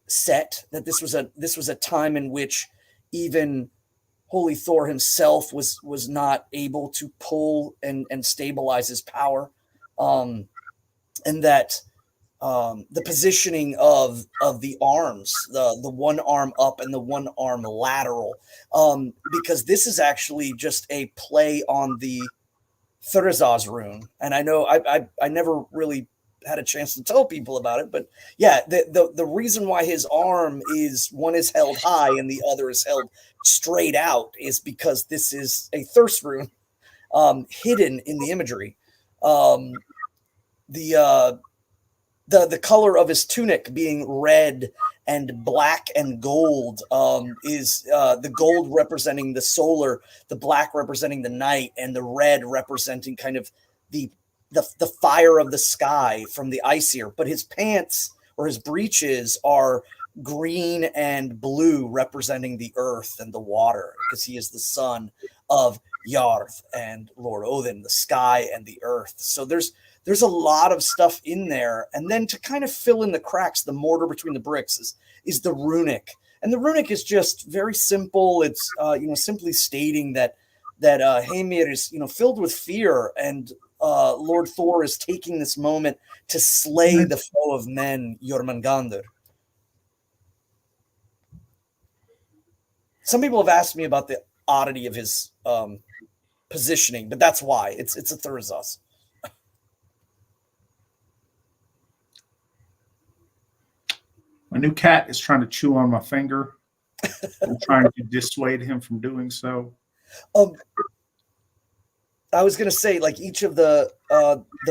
set. That this was a time in which even Holy Thor himself was not able to pull and stabilize his power, and that the positioning of the arms, the one arm up and the one arm lateral, because this is actually just a play on the Thurzaz rune. And I know I never really had a chance to tell people about it, but yeah, the reason why his arm is one is held high and the other is held straight out is because this is a thirst rune hidden in the imagery. The color of his tunic being red and black and gold is the gold representing the solar, the black representing the night, and the red representing kind of the fire of the sky from the Aesir. But his pants or his breeches are green and blue, representing the earth and the water, because he is the son of Jarth and Lord Odin, the sky and the earth. So there's a lot of stuff in there. And then to kind of fill in the cracks, the mortar between the bricks is the runic. And the runic is just very simple. It's simply stating that Heimir is filled with fear, and Lord Thor is taking this moment to slay the foe of men, Jormungandr. Some people have asked me about the oddity of his positioning, but that's why. It's a Thurzaz. My new cat is trying to chew on my finger. I'm trying to dissuade him from doing so. I was going to say, like, each of the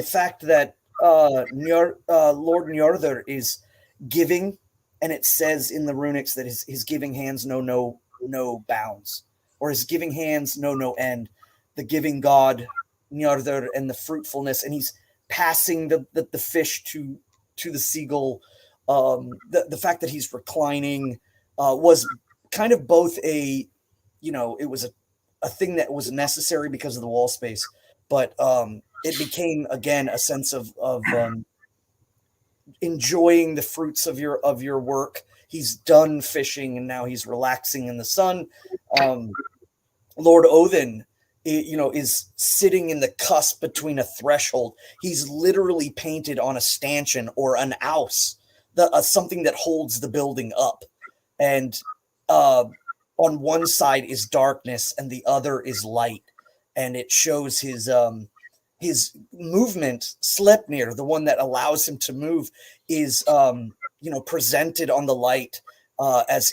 fact that Lord Njörður is giving, and it says in the runics that his giving hands know no bounds, or his giving hands know no end. The giving god Njörður, and the fruitfulness, and he's passing the fish to the seagull. The fact that he's reclining was kind of both it was a thing that was necessary because of the wall space, but it became again a sense of enjoying the fruits of your work. He's done fishing and now he's relaxing in the sun. Lord Odin, is sitting in the cusp between a threshold. He's literally painted on a stanchion or an ouse, something that holds the building up. And on one side is darkness and the other is light. And it shows his movement. Sleipnir, the one that allows him to move, is presented on the light as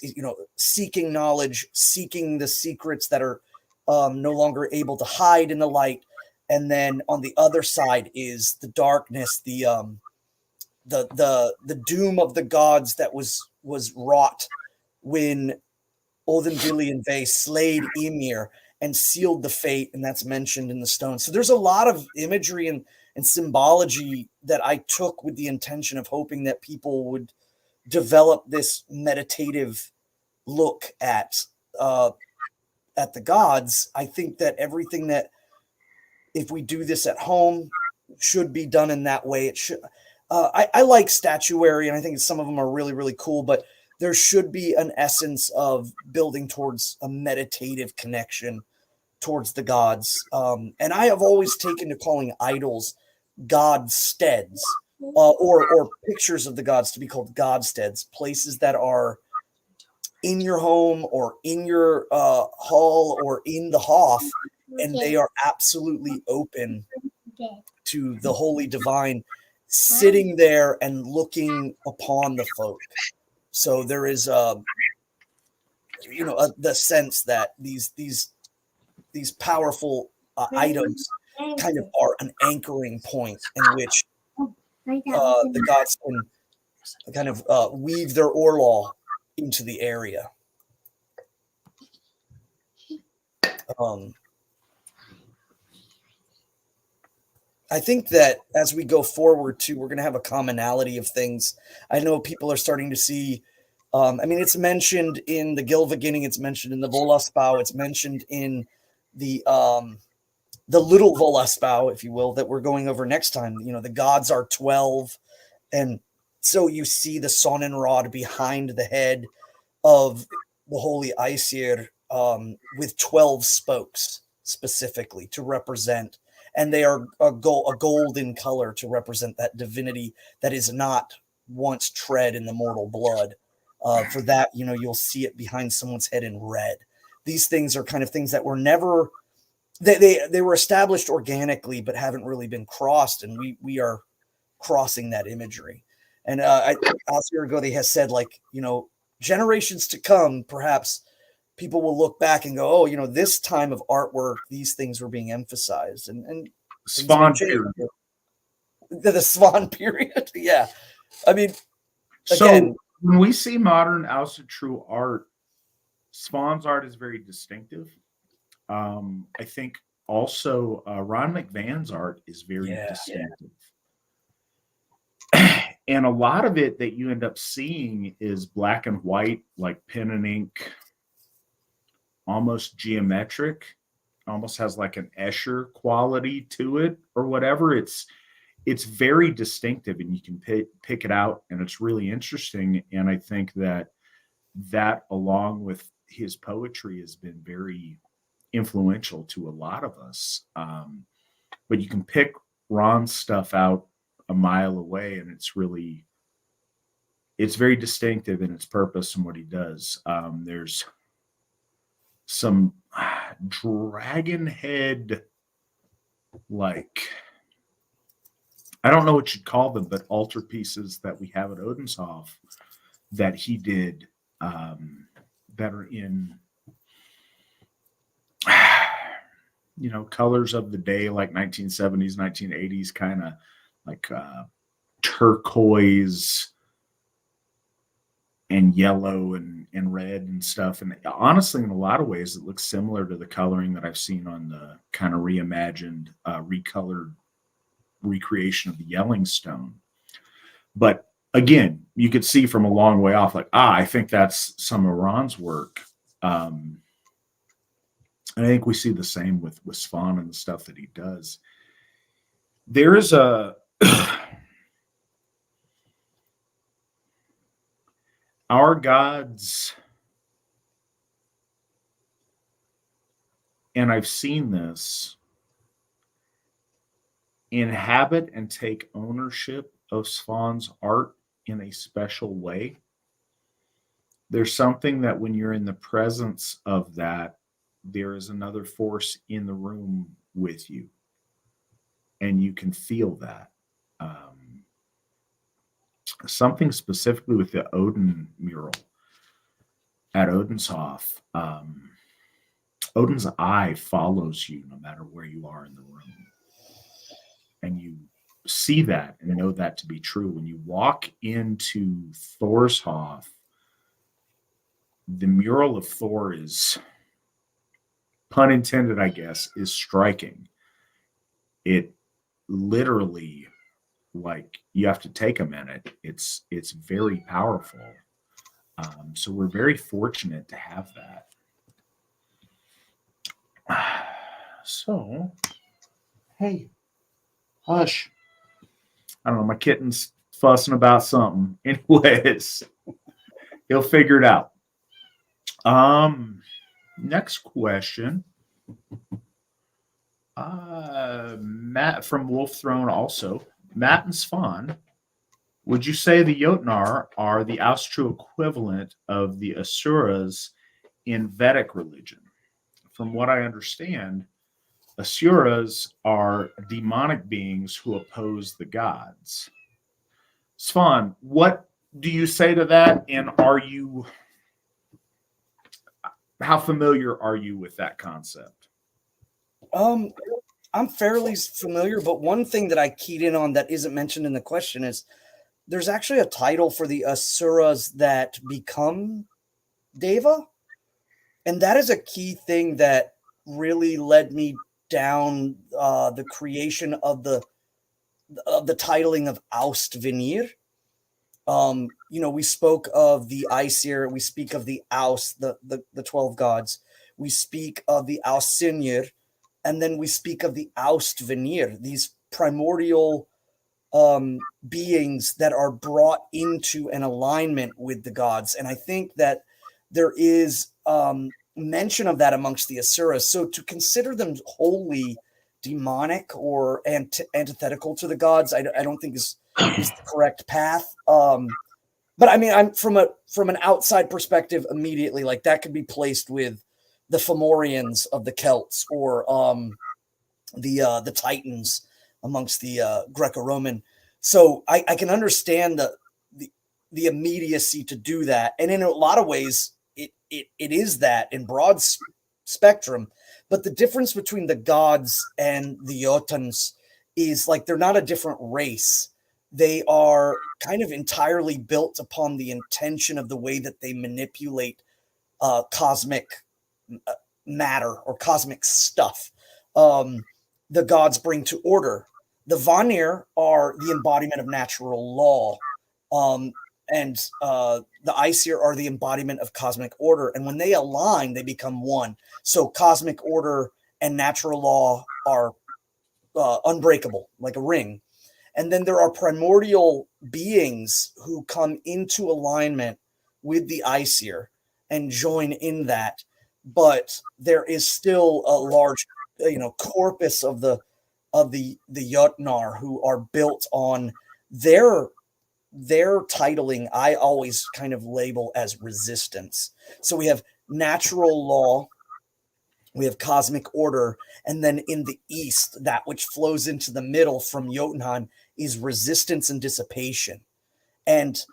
seeking knowledge, seeking the secrets that are no longer able to hide in the light. And then on the other side is the darkness, the doom of the gods that was wrought when Odin Vili and Ve slayed Ymir and sealed the fate, and that's mentioned in the stone. So there's a lot of imagery and symbology that I took with the intention of hoping that people would develop this meditative look at the gods. I think that everything that, if we do this at home, should be done in that way. It should. I like statuary, and I think some of them are really, really cool, but there should be an essence of building towards a meditative connection towards the gods. And I have always taken to calling idols godsteads, or pictures of the gods to be called godsteads, places that are in your home or in your hall or in the Hoff, and they are absolutely open to the holy divine, sitting there and looking upon the folk. So there is the sense that these powerful items kind of are an anchoring point in which the gods can kind of weave their orlaw into the area. I think that as we go forward too, we're going to have a commonality of things. I know people are starting to see. It's mentioned in the Gylfaginning, it's mentioned in the Volaspau, it's mentioned in the little Volaspau, if you will, that we're going over next time. The gods are 12, and so you see the Sonnenrod behind the head of the holy Aesir with 12 spokes specifically to represent, and they are a golden color to represent that divinity that is not once tread in the mortal blood. For that, you'll see it behind someone's head in red. These things are kind of things that were never, they were established organically, but haven't really been crossed, and we are crossing that imagery. And Asir Gode has said, generations to come, perhaps people will look back and go, oh, this time of artwork, these things were being emphasized. And Svan period. The Svan period. Yeah. Again, so when we see modern Asatru art, Svan's art is very distinctive. I think also Ron McVan's art is very distinctive. And a lot of it that you end up seeing is black and white, like pen and ink, almost geometric, almost has like an Escher quality to it or whatever. It's very distinctive, and you can pick it out, and it's really interesting. And I think that along with his poetry has been very influential to a lot of us. But you can pick Ron's stuff out a mile away, and it's very distinctive in its purpose and what he does. There's some dragon head, I don't know what you'd call them, but altar pieces that we have at Odenshof that he did that are in colors of the day, like 1970s, 1980s, kind of like turquoise and yellow and red and stuff. And honestly, in a lot of ways, it looks similar to the coloring that I've seen on the kind of reimagined, recolored recreation of the Yellingstone. But again, you could see from a long way off, I think that's some of Ron's work. And I think we see the same with Svan and the stuff that he does. There is our gods, and I've seen this, inhabit and take ownership of Svan's art in a special way. There's something that when you're in the presence of that, there is another force in the room with you, and you can feel that. Something specifically with the Odin mural at Odenshof. Odin's eye follows you no matter where you are in the room. And you see that and know that to be true. When you walk into Thorshof, the mural of Thor is, pun intended, I guess, is striking. It literally, you have to take a minute. It's very powerful. So we're very fortunate to have that. So, hey, hush. I don't know, my kitten's fussing about something. Anyways, he'll figure it out. Next question. Matt from Wolf Throne also. Matt and Svan, would you say the Jotnar are the Asatru equivalent of the Asuras in Vedic religion? From what I understand, Asuras are demonic beings who oppose the gods. Svan, what do you say to that? And how familiar are you with that concept? I'm fairly familiar, but one thing that I keyed in on that isn't mentioned in the question is there's actually a title for the asuras that become Deva. And that is a key thing that really led me down the creation of the titling of Aust Venir. We spoke of the Aesir, we speak of the Aus, the 12 gods. We speak of the Ausinir, and then we speak of the Aust Venir, these primordial beings that are brought into an alignment with the gods. And I think that there is mention of that amongst the Asuras. So to consider them wholly demonic or antithetical to the gods, I don't think is the correct path. But I mean, I'm from an outside perspective immediately, like that could be placed with the Fomorians of the Celts or the Titans amongst the Greco-Roman. So I can understand the immediacy to do that. And in a lot of ways, it is that in broad spectrum. But the difference between the gods and the Jotuns is like they're not a different race. They are kind of entirely built upon the intention of the way that they manipulate cosmic matter or cosmic stuff. The gods bring to order. The Vanir are the embodiment of natural law. And the Aesir are the embodiment of cosmic order. And when they align, they become one. So cosmic order and natural law are unbreakable, like a ring. And then there are primordial beings who come into alignment with the Aesir and join in that. But there is still a large, corpus of the Jotnar who are built on their titling. I always kind of label as resistance. So we have natural law, we have cosmic order, and then in the east, that which flows into the middle from Jotunheim is resistance and dissipation. And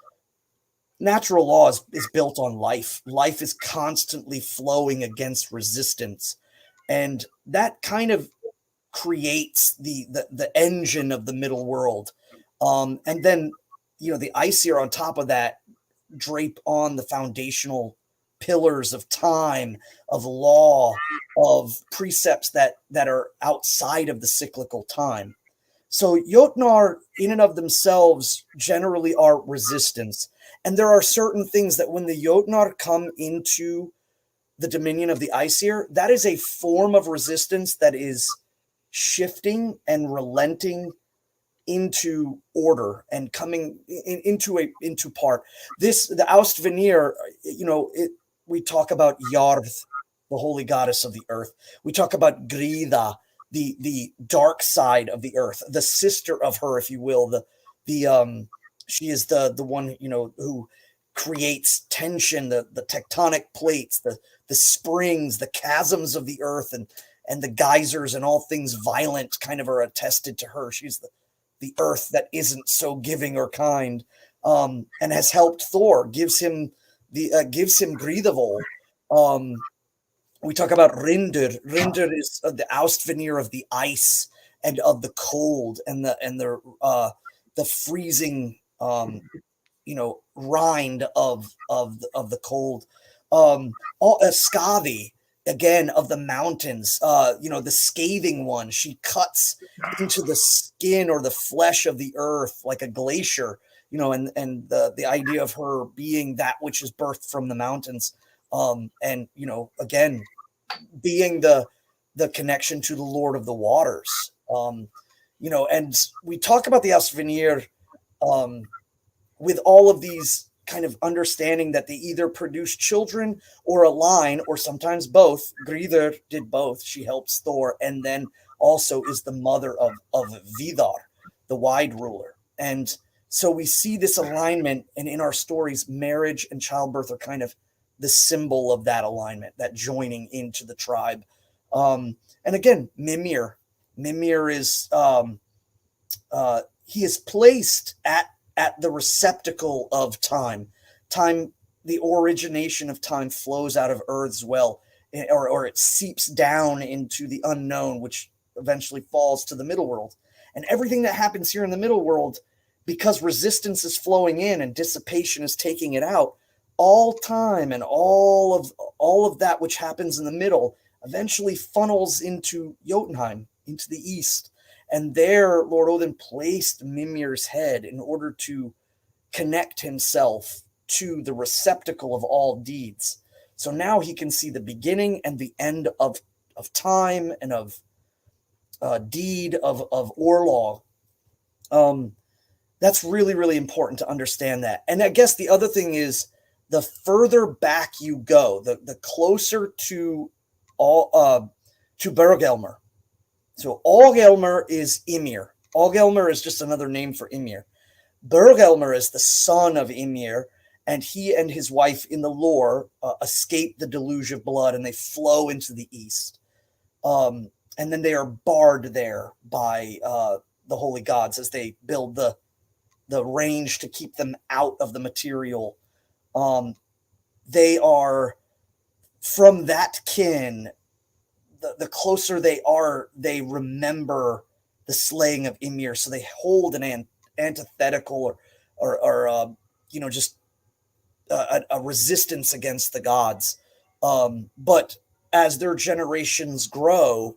natural law is built on life. Life is constantly flowing against resistance. And that kind of creates the engine of the middle world. And then, the Aesir on top of that drape on the foundational pillars of time, of law, of precepts that are outside of the cyclical time. So Jotnar in and of themselves generally are resistance. And there are certain things that when the Jotnar come into the dominion of the Aesir, that is a form of resistance that is shifting and relenting into order and coming into part. The Aust Venir, we talk about Jarth, the holy goddess of the earth. We talk about Grida, the dark side of the earth, the sister of her, if you will. She is the one who creates tension, the tectonic plates, the springs, the chasms of the earth, and the geysers and all things violent kind of are attested to her. She's the earth that isn't so giving or kind, and has helped Thor, gives him Gridavol. We talk about Rindur. Rindur is the Aust Venir of the ice and of the cold and the freezing rind of the cold. Skavi, again, of the mountains, the scathing one. She cuts into the skin or the flesh of the earth like a glacier, and the idea of her being that which is birthed from the mountains. And again, being the connection to the Lord of the Waters. And we talk about the Asvenir with all of these kind of understanding that they either produce children or align, or sometimes both. Gridr did both. She helps Thor, and then also is the mother of Vidar, the wide ruler. And so we see this alignment, and in our stories, marriage and childbirth are kind of the symbol of that alignment, that joining into the tribe. And again, Mimir is he is placed at at the receptacle of time. Time, the origination of time flows out of Earth's well, or it seeps down into the unknown, which eventually falls to the middle world. And everything that happens here in the middle world, because resistance is flowing in and dissipation is taking it out, all time and all of that which happens in the middle eventually funnels into Jotunheim, into the east. And there, Lord Odin placed Mimir's head in order to connect himself to the receptacle of all deeds. So now he can see the beginning and the end of time and of deed, of Orlaw. That's really, really important to understand that. And I guess the other thing is, the further back you go, the closer to Bergelmer. So Allgelmer is Ymir. Allgelmer is just another name for Ymir. Bergelmer is the son of Ymir, and he and his wife in the lore escape the deluge of blood, and they flow into the east. And then they are barred there by the holy gods as they build the range to keep them out of the material. They are from that kin. The closer they are, they remember the slaying of Ymir, so they hold an antithetical or just a resistance against the gods. But as their generations grow,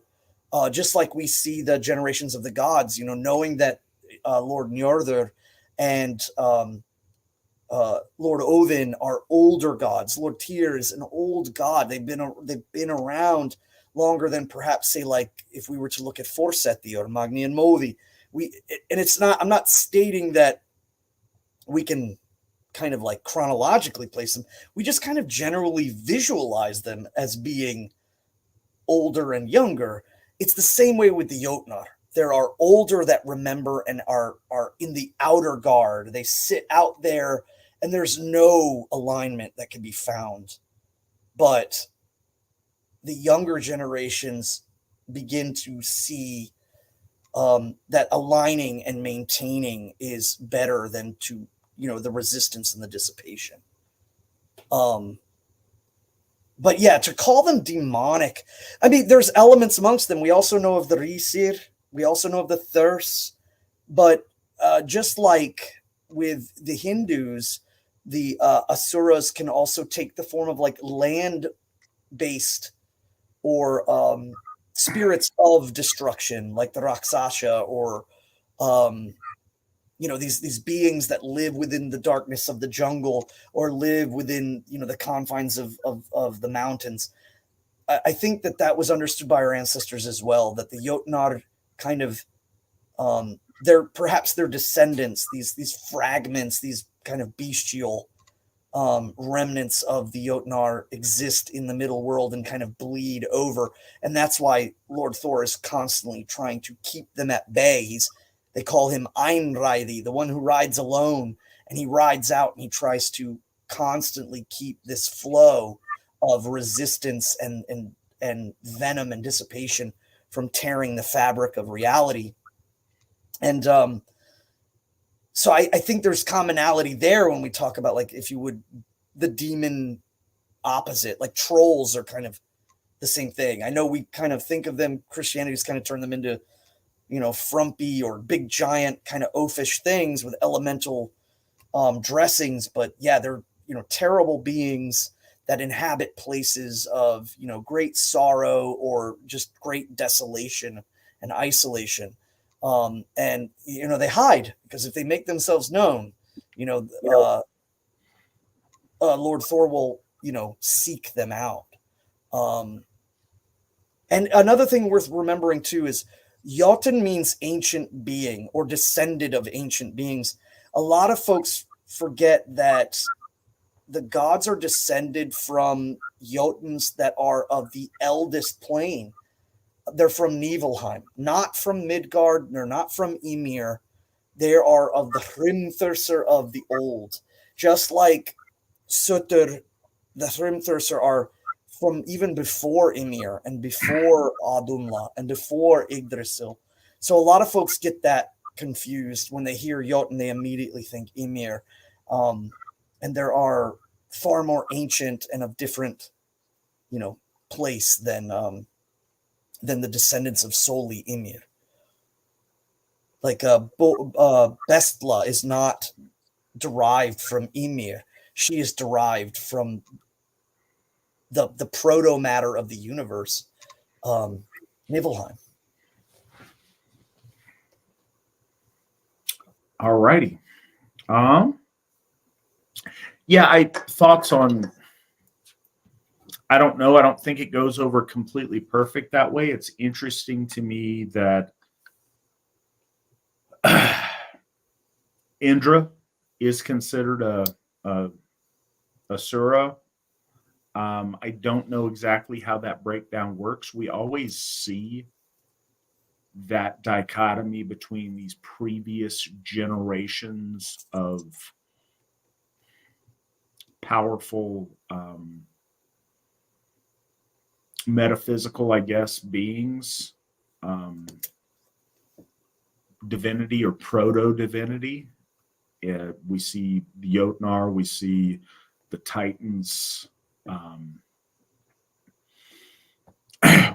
just like we see the generations of the gods, knowing that Lord Njörður and Lord Odin are older gods. Lord Tyr is an old god. They've been around longer than perhaps, say, like if we were to look at Forseti or Magni and Modi. I'm not stating that we can kind of like chronologically place them. We just kind of generally visualize them as being older and younger. It's the same way with the Jotnar. There are older that remember and are in the outer guard. They sit out there and there's no alignment that can be found. But the younger generations begin to see that aligning and maintaining is better than to, the resistance and the dissipation. But yeah, to call them demonic, I mean, there's elements amongst them. We also know of the Risir. We also know of the Thurs. But just like with the Hindus, the Asuras can also take the form of like land-based or spirits of destruction, like the Rakshasa, or these beings that live within the darkness of the jungle or live within the confines of the mountains. I think that was understood by our ancestors as well, that the Jotnar kind of they're descendants, these fragments, these kind of bestial remnants of the Jotnar exist in the middle world and kind of bleed over. And that's why Lord Thor is constantly trying to keep them at bay. They call him Einræði, the one who rides alone, and he rides out and he tries to constantly keep this flow of resistance and venom and dissipation from tearing the fabric of reality. And so I think there's commonality there when we talk about, like, if you would, the demon opposite, like trolls are kind of the same thing. I know we kind of think of them, Christianity's kind of turned them into, frumpy or big giant kind of oafish things with elemental dressings. But yeah, they're, terrible beings that inhabit places of, great sorrow or just great desolation and isolation. And, they hide, because if they make themselves known, Lord Thor will, seek them out. And another thing worth remembering too is Jotun means ancient being or descended of ancient beings. A lot of folks forget that the gods are descended from Jotuns that are of the eldest plane. They're from Niflheim, not from Midgard. They're not from Ymir. They are of the Hrimthursar of the old. Just like Sutur, the Hrimthursar are from even before Ymir and before Adumla and before Yggdrasil. So a lot of folks get that confused when they hear Jotun. They immediately think Ymir, and there are far more ancient and of different, place than the descendants of solely Ymir. Like Bestla is not derived from Ymir. She is derived from the proto matter of the universe, Nibelheim. All righty. Yeah, thoughts on. I don't know. I don't think it goes over completely perfect that way. It's interesting to me that Indra is considered a Asura. I don't know exactly how that breakdown works. We always see that dichotomy between these previous generations of powerful metaphysical, I guess, beings, divinity or proto-divinity. We see the Jotnar, we see the Titans.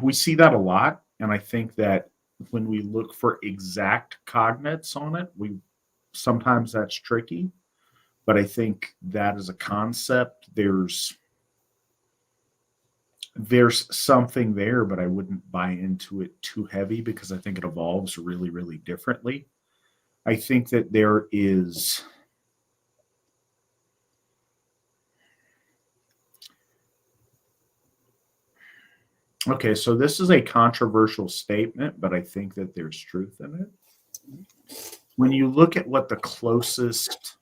We see that a lot, and I think that when we look for exact cognates on it, sometimes that's tricky. But I think that as a concept, there's something there, but I wouldn't buy into it too heavy because I think it evolves really, really differently. I think that there is okay, so this is a controversial statement, but I think that there's truth in it. When you look at what the closest,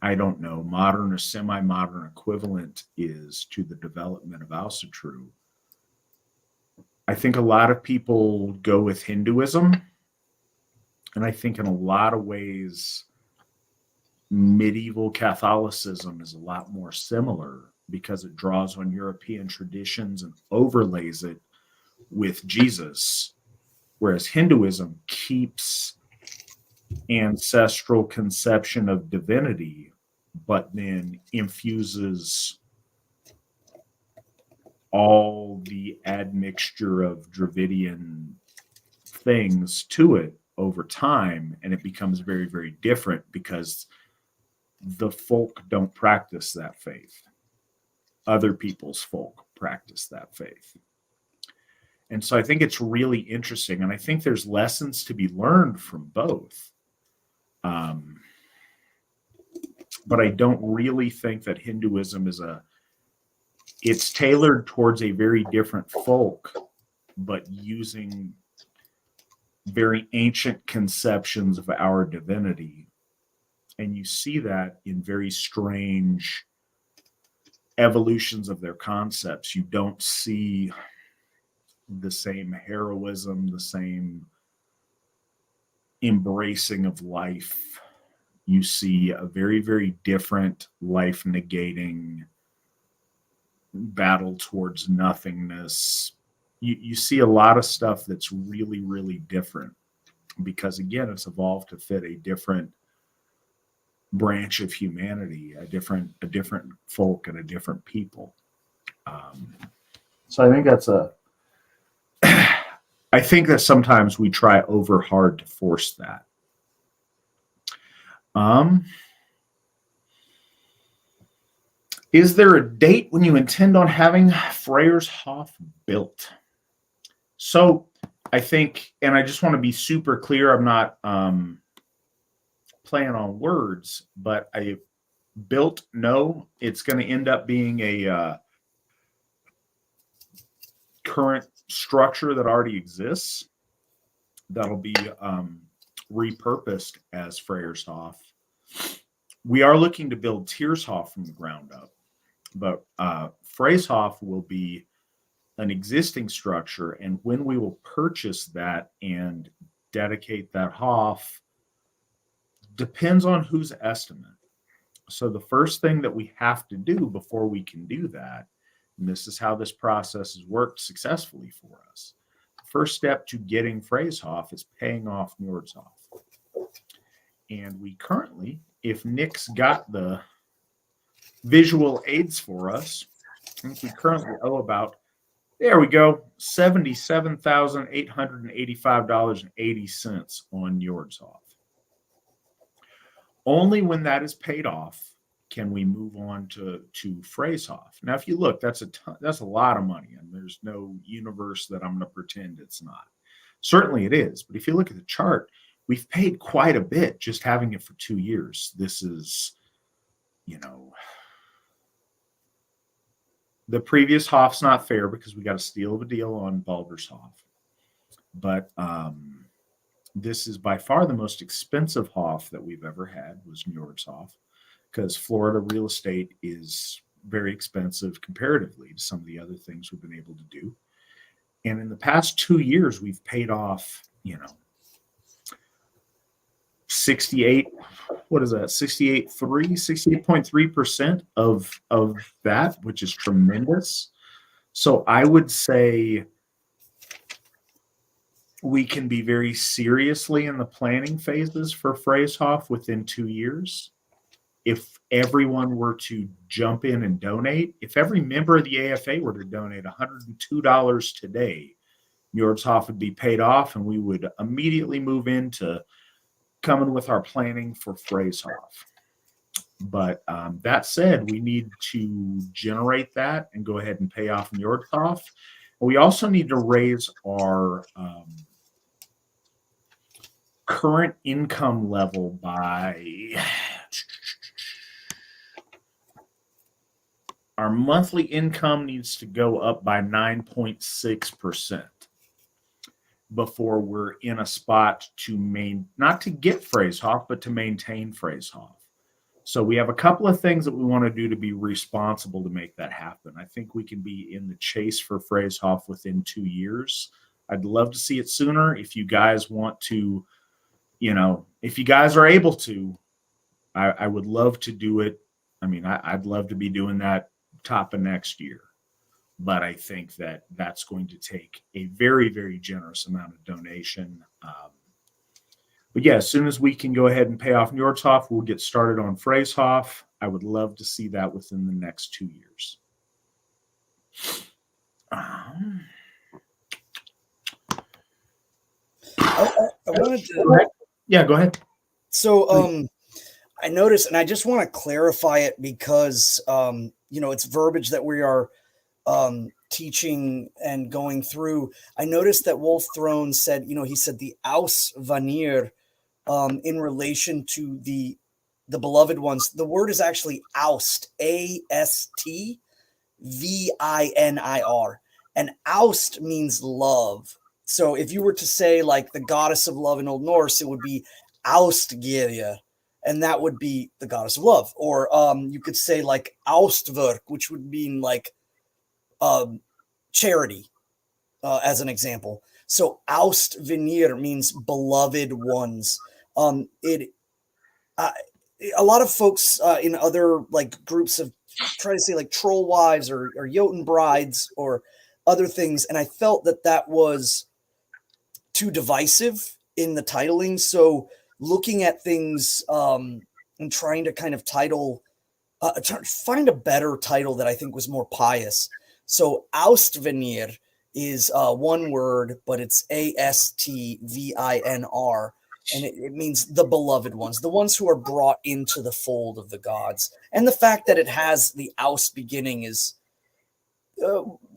I don't know, modern or semi-modern equivalent is to the development of Asatru, I think a lot of people go with Hinduism. And I think in a lot of ways, medieval Catholicism is a lot more similar because it draws on European traditions and overlays it with Jesus, whereas Hinduism keeps ancestral conception of divinity, but then infuses all the admixture of Dravidian things to it over time, and it becomes very, very different because the folk don't practice that faith. Other people's folk practice that faith. And so I think it's really interesting, and I think there's lessons to be learned from both. But I don't really think that Hinduism it's tailored towards a very different folk, but using very ancient conceptions of our divinity. And you see that in very strange evolutions of their concepts. You don't see the same heroism, the same embracing of life. You see a very, very different life negating battle towards nothingness. You see a lot of stuff that's really, really different because, again, it's evolved to fit a different branch of humanity, a different folk and a different people. So I think I think that sometimes we try over hard to force that. Is there a date when you intend on having Freyja's Hoff built? So I think, and I just want to be super clear, I'm not playing on words, but I built, no, it's going to end up being a current structure that already exists that'll be repurposed as Freyja's Hoff. We are looking to build Tiershoff from the ground up, but Freyja's Hoff will be an existing structure, and when we will purchase that and dedicate that Hoff depends on whose estimate. So the first thing that we have to do before we can do that, and this is how this process has worked successfully for us, first step to getting Freyja is paying off Njord's. And we currently, if Nick's got the visual aids for us, I think we currently owe about, there we go, $77,885.80 on Njord's. Only when that is paid off can we move on to Freyja. Now, if you look, that's a lot of money, and there's no universe that I'm going to pretend it's not. Certainly it is, but if you look at the chart, we've paid quite a bit just having it for 2 years. This is, the previous Hoff's not fair because we got a steal of a deal on Baldur's Hoff. But this is by far the most expensive Hoff that we've ever had was Njord's Hoff, because Florida real estate is very expensive comparatively to some of the other things we've been able to do. And in the past 2 years, we've paid off, 68.3% of that, which is tremendous. So I would say we can be very seriously in the planning phases for Freyja within 2 years. If everyone were to jump in and donate, if every member of the AFA were to donate $102 today, Njord's Hoff would be paid off, and we would immediately move into coming with our planning for Freyja. But that said, we need to generate that and go ahead and pay off Njord's Hoff. We also need to raise our current income level by our monthly income needs to go up by 9.6% before we're in a spot to not to get Freyja, but to maintain Freyja. So we have a couple of things that we want to do to be responsible to make that happen. I think we can be in the chase for Freyja within 2 years. I'd love to see it sooner. If you guys want to, if you guys are able to, I would love to do it. I mean, I'd love to be doing that top of next year. But I think that that's going to take a very, very generous amount of donation. But yeah, as soon as we can go ahead and pay off Njord's Hoff, we'll get started on Freyja. I would love to see that within the next 2 years. I wanted to. Yeah, go ahead. So I noticed, and I just want to clarify it because it's verbiage that we are teaching and going through. I noticed that Wolf Throne said, he said the Aus Vanir in relation to the beloved ones. The word is actually Aust, Astvinir, and Aust means love. So if you were to say like the goddess of love in Old Norse, it would be Austgeir, and that would be the goddess of love. Or you could say like Austverk, which would mean like charity, as an example. So Astvinir means beloved ones. A lot of folks in other like groups have tried to say like troll wives or Jotun brides or other things, and I felt that was too divisive in the titling. So looking at things and trying to kind of find a better title that I think was more pious. So Astvinir is one word, but it's Astvinr, and it means the beloved ones, the ones who are brought into the fold of the gods. And the fact that it has the Aust beginning is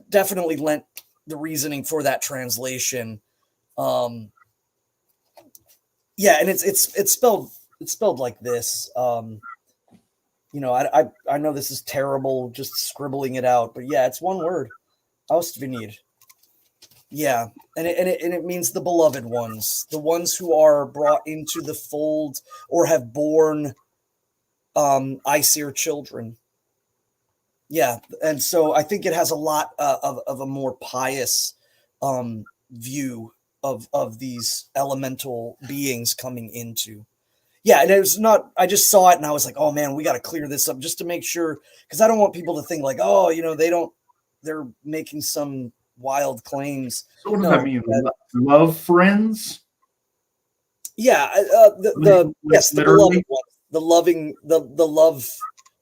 definitely lent the reasoning for that translation. And it's spelled like this. I know this is terrible, just scribbling it out, but yeah, it's one word, Astvinir. Yeah, and it means the beloved ones, the ones who are brought into the fold or have borne Aesir children. Yeah, and so I think it has a lot of a more pious view of these elemental beings coming into. Yeah, and it was not, I just saw it and I was like, oh man, we got to clear this up just to make sure, because I don't want people to think like, oh, they're making some wild claims. So what does No, that mean? Love friends? Yeah, the yes, the Literally? beloved ones, the loving, the love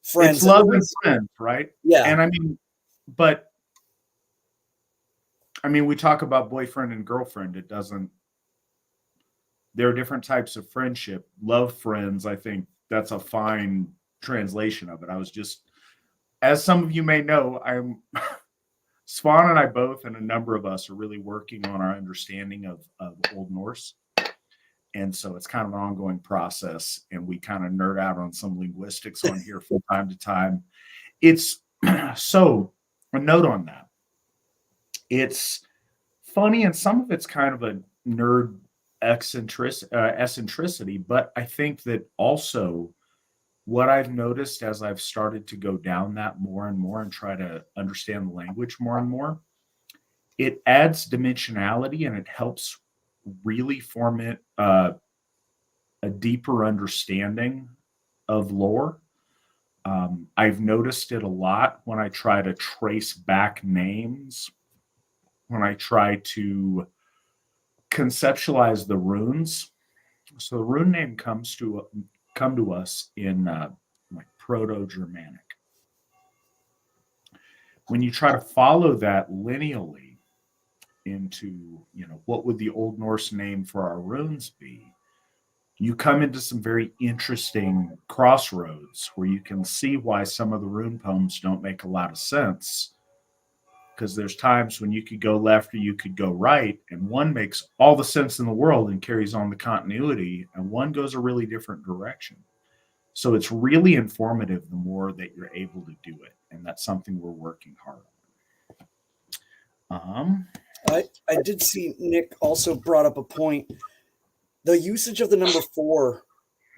friends. It's love and friends, right? Yeah, And I mean, but I mean, we talk about boyfriend and girlfriend. It doesn't. There are different types of friendship. Love friends, I think that's a fine translation of it. I was just, as some of you may know, I'm Swan and I both, and a number of us are really working on our understanding of Old Norse. And so it's kind of an ongoing process, and we kind of nerd out on some linguistics on here from time to time. It's so a note on that. It's funny, and some of it's kind of a nerd eccentricity, but I think that also what I've noticed as I've started to go down that more and more and try to understand the language more and more, it adds dimensionality and it helps really form it a deeper understanding of lore. I've noticed it a lot when I try to trace back names, when I try to conceptualize the runes. So the rune name come to us in like Proto-Germanic. When you try to follow that lineally into, what would the Old Norse name for our runes be? You come into some very interesting crossroads where you can see why some of the rune poems don't make a lot of sense. Because there's times when you could go left or you could go right, and one makes all the sense in the world and carries on the continuity, and one goes a really different direction. So it's really informative the more that you're able to do it, and that's something we're working hard on. I did see Nick also brought up a point. The usage of the number 4.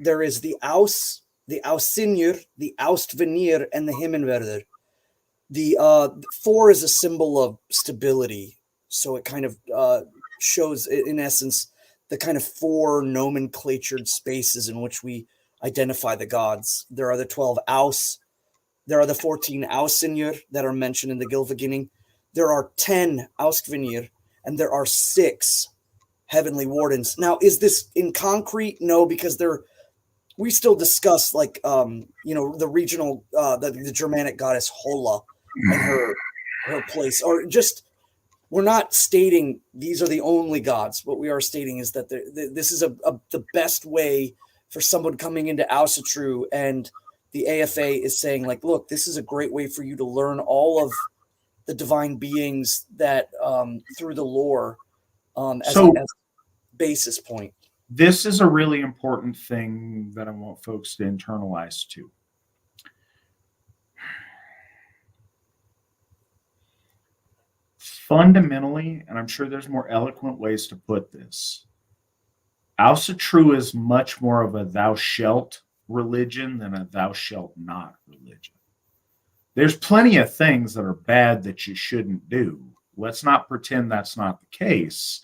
There is the Ausinjur, the Austvenir, and the Himmenverder. The 4 is a symbol of stability, so it kind of shows, in essence, the kind of 4 nomenclatured spaces in which we identify the gods. There are the 12 Aus. There are the 14 Ausinjur that are mentioned in the Gylfaginning. There are 10 Auskvenir, and there are 6 Heavenly Wardens. Now, is this in concrete? No, because we still discuss the regional, the Germanic goddess Holla and her place, or just, we're not stating these are the only gods. What we are stating is that this is the best way for someone coming into Asatru, and the AFA is saying, like, look, this is a great way for you to learn all of the divine beings that through the lore as a basis point. This is a really important thing that I want folks to internalize too. Fundamentally, and I'm sure there's more eloquent ways to put this, Asatru is much more of a thou shalt religion than a thou shalt not religion. There's plenty of things that are bad that you shouldn't do. Let's not pretend that's not the case.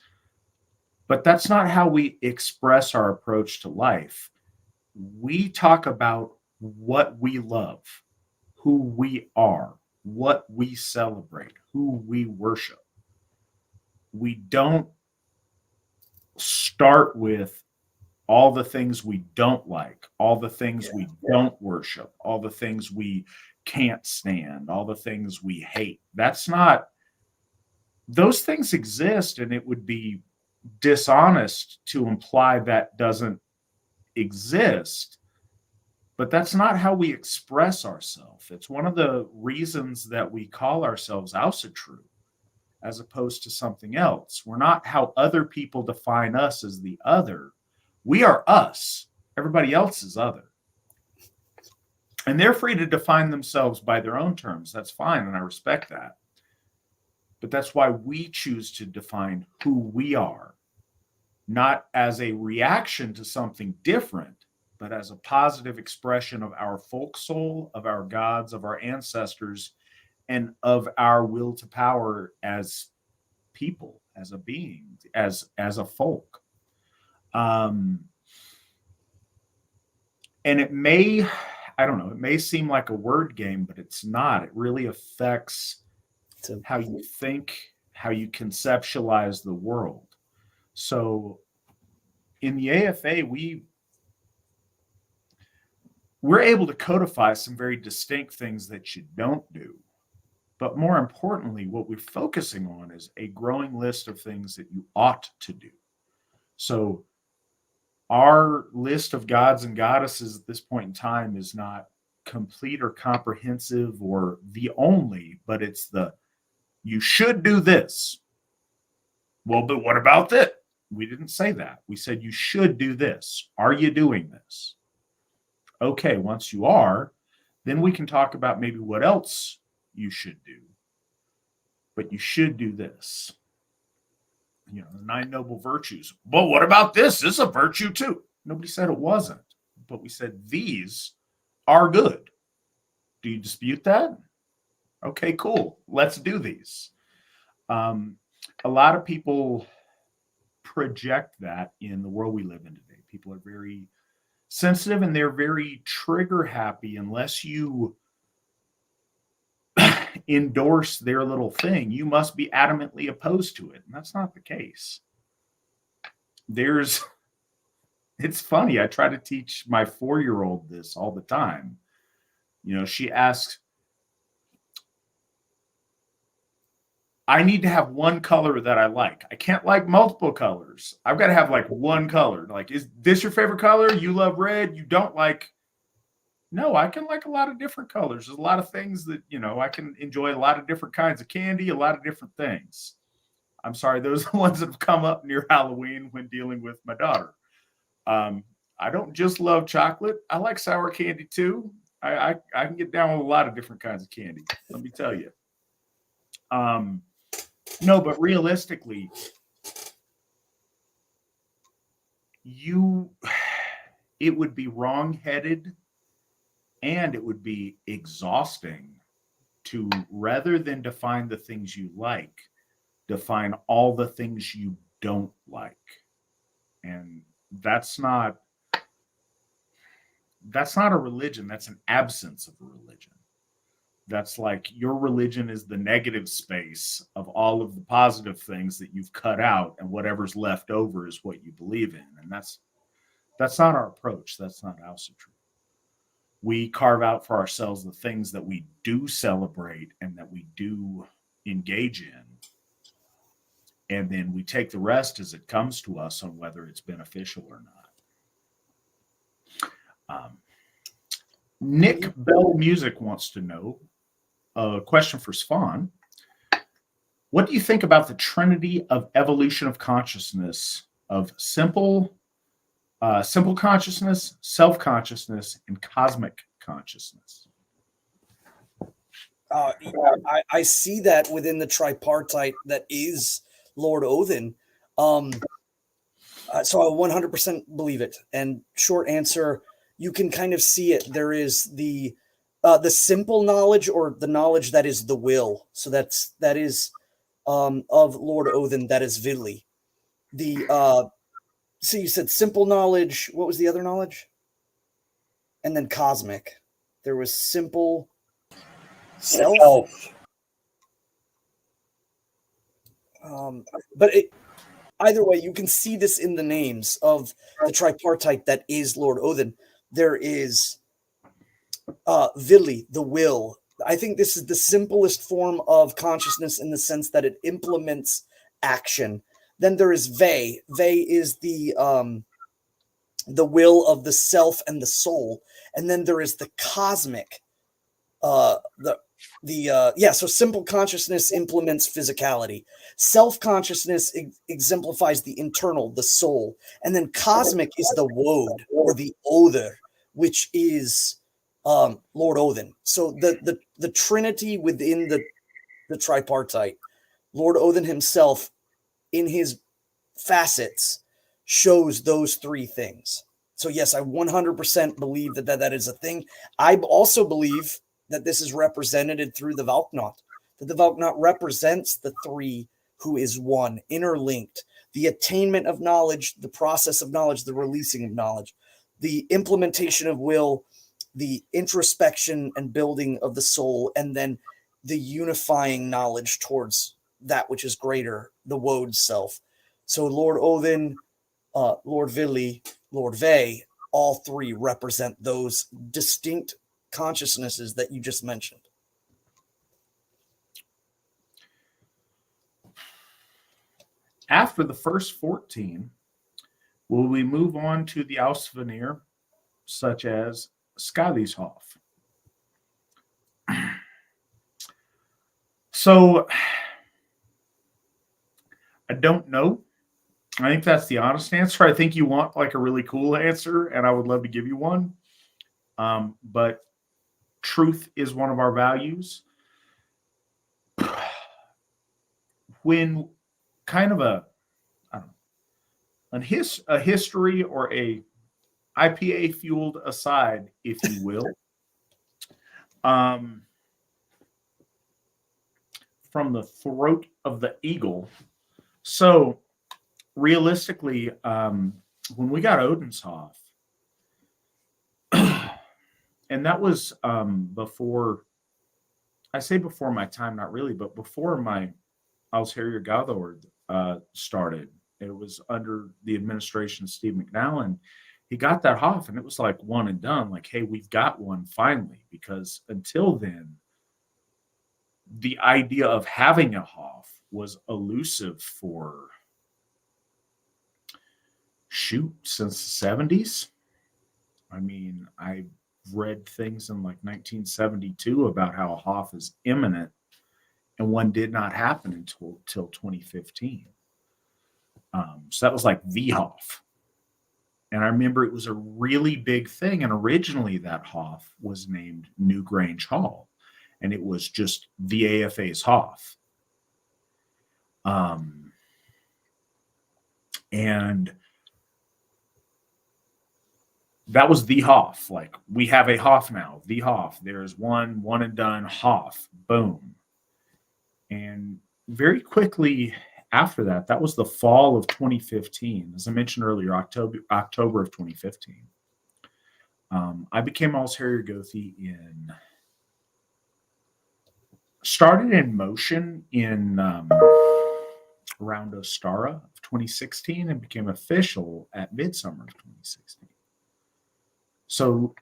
But that's not how we express our approach to life. We talk about what we love, who we are, what we celebrate, who we worship. We don't start with all the things we don't like, all the things we don't worship, all the things we can't stand, all the things we hate. That's not, those things exist, and it would be dishonest to imply that doesn't exist, but that's not how we express ourselves. It's one of the reasons that we call ourselves Asatru as opposed to something else. We're not how other people define us as the other. We are us. Everybody else is other. And they're free to define themselves by their own terms. That's fine, and I respect that. But that's why we choose to define who we are, not as a reaction to something different, but as a positive expression of our folk soul, of our gods, of our ancestors, and of our will to power as people, as a being, as a folk. And it may, I don't know, it may seem like a word game, but it's not. It really affects how you think, how you conceptualize the world. So in the AFA, we're able to codify some very distinct things that you don't do. But more importantly, what we're focusing on is a growing list of things that you ought to do. So our list of gods and goddesses at this point in time is not complete or comprehensive or the only, but it's the, you should do this. Well, but what about this? We didn't say that. We said you should do this. Are you doing this? Okay, once you are, then we can talk about maybe what else you should do. But you should do this. You know, the 9 noble virtues. But what about this? This is a virtue too. Nobody said it wasn't. But we said these are good. Do you dispute that? Okay, cool. Let's do these. A lot of people project that in the world we live in today. People are very sensitive and they're very trigger happy unless you endorse their little thing. You must be adamantly opposed to it. And that's not the case. It's funny. I try to teach my 4-year-old this all the time. You know, she asks, I need to have one color that I like. I can't like multiple colors. I've got to have like one color. Like, is this your favorite color? You love red. You don't like. No, I can like a lot of different colors. There's a lot of things that, you know, I can enjoy a lot of different kinds of candy, a lot of different things. I'm sorry, those are the ones that have come up near Halloween when dealing with my daughter. I don't just love chocolate. I like sour candy too. I can get down with a lot of different kinds of candy. Let me tell you. No, but realistically, it would be wrong-headed and it would be exhausting to, rather than define the things you like, define all the things you don't like. And that's not a religion. That's an absence of a religion. That's like your religion is the negative space of all of the positive things that you've cut out, and whatever's left over is what you believe in. And that's not our approach. That's not Asatru. We carve out for ourselves the things that we do celebrate and that we do engage in. And then we take the rest as it comes to us on whether it's beneficial or not. Nick Bell Music wants to know, a question for Svan. What do you think about the trinity of evolution of consciousness of simple consciousness, self-consciousness, and cosmic consciousness? I see that within the tripartite that is Lord Odin. So I 100% believe it. And short answer, you can kind of see it. There is the simple knowledge, or the knowledge that is the will. So that is of Lord Odin, that is Vili. So you said simple knowledge. What was the other knowledge? And then cosmic. There was simple self. But either way, you can see this in the names of the tripartite that is Lord Odin. There is Vili, the will. I think this is the simplest form of consciousness in the sense that it implements action. Then there is Ve. Ve is the will of the self and the soul. And then there is the cosmic. So simple consciousness implements physicality. Self-consciousness exemplifies the internal, the soul. And then cosmic is the Wod, or the Other, which is Lord Odin. So the trinity within the tripartite, Lord Odin himself in his facets shows those three things. So yes, I 100% believe that is a thing. I also believe that this is represented through the Valknot, that the Valknot represents the three who is one, interlinked, the attainment of knowledge, the process of knowledge, the releasing of knowledge, the implementation of will, the introspection and building of the soul, and then the unifying knowledge towards that which is greater, the Woad self. So Lord Odin, Lord Vili, Lord Ve, all three represent those distinct consciousnesses that you just mentioned. After the first 14, will we move on to the Ausvanir, such as Skyly's Hoff? So, I don't know. I think that's the honest answer. I think you want like a really cool answer, and I would love to give you one. But truth is one of our values. When kind of a history or a IPA fueled aside, if you will, from the throat of the eagle. So realistically, when we got Odin's Hoff, and that was before, I say before my time, not really, but before my Alsherjar Gathoord started. It was under the administration of Steve McNallen. He got that Hoff, and it was like one and done. Like, hey, we've got one finally. Because until then, the idea of having a Hoff was elusive for, since the 70s. I mean, I read things in like 1972 about how a Hoff is imminent, and one did not happen until 2015. So that was like the Hoff. And I remember it was a really big thing. And originally that Hoff was named Newgrange Hall. And it was just the AFA's Hoff. And that was the Hoff. Like, we have a Hoff now, the Hoff. There's one and done Hoff. Boom. And very quickly after that, that was the fall of 2015. As I mentioned earlier, October of 2015. I became Alsherjar Gothi started in motion in around Ostara of 2016 and became official at midsummer of 2016. So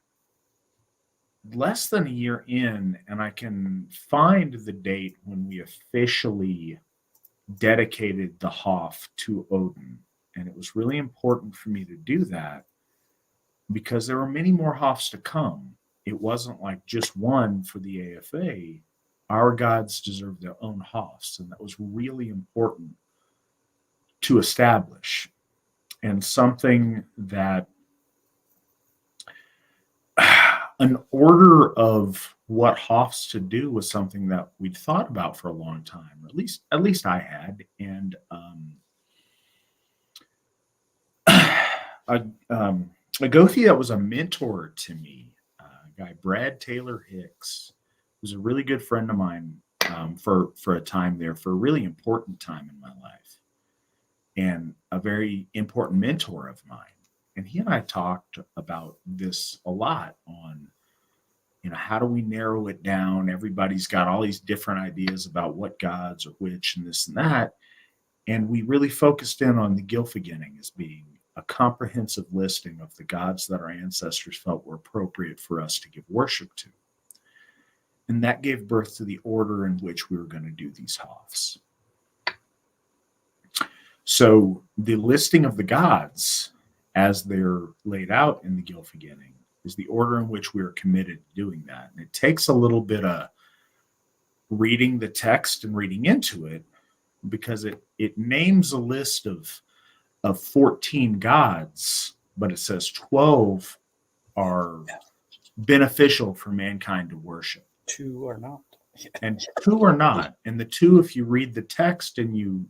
less than a year in, and I can find the date when we officially dedicated the Hoff to Odin. And it was really important for me to do that because there were many more Hoffs to come. It wasn't like just one for the AFA. Our gods deserve their own Hoffs, and that was really important to establish. And something that an order of what Hoffs to do was something that we'd thought about for a long time, or at least I had. And a Gothi that was a mentor to me, a guy Brad Taylor Hicks, was a really good friend of mine for a time there, for a really important time in my life, and a very important mentor of mine. And he and I talked about this a lot on, how do we narrow it down? Everybody's got all these different ideas about what gods are which and this and that. And we really focused in on the Gylfaginning as being a comprehensive listing of the gods that our ancestors felt were appropriate for us to give worship to. And that gave birth to the order in which we were going to do these Hoffs. So the listing of the gods, as they're laid out in the Gylfaginning, is the order in which we are committed to doing that. And it takes a little bit of reading the text and reading into it, because it names a list of 14 gods, but it says 12 are beneficial for mankind to worship. 2 are not. And 2 are not. And the 2, if you read the text and you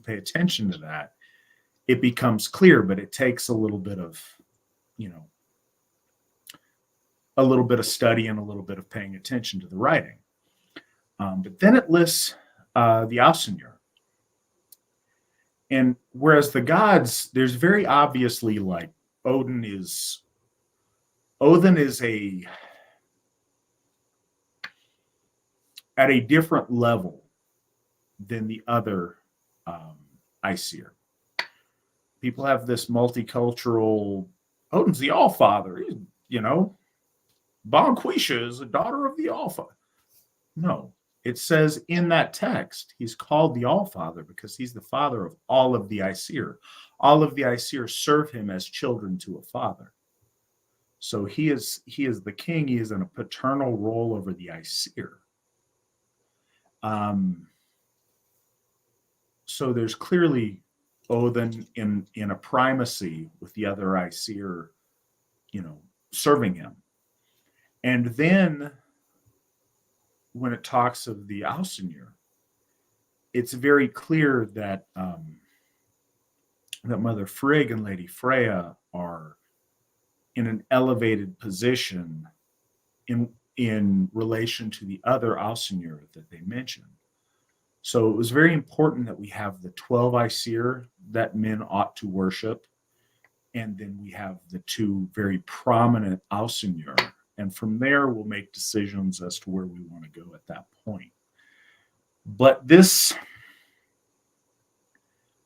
pay attention to that, it becomes clear, but it takes a little bit of, a little bit of study and a little bit of paying attention to the writing. But then it lists the Ausvanir. And whereas the gods, there's very obviously like Odin is at a different level than the other Aesir. People have this multicultural, Odin's the All-Father. You know, Bonquisha is a daughter of the All-Father. No, it says in that text, he's called the All-Father because he's the father of all of the Aesir. All of the Aesir serve him as children to a father. So he is the king. He is in a paternal role over the Aesir. So there's clearly Odin in a primacy with the other Aesir, you know, serving him. And then when it talks of the Asyniur, it's very clear that that Mother Frigg and Lady Freyja are in an elevated position in relation to the other Asyniur that they mentioned. So it was very important that we have the 12 Aesir that men ought to worship, and then we have the two very prominent Asyniur. And from there, we'll make decisions as to where we want to go at that point. But this,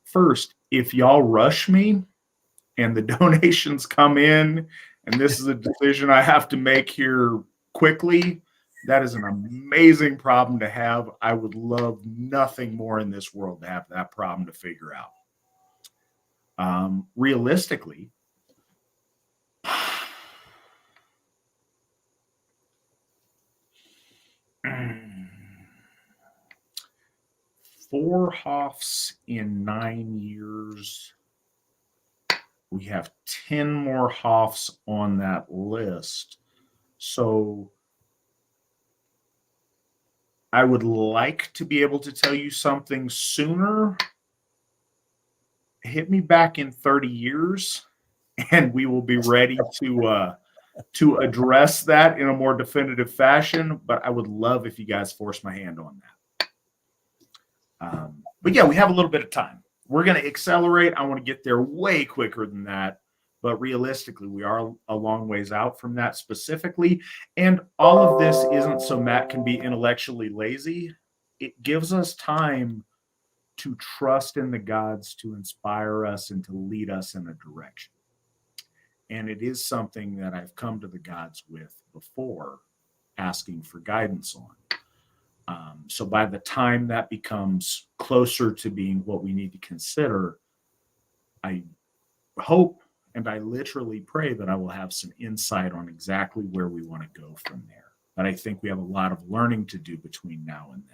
first, if y'all rush me and the donations come in, and this is a decision I have to make here quickly, that is an amazing problem to have. I would love nothing more in this world to have that problem to figure out. Realistically, four Hoffs in 9 years. We have 10 more Hoffs on that list. So I would like to be able to tell you something sooner. Hit me back in 30 years and we will be ready to address that in a more definitive fashion. But I would love if you guys force my hand on that. But yeah, we have a little bit of time. We're going to accelerate. I want to get there way quicker than that. But realistically, we are a long ways out from that specifically. And all of this isn't so Matt can be intellectually lazy. It gives us time to trust in the gods to inspire us and to lead us in a direction. And it is something that I've come to the gods with before, asking for guidance on. So by the time that becomes closer to being what we need to consider, I hope and I literally pray that I will have some insight on exactly where we want to go from there. But I think we have a lot of learning to do between now and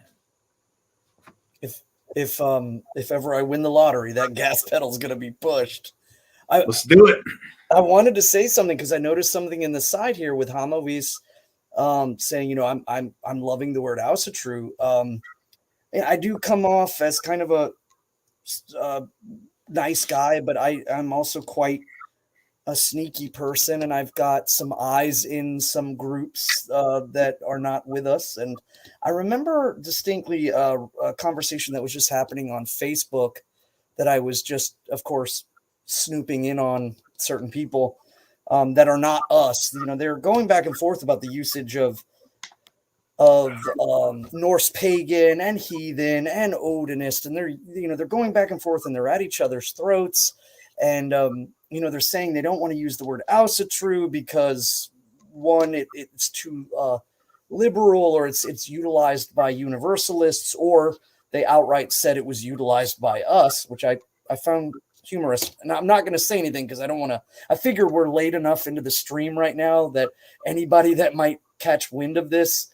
then. If ever I win the lottery, that gas pedal is going to be pushed. Let's do it. I wanted to say something because I noticed something in the side here with Hamavis saying, you know, I'm loving the word Asatru. And I do come off as kind of a nice guy, but I'm also quite a sneaky person, and I've got some eyes in some groups that are not with us. And I remember distinctly a conversation that was just happening on Facebook that I was just, of course, snooping in on certain people that are not us. You know, they're going back and forth about the usage of Norse pagan and heathen and Odinist, and they're going back and forth and they're at each other's throats. And they're saying they don't want to use the word Asatru because one, it's too liberal, or it's utilized by universalists, or they outright said it was utilized by us, which I found humorous. And I'm not going to say anything because I don't want to. I figure we're late enough into the stream right now that anybody that might catch wind of this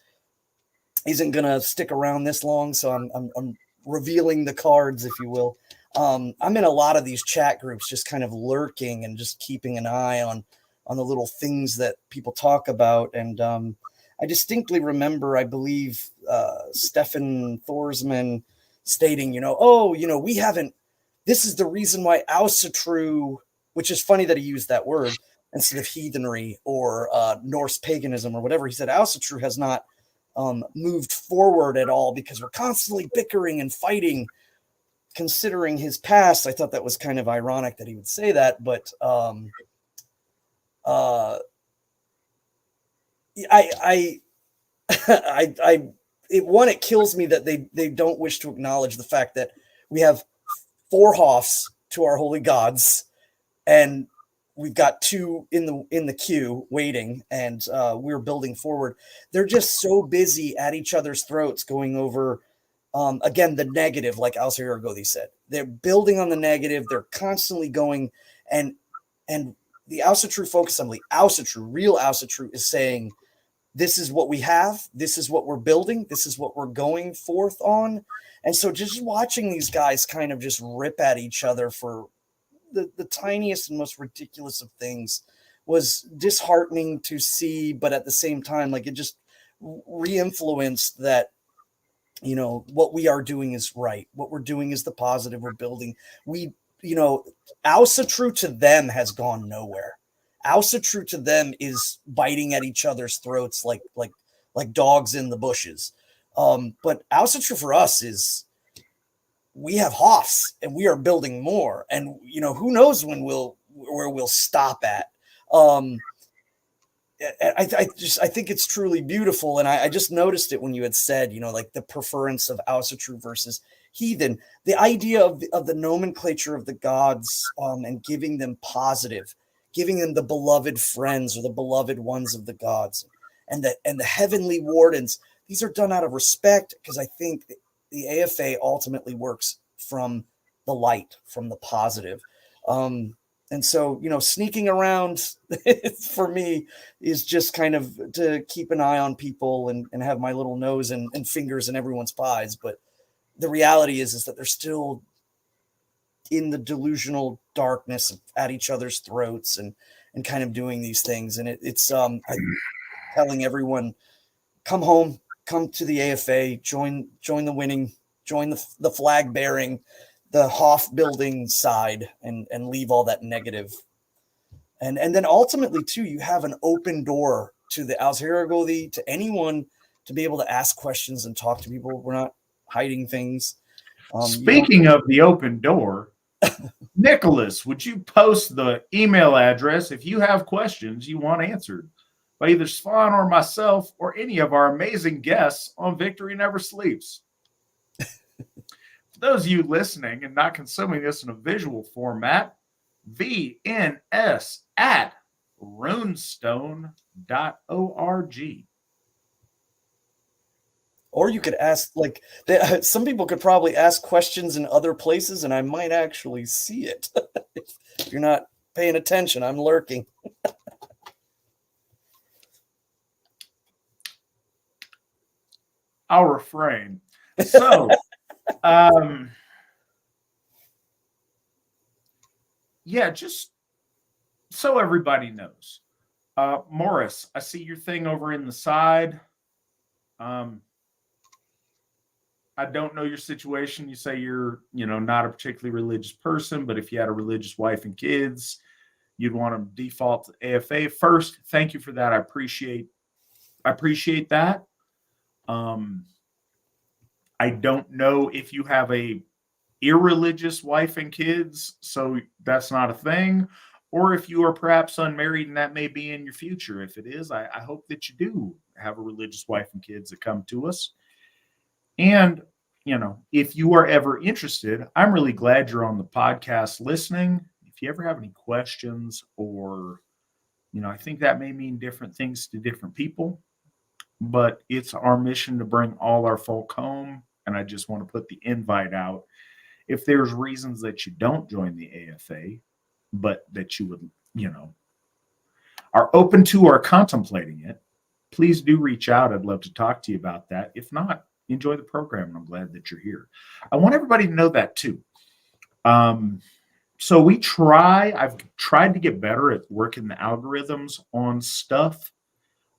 isn't going to stick around this long. So I'm revealing the cards, if you will. I'm in a lot of these chat groups, just kind of lurking and just keeping an eye on the little things that people talk about. And I distinctly remember, I believe, Stefan Thorsman stating, we haven't, this is the reason why Asatru, which is funny that he used that word instead of heathenry or Norse paganism or whatever. He said Asatru has not moved forward at all because we're constantly bickering and fighting. Considering his past, I thought that was kind of ironic that he would say that, but I it kills me that they don't wish to acknowledge the fact that we have 4 Hoffs to our holy gods, and we've got 2 in the queue waiting, and we're building forward. They're just so busy at each other's throats going over, again, the negative, like Al-Sirargodi said. They're building on the negative. They're constantly going, and the Asatru Folk Assembly, real Asatru, is saying, this is what we have. This is what we're building. This is what we're going forth on. And so just watching these guys kind of just rip at each other for the tiniest and most ridiculous of things was disheartening to see. But at the same time, like, it just re-influenced that, you know, what we are doing is right. What we're doing is the positive we're building. We, you know, Asatru to them has gone nowhere. Asatru to them is biting at each other's throats like dogs in the bushes. But Asatru for us is, we have Hoffs and we are building more. And, you know, who knows where we'll stop at. I think it's truly beautiful. And I just noticed it when you had said, you know, like the preference of Asatru versus heathen, the idea of the nomenclature of the gods, and giving them positive, giving them the beloved friends or the beloved ones of the gods, and the heavenly wardens. These are done out of respect, because I think the AFA ultimately works from the light, from the positive. And so, you know, sneaking around for me is just kind of to keep an eye on people and have my little nose and fingers in everyone's pies. But the reality is that they're still in the delusional darkness at each other's throats and kind of doing these things. And it's telling everyone, come home, come to the AFA, join the winning, join the flag bearing, the Hoff building side, and leave all that negative. And then ultimately too, you have an open door to the Al-Sirargodi, to anyone, to be able to ask questions and talk to people. We're not hiding things. Speaking of the open door, Nicholas, would you post the email address if you have questions you want answered by either Svan or myself or any of our amazing guests on Victory Never Sleeps? For those of you listening and not consuming this in a visual format, vns@runestone.org. Or you could ask, like, some people could probably ask questions in other places, and I might actually see it. If you're not paying attention, I'm lurking. I'll refrain. So, yeah, just so everybody knows. Morris, I see your thing over in the side. I don't know your situation. You say you're, you know, not a particularly religious person, but if you had a religious wife and kids, you'd want to default to AFA first. Thank you for that. I appreciate that. I don't know if you have a irreligious wife and kids, so that's not a thing, or if you are perhaps unmarried and that may be in your future. If it is, I hope that you do have a religious wife and kids that come to us. And, you know, if you are ever interested, I'm really glad you're on the podcast listening. If you ever have any questions, or, you know, I think that may mean different things to different people, but it's our mission to bring all our folk home. And I just want to put the invite out. If there's reasons that you don't join the AFA, but that you would, you know, are open to or contemplating it, please do reach out. I'd love to talk to you about that. If not, enjoy the program, and I'm glad that you're here. I want everybody to know that too. So I've tried to get better at working the algorithms on stuff.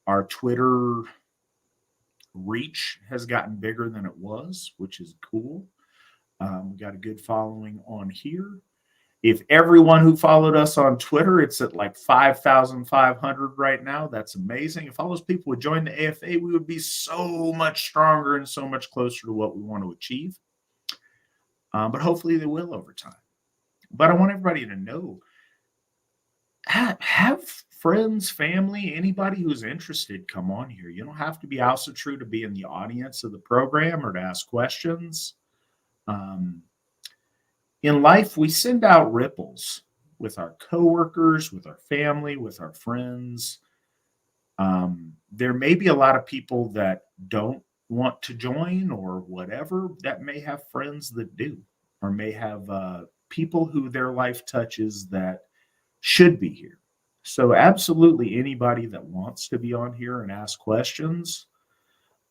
Our Twitter reach has gotten bigger than it was, which is cool. We got a good following on here. If everyone who followed us on Twitter, it's at like 5,500 right now. That's amazing. If all those people would join the AFA, we would be so much stronger and so much closer to what we want to achieve. But hopefully they will over time. But I want everybody to know have friends, family, anybody who's interested come on here. You don't have to be Asatru to be in the audience of the program or to ask questions. In life, we send out ripples with our coworkers, with our family, with our friends. There may be a lot of people that don't want to join or whatever, that may have friends that do, or may have people who their life touches that should be here. So, absolutely anybody that wants to be on here and ask questions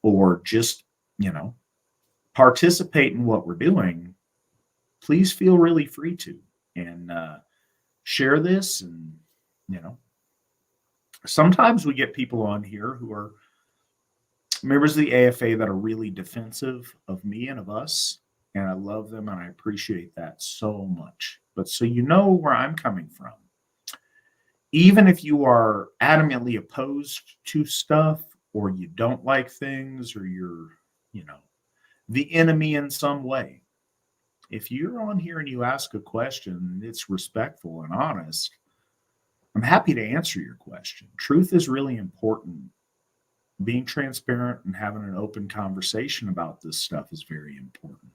or just, participate in what we're doing, please feel really free to and share this. And, sometimes we get people on here who are members of the AFA that are really defensive of me and of us. And I love them and I appreciate that so much. But so you know where I'm coming from. Even if you are adamantly opposed to stuff or you don't like things or you're, the enemy in some way, if you're on here and you ask a question and it's respectful and honest, I'm happy to answer your question. Truth is really important. Being transparent and having an open conversation about this stuff is very important.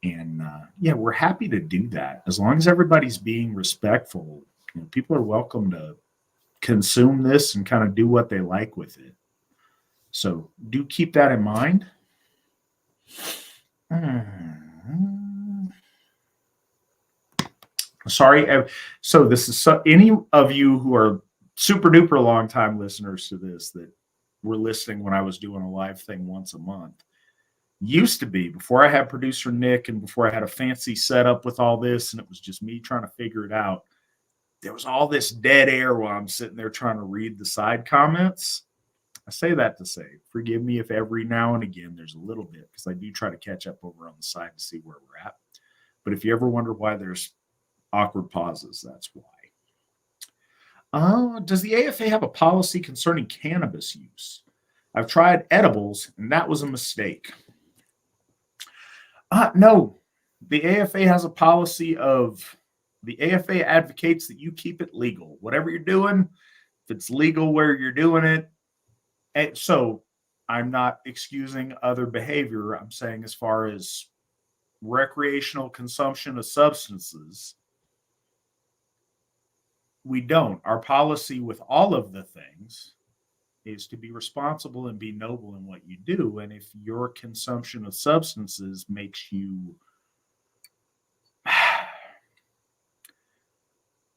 And we're happy to do that. As long as everybody's being respectful, people are welcome to consume this and kind of do what they like with it. So do keep that in mind. Sorry. So this is any of you who are super duper long time listeners to this that were listening when I was doing a live thing once a month. Used to be before I had producer Nick and before I had a fancy setup with all this and it was just me trying to figure it out. There was all this dead air while I'm sitting there trying to read the side comments. I say that to say, forgive me if every now and again there's a little bit, because I do try to catch up over on the side to see where we're at. But if you ever wonder why there's awkward pauses, that's why. Does the AFA have a policy concerning cannabis use? I've tried edibles, and that was a mistake. No, the AFA has a policy of the AFA advocates that you keep it legal. Whatever you're doing, if it's legal where you're doing it. And so I'm not excusing other behavior. I'm saying as far as recreational consumption of substances, we don't. Our policy with all of the things is to be responsible and be noble in what you do. And if your consumption of substances makes you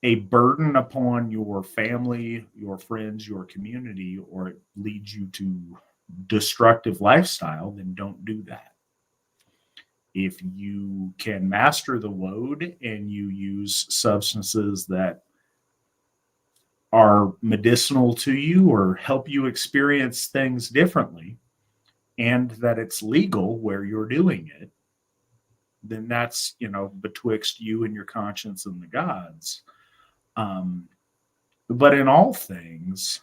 a burden upon your family, your friends, your community, or it leads you to destructive lifestyle, then don't do that. If you can master the load and you use substances that are medicinal to you or help you experience things differently, and that it's legal where you're doing it, then that's, betwixt you and your conscience and the gods. But in all things,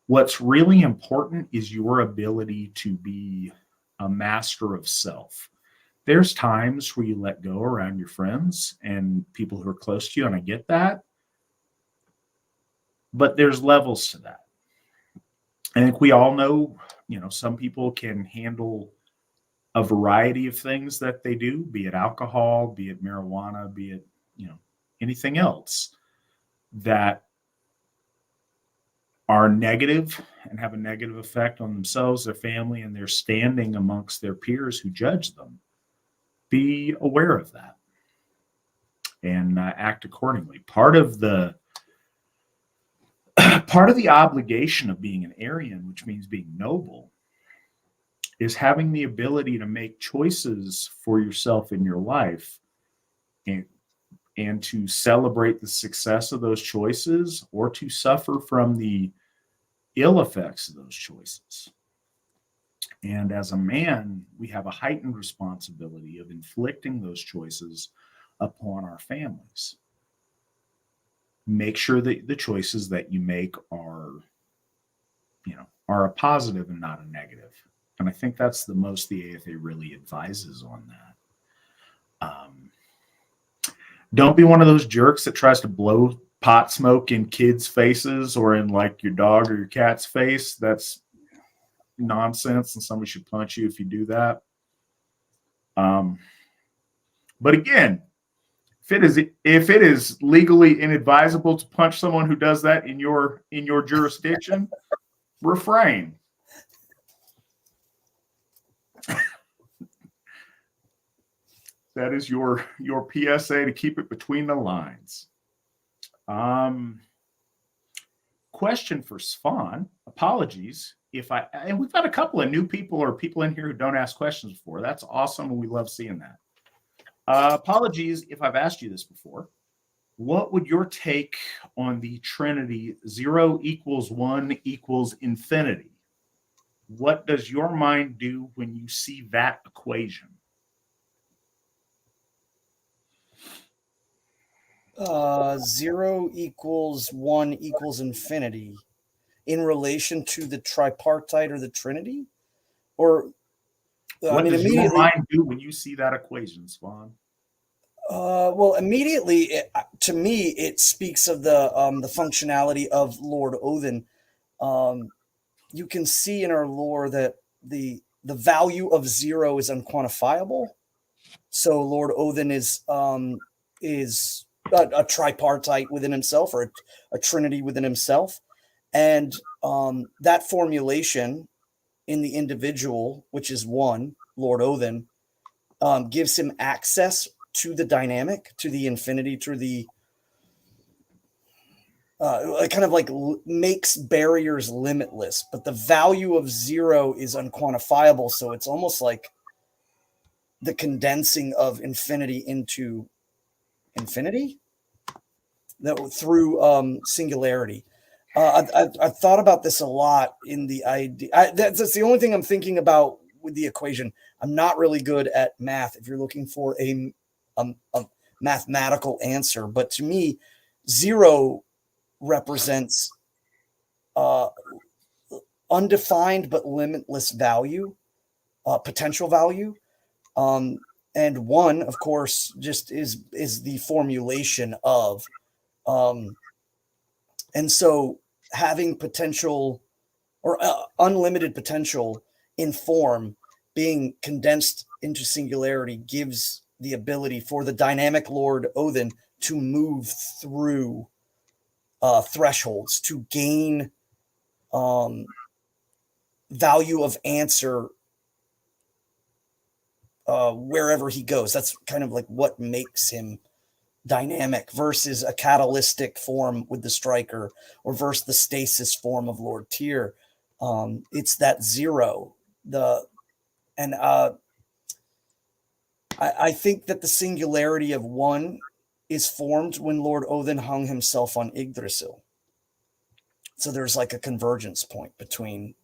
what's really important is your ability to be a master of self. There's times where you let go around your friends and people who are close to you, and I get that. But there's levels to that. I think we all know, some people can handle a variety of things that they do, be it alcohol, be it marijuana, be it, anything else that are negative and have a negative effect on themselves, their family, and their standing amongst their peers who judge them. Be aware of that and act accordingly. Part of the obligation of being an Aryan, which means being noble, is having the ability to make choices for yourself in your life and to celebrate the success of those choices or to suffer from the ill effects of those choices. And as a man, we have a heightened responsibility of inflicting those choices upon our families. Make sure that the choices that you make are a positive and not a negative. And I think that's the most the AFA really advises on that. Don't be one of those jerks that tries to blow pot smoke in kids' faces or in like your dog or your cat's face, that's nonsense, and somebody should punch you if you do that. But again, if it is legally inadvisable to punch someone who does that in your jurisdiction, refrain. That is your PSA to keep it between the lines. Question for Svan. Apologies and we've got a couple of new people or people in here who don't ask questions before. That's awesome, and we love seeing that. Apologies if I've asked you this before. What would your take on the Trinity 0 = 1 = infinity? What does your mind do when you see that equation? 0 = 1 = infinity in relation to the tripartite or the Trinity? Or what does your mind do when you see that equation, Svan? Well, immediately, to me, it speaks of the functionality of Lord Odin. You can see in our lore that the value of 0 is unquantifiable. So Lord Odin is a tripartite within himself, or a trinity within himself, and that formulation in the individual, which is 1, Lord Odin, gives him access to the dynamic, to the infinity, to the kind of like makes barriers limitless, but the value of 0 is unquantifiable. So it's almost like the condensing of infinity into infinity through singularity. I've thought about this a lot in the idea. That's the only thing I'm thinking about with the equation. I'm not really good at math if you're looking for a mathematical answer, but to me, 0 represents undefined but limitless value, potential value, and 1, of course, just is the formulation of, and so having potential or unlimited potential in form being condensed into singularity gives the ability for the dynamic Lord Odin to move through thresholds, to gain value of answer wherever he goes. That's kind of like what makes him dynamic versus a catalytic form with the striker, or versus the stasis form of Lord Tyr. It's that 0. I think that the singularity of 1 is formed when Lord Odin hung himself on Yggdrasil. So there's like a convergence point between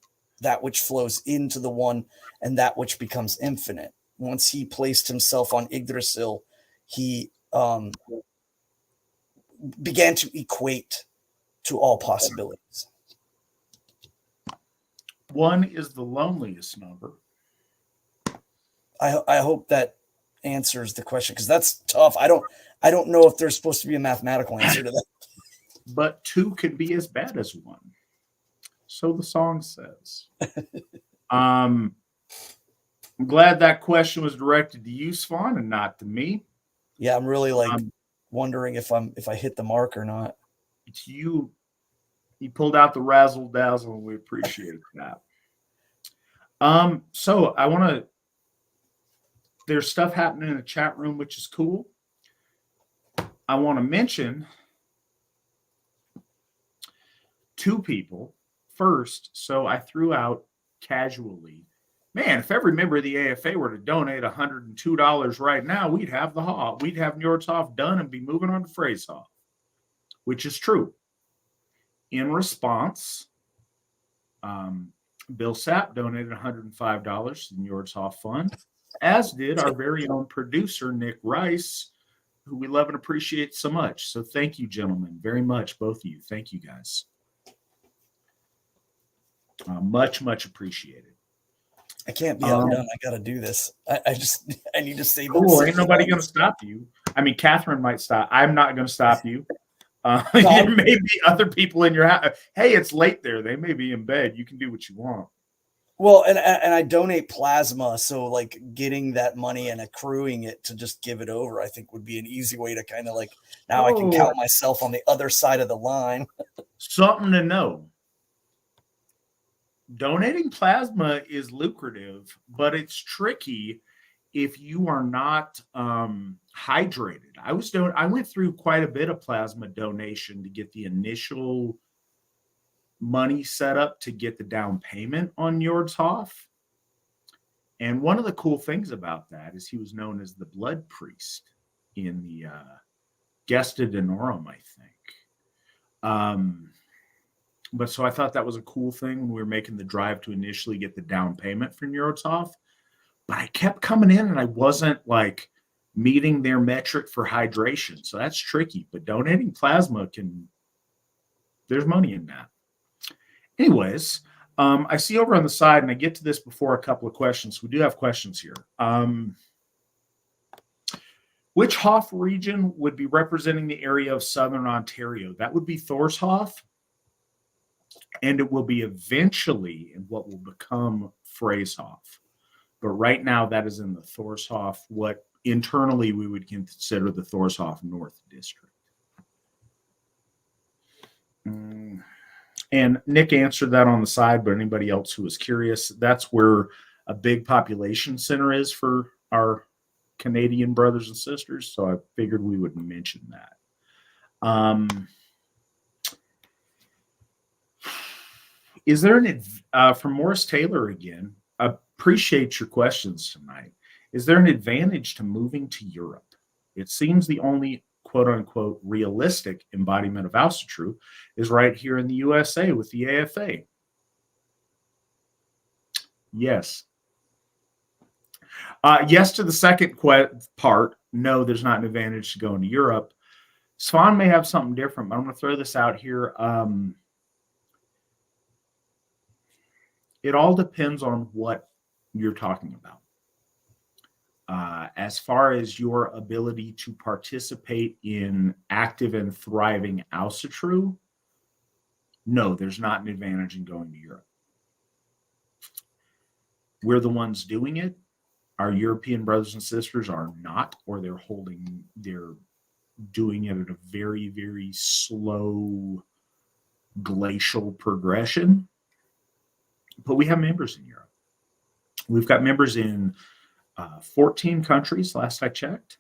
that which flows into the 1 and that which becomes infinite. Once he placed himself on Yggdrasil, he began to equate to all possibilities. 1 is the loneliest number. I hope that answers the question, because that's tough. I don't know if there's supposed to be a mathematical answer to that. But 2 can be as bad as 1. So the song says. I'm glad that question was directed to you, Svan, and not to me. Yeah, I'm really wondering if I hit the mark or not. It's you. You pulled out the razzle dazzle, and we appreciate that. So I want to. There's stuff happening in the chat room, which is cool. I want to mention 2 people first. So I threw out casually, man, if every member of the AFA were to donate $102 right now, we'd have the Hoff. We'd have New York's Hoff done and be moving on to Frey's Hoff, which is true. In response, Bill Sapp donated $105 to the New York's Hoff Fund, as did our very own producer, Nick Rice, who we love and appreciate so much. So thank you, gentlemen, very much, both of you. Thank you, guys. Much, much appreciated. I can't be outdone. I got to do this. I need to save. Cool. Ain't nobody going to stop you. I mean, Catherine might stop. I'm not going to stop you. There may be other people in your house. Hey, it's late there. They may be in bed. You can do what you want. Well, and I donate plasma, so like getting that money and accruing it to just give it over, I think would be an easy way to kind of like, now I can count myself on the other side of the line. Something to know. Donating plasma is lucrative, but it's tricky if you are not hydrated. I went through quite a bit of plasma donation to get the initial money set up to get the down payment on Jord's Hoff. And one of the cool things about that is he was known as the blood priest in the Gesta Danorum, I think. But so I thought that was a cool thing when we were making the drive to initially get the down payment from Jord's Hoff. But I kept coming in and I wasn't like meeting their metric for hydration. So that's tricky. But donating plasma there's money in that. Anyways, I see over on the side, and I get to this before a couple of questions. We do have questions here. Which Hoff region would be representing the area of Southern Ontario? That would be Thor's Hoff, and it will be eventually in what will become Frey's Hoff. But right now, that is in the Thor's Hoff, what internally we would consider the Thor's Hoff North District. And Nick answered that on the side, but anybody else who was curious, that's where a big population center is for our Canadian brothers and sisters. So I figured we would mention that. Is there from Morris Taylor again, appreciate your questions tonight. Is there an advantage to moving to Europe? It seems the only quote unquote realistic embodiment of Asatru is right here in the USA with the AFA. Yes. Yes to the second part. No, there's not an advantage to going to Europe. Svan may have something different, but I'm going to throw this out here. It all depends on what you're talking about. As far as your ability to participate in active and thriving Asatru, no, there's not an advantage in going to Europe. We're the ones doing it. Our European brothers and sisters are not, or they're doing it at a very, very slow glacial progression. But we have members in Europe. We've got members in 14 countries, last I checked.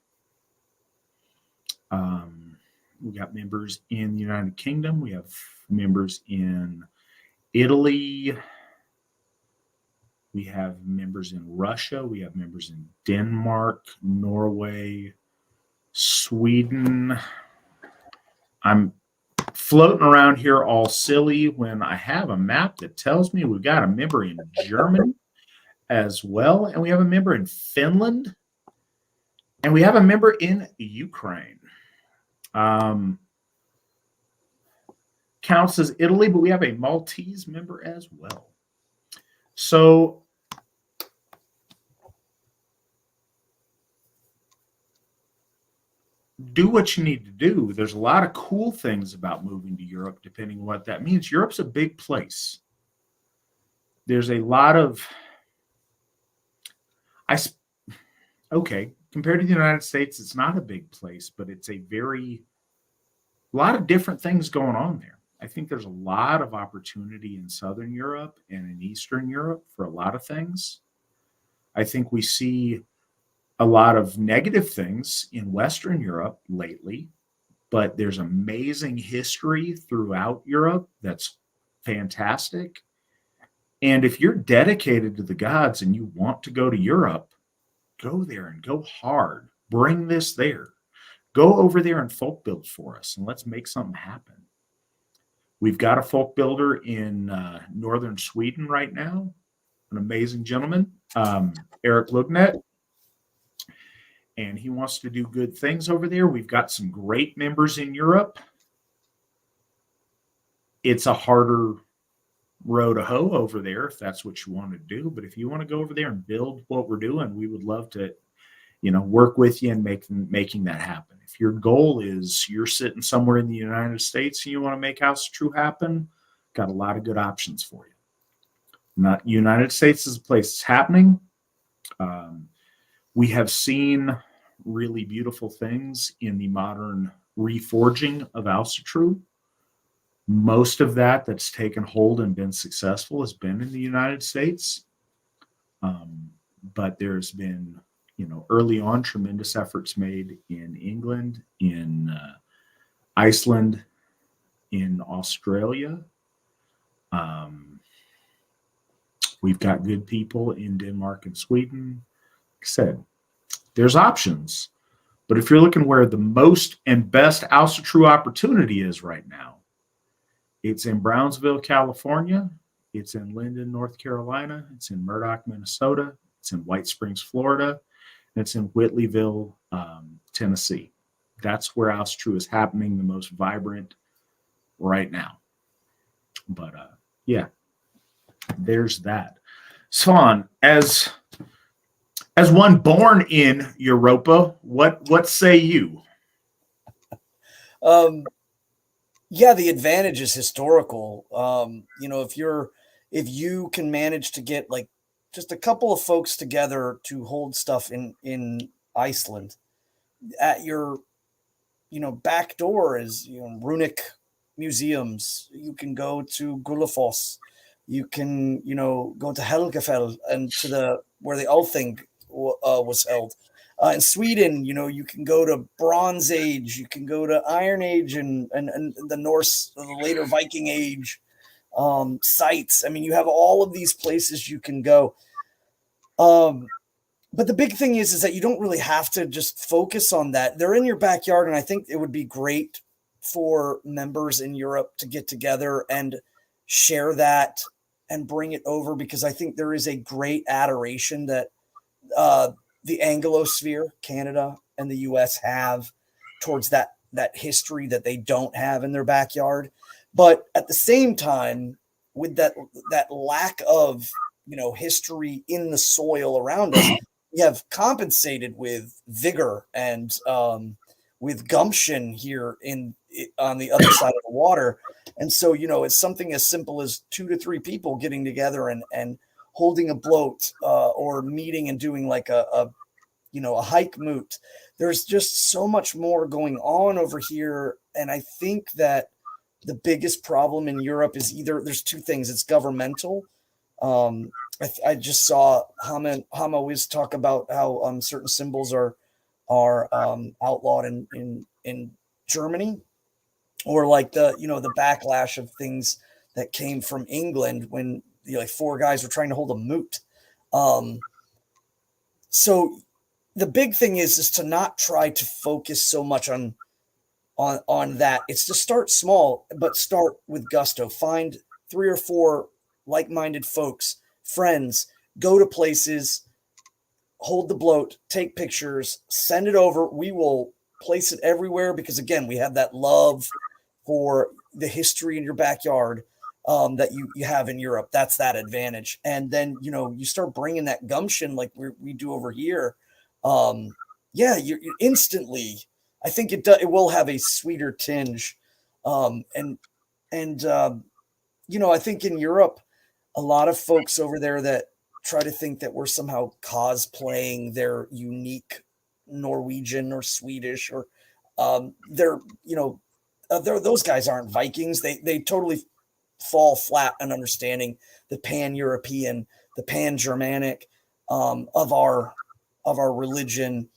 We got members in the United Kingdom. We have members in Italy. We have members in Russia. We have members in Denmark, Norway, Sweden. I'm floating around here all silly when I have a map that tells me we've got a member in Germany as well, and we have a member in Finland, and we have a member in Ukraine. Counts as Italy, but we have a Maltese member as well. So do what you need to do. There's a lot of cool things about moving to Europe, depending on what that means. Europe's a big place. There's a lot of compared to the United States, it's not a big place, but it's a lot of different things going on there. I think there's a lot of opportunity in Southern Europe and in Eastern Europe for a lot of things. I think we see a lot of negative things in Western Europe lately, but there's amazing history throughout Europe that's fantastic. And if you're dedicated to the gods and you want to go to Europe, go there and go hard. Bring this there. Go over there and folk build for us, and let's make something happen. We've got a folk builder in northern Sweden right now, an amazing gentleman, Eric Lugnet, and he wants to do good things over there. We've got some great members in Europe. It's a harder row to hoe over there if that's what you want to do. But if you want to go over there and build what we're doing, we would love to work with you and making that happen. If your goal is you're sitting somewhere in the United States and you want to make Asatru happen, got a lot of good options for you. Not United States is a place it's happening. We have seen really beautiful things in the modern reforging of Asatru. Most of that's taken hold and been successful has been in the United States. But there's been, early on tremendous efforts made in England, in Iceland, in Australia. We've got good people in Denmark and Sweden. Like I said, there's options. But if you're looking where the most and best Asatru opportunity is right now, it's in Brownsville, California. It's in Linden, North Carolina. It's in Murdoch, Minnesota. It's in White Springs, Florida. And it's in Whitleyville, Tennessee. That's where Asatru is happening the most vibrant right now. But yeah, there's that. Svan, as one born in Europa, what say you? Yeah, the advantage is historical. If you can manage to get like just a couple of folks together to hold stuff in Iceland, at your back door is runic museums. You can go to Gullafoss. You can go to Helgafell and to where the Althing was held. In Sweden, you can go to Bronze Age, you can go to Iron Age and the Norse, the later Viking Age sites. I mean, you have all of these places you can go. But the big thing is that you don't really have to just focus on that. They're in your backyard, and I think it would be great for members in Europe to get together and share that and bring it over, because I think there is a great adoration that the Anglosphere, Canada and the US have towards that history that they don't have in their backyard. But at the same time, with that lack of history in the soil around us, we have compensated with vigor and with gumption here on the other side of the water. And so it's something as simple as 2 to 3 people getting together and holding a bloat or meeting and doing like a hike moot. There's just so much more going on over here. And I think that the biggest problem in Europe is there's 2 things. It's governmental. I just saw Hama Wiz talk about how certain symbols are outlawed in Germany, or like the backlash of things that came from England when 4 guys were trying to hold a moot. So the big thing is to not try to focus so much on that. It's to start small, but start with gusto. Find 3 or 4 like-minded folks, friends, go to places, hold the bloat, take pictures, send it over. We will place it everywhere because, again, we have that love for the history in your backyard that you have in Europe. That's that advantage. And then, you start bringing that gumption like we do over here. You're instantly, I think it will have a sweeter tinge. I think in Europe, a lot of folks over there that try to think that we're somehow cosplaying their unique Norwegian or Swedish or those guys aren't Vikings. They totally fall flat on understanding the pan-European, the pan-Germanic of our religion.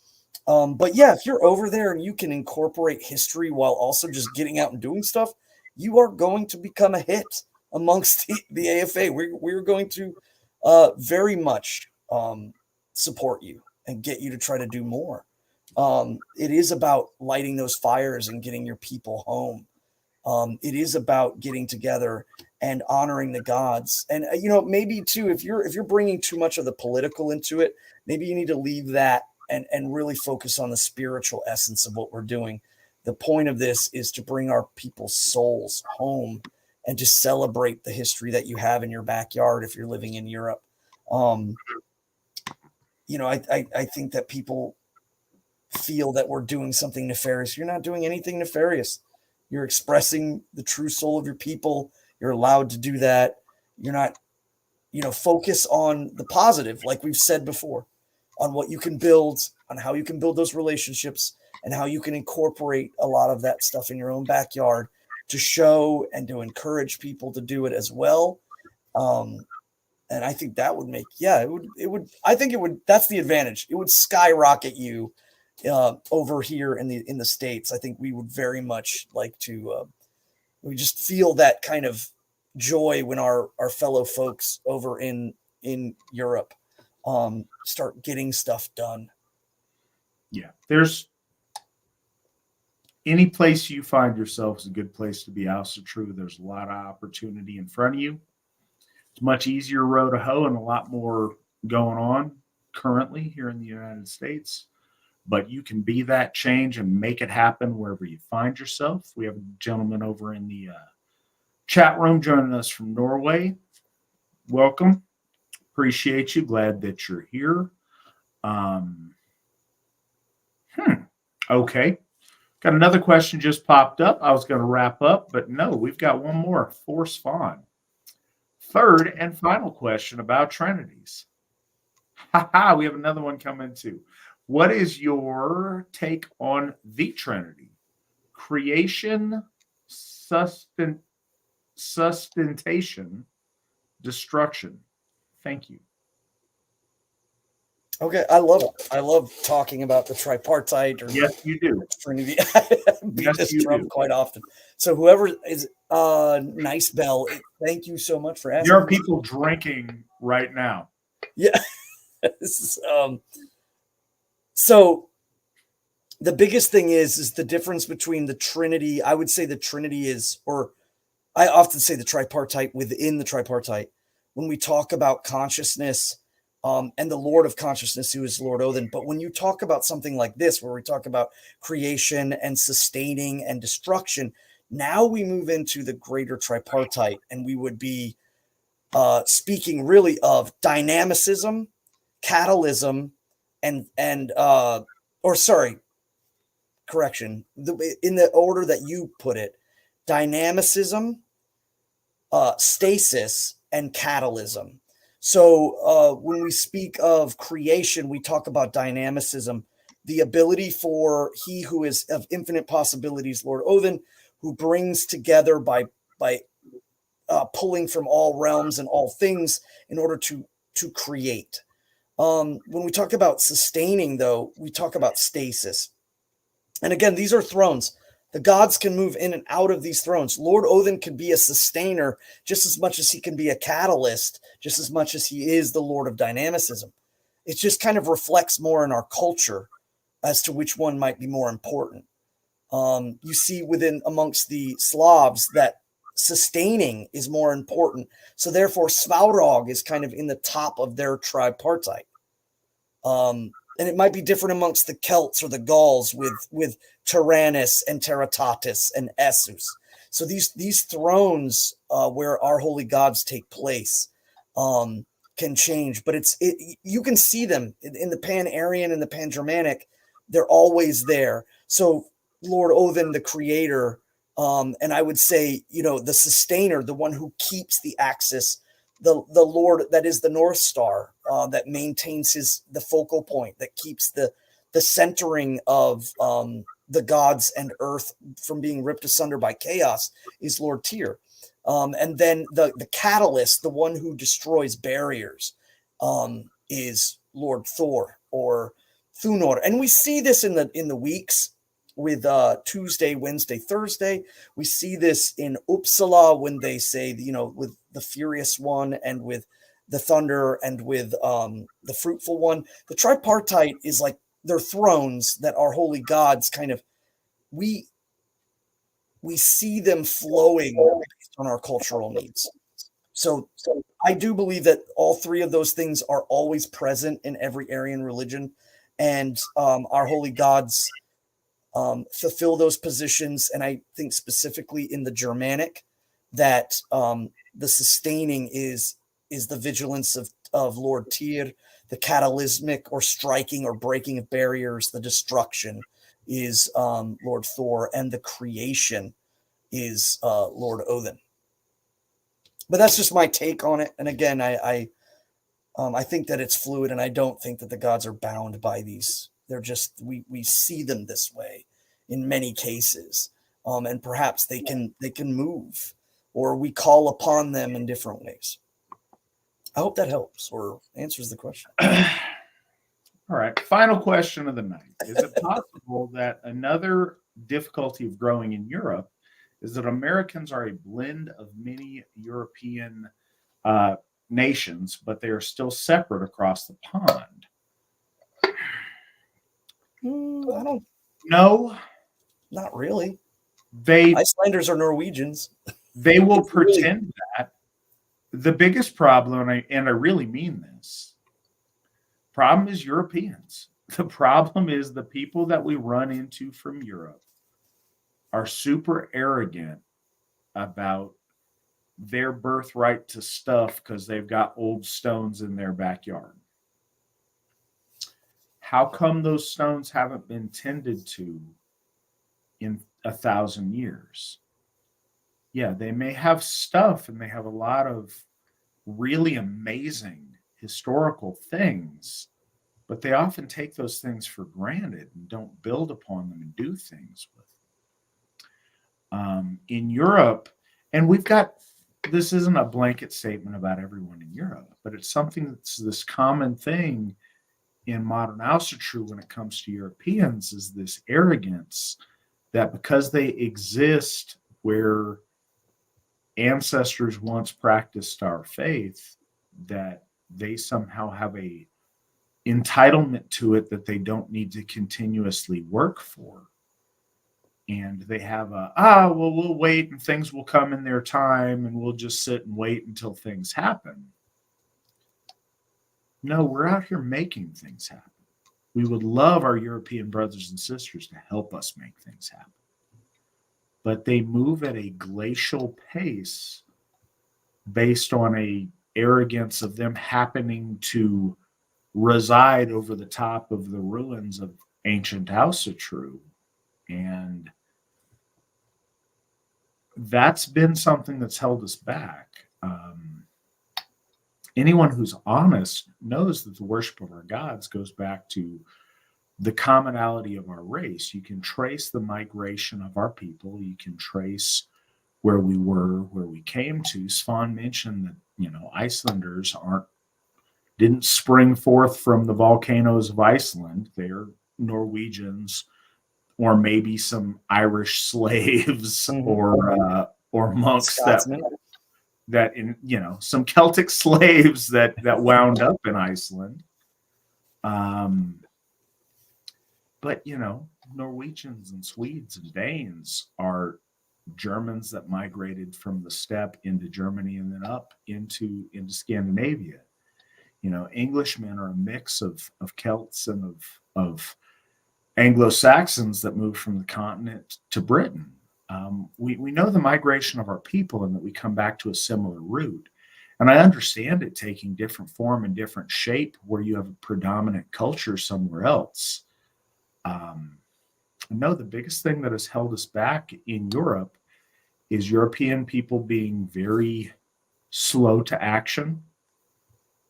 But yeah, if you're over there and you can incorporate history while also just getting out and doing stuff, you are going to become a hit amongst the AFA. We're going to very much support you and get you to try to do more. It is about lighting those fires and getting your people home. It is about getting together and honoring the gods. And maybe too, if you're bringing too much of the political into it, maybe you need to leave that and really focus on the spiritual essence of what we're doing. The point of this is to bring our people's souls home and to celebrate the history that you have in your backyard if you're living in Europe. I think that people feel that we're doing something nefarious. You're not doing anything nefarious. You're expressing the true soul of your people. You're allowed to do that. You're not, focus on the positive, like we've said before, on what you can build, on how you can build those relationships, and how you can incorporate a lot of that stuff in your own backyard to show and to encourage people to do it as well. And I think that would make, that's the advantage. It would skyrocket you over here in the States. I think we would very much like to, we just feel that kind of joy when our fellow folks over in Europe start getting stuff done. Yeah. There's any place you find yourself is a good place to be Asatru. There's a lot of opportunity in front of you. It's much easier row to hoe and a lot more going on currently here in the United States. But you can be that change and make it happen wherever you find yourself. We have a gentleman over in the chat room joining us from Norway. Welcome. Appreciate you. Glad that you're here. Okay. Got another question just popped up. I was going to wrap up, but no, we've got one more. Svan. Third and final question about Trinities. We have another one coming too. What is your take on the Trinity? Creation, sustentation, destruction. Thank you. Okay, I love it. I love talking about the tripartite or yes, you do. Trinity. I beat this drum quite often. So whoever is Nice Bell, thank you so much for asking. There are people drinking right now. Yeah. So the biggest thing is the difference between the Trinity. I would say the Trinity is, or I often say the tripartite within the tripartite. When we talk about consciousness, and the Lord of consciousness, who is Lord Odin. But when you talk about something like this, where we talk about creation and sustaining and destruction, now we move into the greater tripartite, and we would be speaking really of dynamicism, catalysm, in the order that you put it, dynamicism, stasis, and catalysm. So when we speak of creation, we talk about dynamicism, the ability for he who is of infinite possibilities, Lord Odin, who brings together by pulling from all realms and all things in order to create. When we talk about sustaining, though, we talk about stasis. And again, these are thrones. The gods can move in and out of these thrones. Lord Odin can be a sustainer just as much as he can be a catalyst, just as much as he is the Lord of dynamicism. It just kind of reflects more in our culture as to which one might be more important. You see amongst the Slavs that sustaining is more important. So therefore, Svarog is kind of in the top of their tripartite. And it might be different amongst the Celts or the Gauls with Tyrannus and Teratatus and Essus. So these thrones where our holy gods take place can change, but you can see them in the Pan-Aryan and the Pan-Germanic. They're always there. So Lord Odin, the creator, and I would say, the sustainer, the one who keeps the axis, the Lord that is the North Star, that maintains the focal point, that keeps the centering of the gods and earth from being ripped asunder by chaos, is Lord Tyr. And then the catalyst, the one who destroys barriers, is Lord Thor or Thunor. And we see this in the weeks with Tuesday, Wednesday, Thursday. We see this in Uppsala when they say, with the furious one and with the thunder and with the fruitful one. The tripartite is like they're thrones that are holy gods kind of, we see them flowing based on our cultural needs. So I do believe that all three of those things are always present in every Aryan religion, and our holy gods fulfill those positions. And I think specifically in the Germanic that the sustaining is is the vigilance of Lord Tyr. The catalysmic or striking or breaking of barriers, the destruction is Lord Thor, and the creation is Lord Odin. But that's just my take on it. And again, I think that it's fluid, and I don't think that the gods are bound by these. They're just we see them this way in many cases, and perhaps they can move, or we call upon them in different ways. I hope that helps or answers the question. All right. Final question of the night. Is it possible that another difficulty of growing in Europe is that Americans are a blend of many European nations, but they are still separate across the pond? I don't. No. Not really. They Icelanders are Norwegians. They will pretend that. The biggest problem, and I really mean this, problem is Europeans. The problem is the people that we run into from Europe are super arrogant about their birthright to stuff because they've got old stones in their backyard. How come those stones haven't been tended to in 1,000 years? Yeah, they may have stuff and they have a lot of really amazing historical things, but they often take those things for granted and don't build upon them and do things with them. In Europe, and we've got, this isn't a blanket statement about everyone in Europe, but it's something that's this common thing in modern Asatru when it comes to Europeans, is this arrogance that because they exist where ancestors once practiced our faith, that they somehow have a entitlement to it that they don't need to continuously work for. And they have well, we'll wait and things will come in their time and we'll just sit and wait until things happen. No, we're out here making things happen. We would love our European brothers and sisters to help us make things happen. But they move at a glacial pace based on a arrogance of them happening to reside over the top of the ruins of ancient Asatru. And that's been something that's held us back. Anyone who's honest knows that the worship of our gods goes back to the commonality of our race. You can trace the migration of our people. You can trace where we were, where we came to. Svan mentioned that, Icelanders didn't spring forth from the volcanoes of Iceland. They're Norwegians, or maybe some Irish slaves, or monks that in some Celtic slaves that wound up in Iceland. But Norwegians and Swedes and Danes are Germans that migrated from the steppe into Germany and then up into Scandinavia. Englishmen are a mix of Celts and of Anglo-Saxons that moved from the continent to Britain. We know the migration of our people and that we come back to a similar root. And I understand it taking different form and different shape where you have a predominant culture somewhere else. No, the biggest thing that has held us back in Europe is European people being very slow to action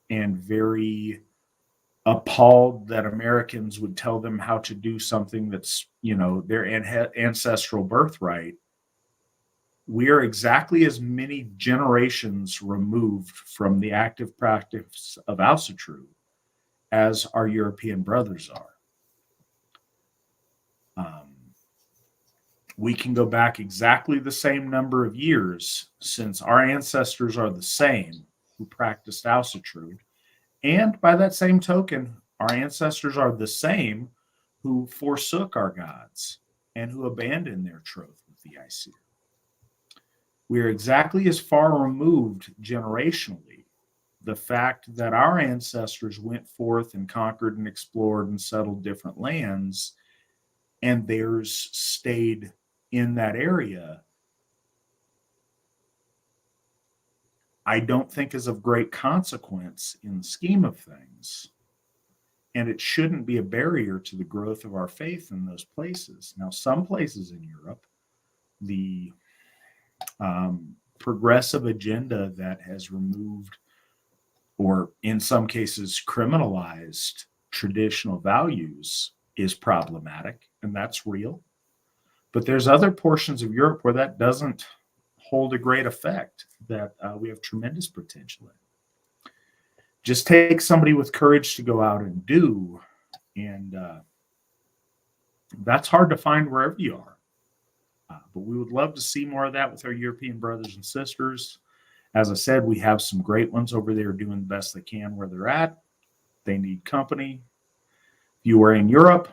and very appalled that Americans would tell them how to do something that's, their ancestral birthright. We are exactly as many generations removed from the active practice of Asatru as our European brothers are. We can go back exactly the same number of years, since our ancestors are the same who practiced Asatru. And by that same token, our ancestors are the same who forsook our gods and who abandoned their troth with the Aesir. We are exactly as far removed generationally. The fact that our ancestors went forth and conquered and explored and settled different lands, and theirs stayed in that area, I don't think is of great consequence in the scheme of things. And it shouldn't be a barrier to the growth of our faith in those places. Now, some places in Europe, the progressive agenda that has removed, or in some cases criminalized, traditional values is problematic, and that's real. But there's other portions of Europe where that doesn't hold a great effect, that we have tremendous potential in. Just take somebody with courage to go out and do, and that's hard to find wherever you are. But we would love to see more of that with our European brothers and sisters. As I said, we have some great ones over there doing the best they can where they're at. They need company. If you are in Europe,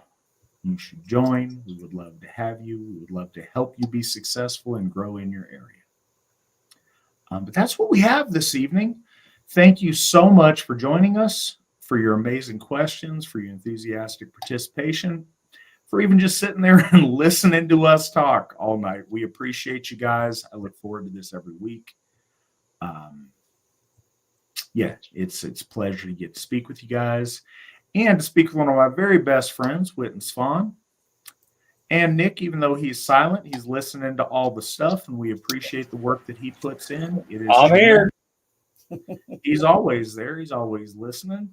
you should join. We would love to have you. We would love to help you be successful and grow in your area. But that's what we have this evening. Thank you so much for joining us, for your amazing questions, for your enthusiastic participation, for even just sitting there and listening to us talk all night. We appreciate you guys. I look forward to this every week. It's a pleasure to get to speak with you guys and to speak with one of my very best friends, Witan Svan. And Nick, even though he's silent, he's listening to all the stuff, and we appreciate the work that he puts in. I'm here. He's always there. He's always listening.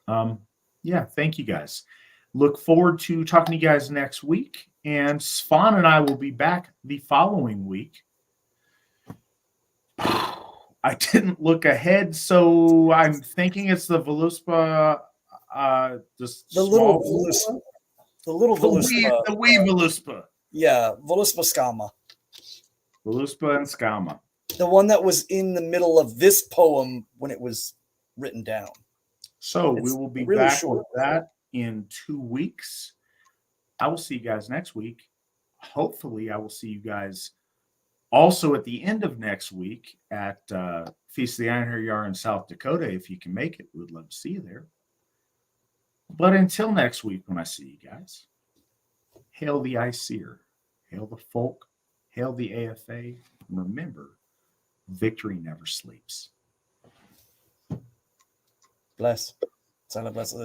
Thank you guys. Look forward to talking to you guys next week. And Svan and I will be back the following week. I didn't look ahead, so I'm thinking it's the Voluspa, the little Voluspa. The little Voluspa. The wee Voluspa. Yeah, Voluspa Scama. Voluspa and Scama. The one that was in the middle of this poem when it was written down. So we will be really back short with that in 2 weeks. I will see you guys next week. Hopefully, I will see you guys also at the end of next week at Feast of the Iron Yar in South Dakota. If you can make it, we would love to see you there. But until next week, when I see you guys, hail the Iseer, hail the folk, hail the AFA, and remember, victory never sleeps. Bless. Silent bless.